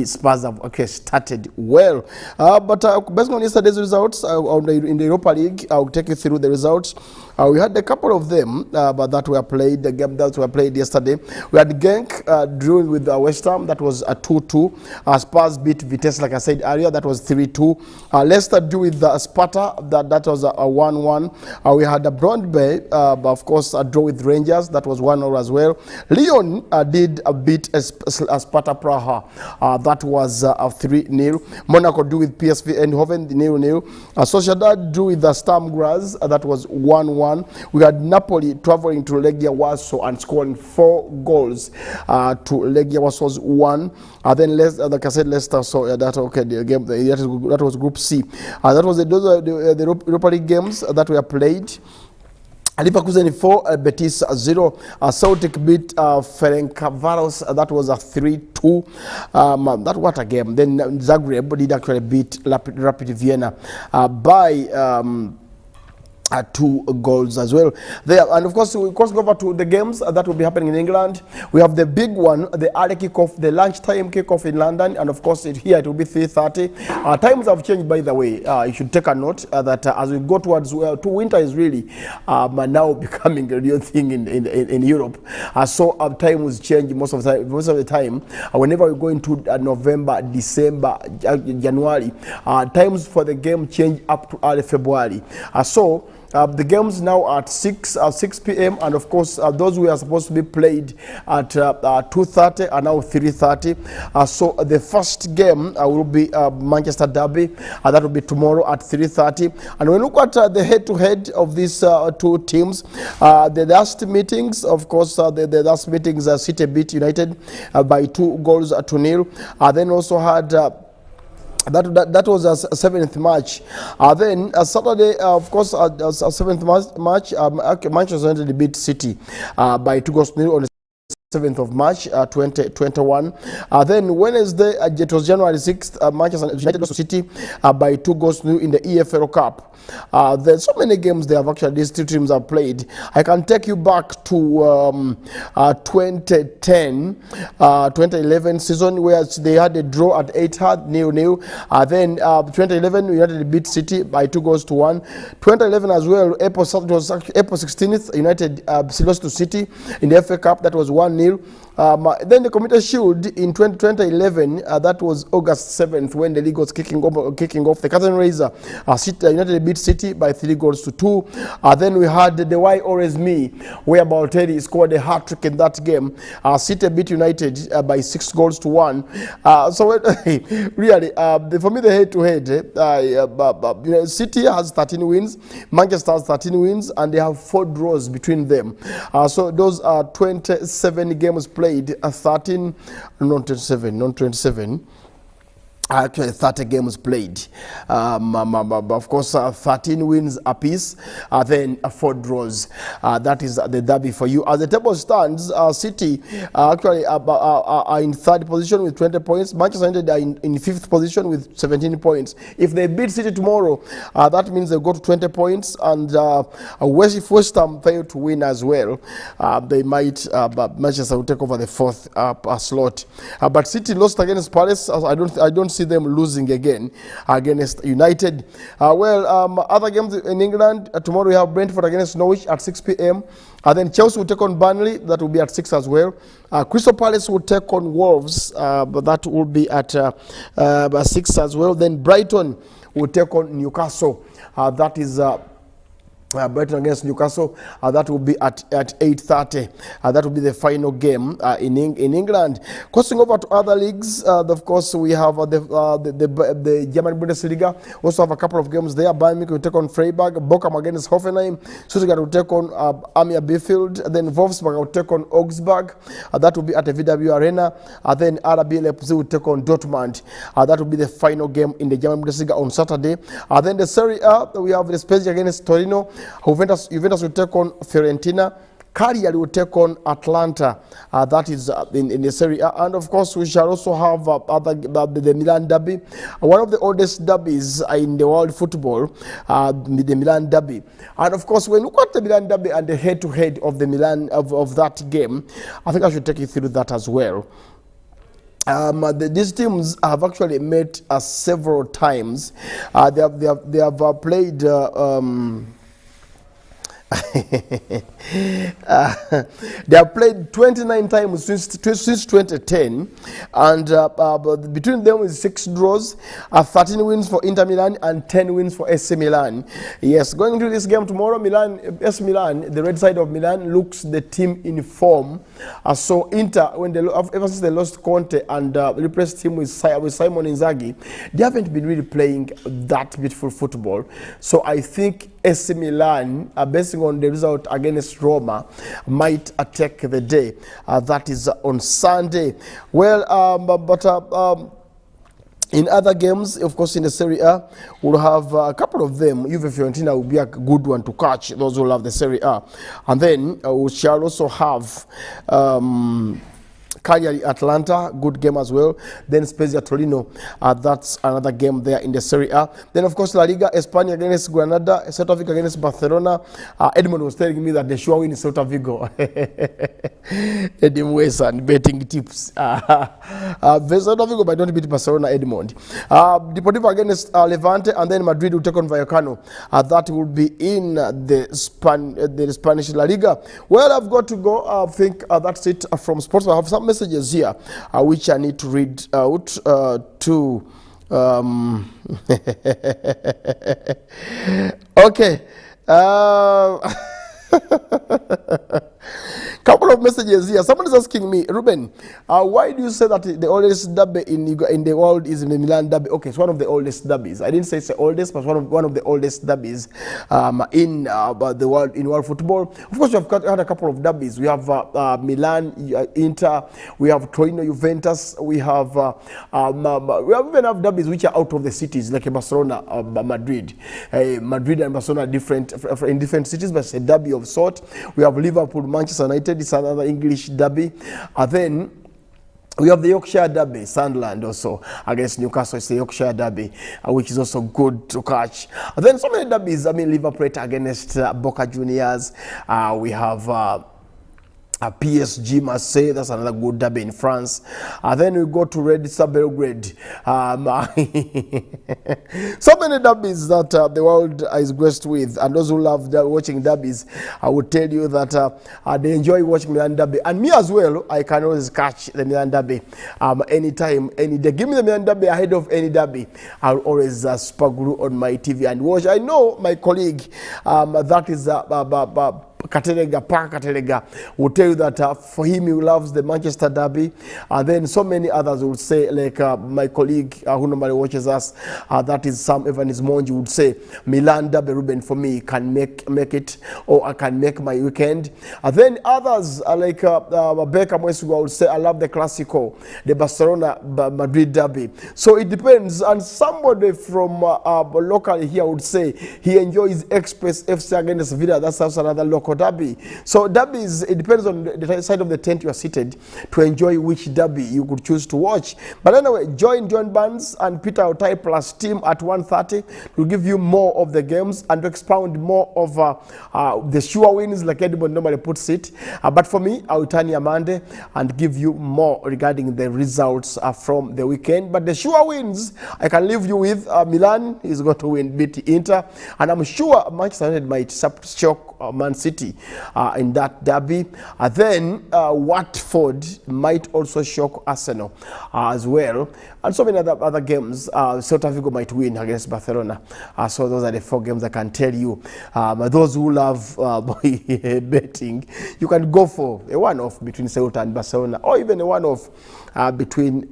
Spurs have actually started well. But based on yesterday's results in the Europa League, I'll take you through the results. We had a couple of them, but that were played. The game that were played yesterday. We had Genk drawing with West Ham. That was a 2-2. Spurs beat Vitesse, like I said earlier. That was 3-2. Leicester drew with Sparta. That was a 1-1. We had a Brøndby, of course, a draw with Rangers. That was 1-0 as well. Lyon did beat Sparta Praha. That was 3-0. Monaco drew with PSV Eindhoven, 0-0. Sociedad drew with the Sturm Graz. That was 1-1. We had Napoli traveling to Legia Warsaw and scoring 4 goals to Legia Warsaw's 1. Then, like I said, Leicester saw that. Okay, the game that was Group C. That was those are the Europa League games that were played. Leverkusen 4, Betis 0. Celtic beat Ferencvaros. That was a 3-2. That what a game. Then Zagreb did actually beat Rapid Vienna by 2 goals as well there. And of course we go over to the games that will be happening in England. We have the big one, the early kickoff, the lunchtime kickoff in London, and of course here it will be 3:30. Times have changed, by the way. You should take a note that as we go towards to winter is really now becoming a real thing in Europe. So time will change most of the time. Whenever we go into November, December, January, times for the game change up to early February. The games now at 6 p.m. and of course those who are supposed to be played at 2:30 are now 3:30. So the first game will be Manchester Derby. That will be tomorrow at 3:30. And when we look at the head-to-head of these two teams, the last meetings, of course, the last meetings, City beat United by 2 goals to 0. Then also had that was a 7th match. Then Saturday, of course, a 7th match, Manchester United beat City by 2 goals to 0 on the 7th of March 2021. Then Wednesday, it was January 6th, Manchester United lost to City by 2 goals to 0 in the EFL Cup. There's so many games they have actually, these two teams have played. I can take you back to 2011 season where they had a draw at Etihad 0-0. Then 2011 United beat City by 2 goals to 1. 2011 as well, April 16th, United lost to City in the FA Cup. That was 1-0. 0-0. Then the Community Shield in 2011, that was August 7th when the league was kicking off. The curtain raiser, United beat City by 3-2. Then we had the Why Always Me, where Balotelli scored a hat-trick in that game. City beat United by 6-1. So really, for me, the head-to-head, City has 13 wins, Manchester has 13 wins, and they have 4 draws between them. So those are 27 games played. 13, not 27. Actually, 30 games played. Of course, 13 wins apiece, then 4 draws. That is the derby for you. As the table stands, City actually are in 3rd position with 20 points. Manchester United are in 5th position with 17 points. If they beat City tomorrow, that means they go to 20 points. And if West Ham fail to win as well, they might, Manchester will take over the 4th slot. But City lost against Palace. I don't see them losing again against United. Other games in England, tomorrow we have Brentford against Norwich at 6 p.m. Then Chelsea will take on Burnley, that will be at 6 as well. Crystal Palace will take on Wolves, but that will be at 6 as well. Then Brighton will take on Newcastle, that is Brighton against Newcastle, that will be at 8:30. That will be the final game in England. Crossing over to other leagues, of course, we have the German Bundesliga. Also have a couple of games there. Bayern Munich will take on Freiburg, Bochum against Hoffenheim, Stuttgart will take on Arminia Bielefeld, then Wolfsburg will take on Augsburg. That will be at the VW Arena. Then RB Leipzig will take on Dortmund. That will be the final game in the German Bundesliga on Saturday. Then the Serie A, we have the Spezia against Torino. Juventus will take on Fiorentina. Cagliari will take on Atlanta. That is in the Serie A. And of course, we shall also have the Milan Derby. One of the oldest derbies in the world football, the Milan Derby. And of course, when you look at the Milan Derby and the head-to-head of the Milan of that game, I think I should take you through that as well. These teams have actually met several times. They have played. They have played 29 times since 2010, and between them is 6 draws, 13 wins for Inter Milan and 10 wins for AC Milan. Yes, going into this game tomorrow, AC Milan, the red side of Milan, looks the team in form. So Inter, ever since they lost Conte and replaced him with Simon Inzaghi, they haven't been really playing that beautiful football. So I think AC Milan, based on the result against Roma, might take the day. That is on Sunday. In other games, of course, in the Serie A, we'll have a couple of them. Juve Fiorentina will be a good one to catch, those who love the Serie A. And then we shall also have Cagliari Atlanta, good game as well. Then Spezia Torino, that's another game there in the Serie A. Then of course La Liga, España against Granada, Celta Vigo against Barcelona. Edmond was telling me that they sure win in Celta Vigo. Edmond Wesson betting tips. Celta Vigo might not beat Barcelona, Edmond. Deportivo against Levante, and then Madrid will take on Vallecano. That will be in the Spanish La Liga. Well, I've got to go. I think that's it from sports. I have some messages here which I need to read out to okay. Couple of messages here. Someone is asking me, Ruben, why do you say that the oldest derby in the world is in the Milan Derby? Okay, it's one of the oldest derbies. I didn't say it's the oldest, but one of the oldest derbies in the world, in world football. Of course, we've had a couple of derbies. We have Milan, Inter. We have Torino, Juventus. We have even have derbies which are out of the cities, like Barcelona, Madrid. Madrid and Barcelona are different in different cities, but it's a derby of sort. We have Liverpool, Manchester United. It's another English derby. Then we have the Yorkshire Derby, Sunderland also against Newcastle. It's the Yorkshire Derby, which is also good to catch. And then so many derbies. I mean, Liverpool against Boca Juniors. We have PSG Marseille, that's another good derby in France. Then we go to Red Star Belgrade. So many derbies that the world is graced with, and those who love watching derbies, I would tell you that they enjoy watching Milan derby. And me as well, I can always catch the Milan derby anytime, any day. Give me the Milan derby ahead of any derby. I'll always spaguru on my TV and watch. I know my colleague, that is Katerega will tell you that for him, he loves the Manchester derby. And then so many others would say, like my colleague who normally watches us, that is Sam Evans Monji, would say, Milan derby, Ruben, for me, can make it, or I can make my weekend. And then others like Beckham Wesuga would say, I love the Clasico, the Barcelona Madrid derby. So it depends. And somebody from locally here would say he enjoys Express FC against Sevilla. That's also another local derby. So derbies, it depends on the side of the tent you are seated to enjoy which derby you could choose to watch. But anyway, join John Barnes and Peter Otai plus team at 1:30 to give you more of the games and to expound more of the sure wins, like Edmund normally puts it. But for me, I will turn Monday and give you more regarding the results from the weekend. But the sure wins, I can leave you with Milan is going to beat Inter, and I'm sure Manchester United might shock Man City in that derby. Then Watford might also shock Arsenal as well, and so many other games. Celta Vigo might win against Barcelona. So those are the 4 games I can tell you. Those who love betting, you can go for a one-off between Celta and Barcelona, or even a one-off between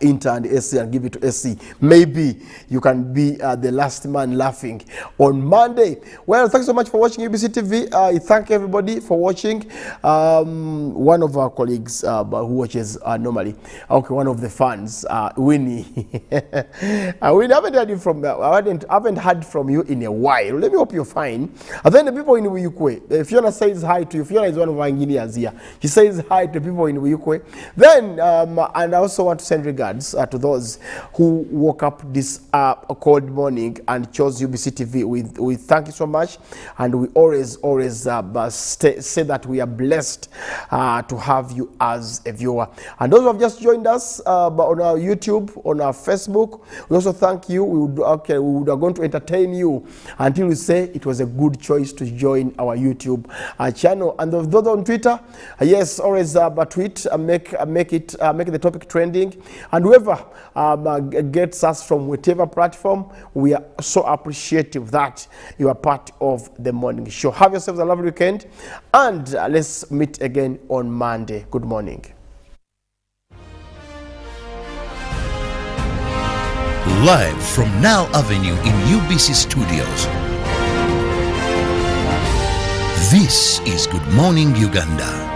Inter and SC, and give it to SC. Maybe you can be the last man laughing on Monday. Well, thanks so much for watching UBC TV. I thank everybody for watching. One of our colleagues who watches normally, okay, one of the fans, Winnie. Winnie, I haven't heard from I haven't heard from you in a while. Let me hope you're fine. And then the people in Uyukwe, Fiona says hi to you. Fiona is one of our engineers here. She says hi to people in Uyukwe. Then, and I also want to send regards to those who woke up this cold morning and chose UBC TV. We thank you so much, and we always say that we are blessed to have you as a viewer. And those who have just joined us on our YouTube, on our Facebook, we also thank you. We are going to entertain you until we say it was a good choice to join our YouTube channel. And those on Twitter, yes, always tweet, make the topic trending. And whoever gets us from whatever platform, we are so appreciative that you are part of the morning show. Have yourselves a lovely weekend, and let's meet again on Monday. Good morning. Live from Nile Avenue in UBC Studios. This is Good Morning Uganda.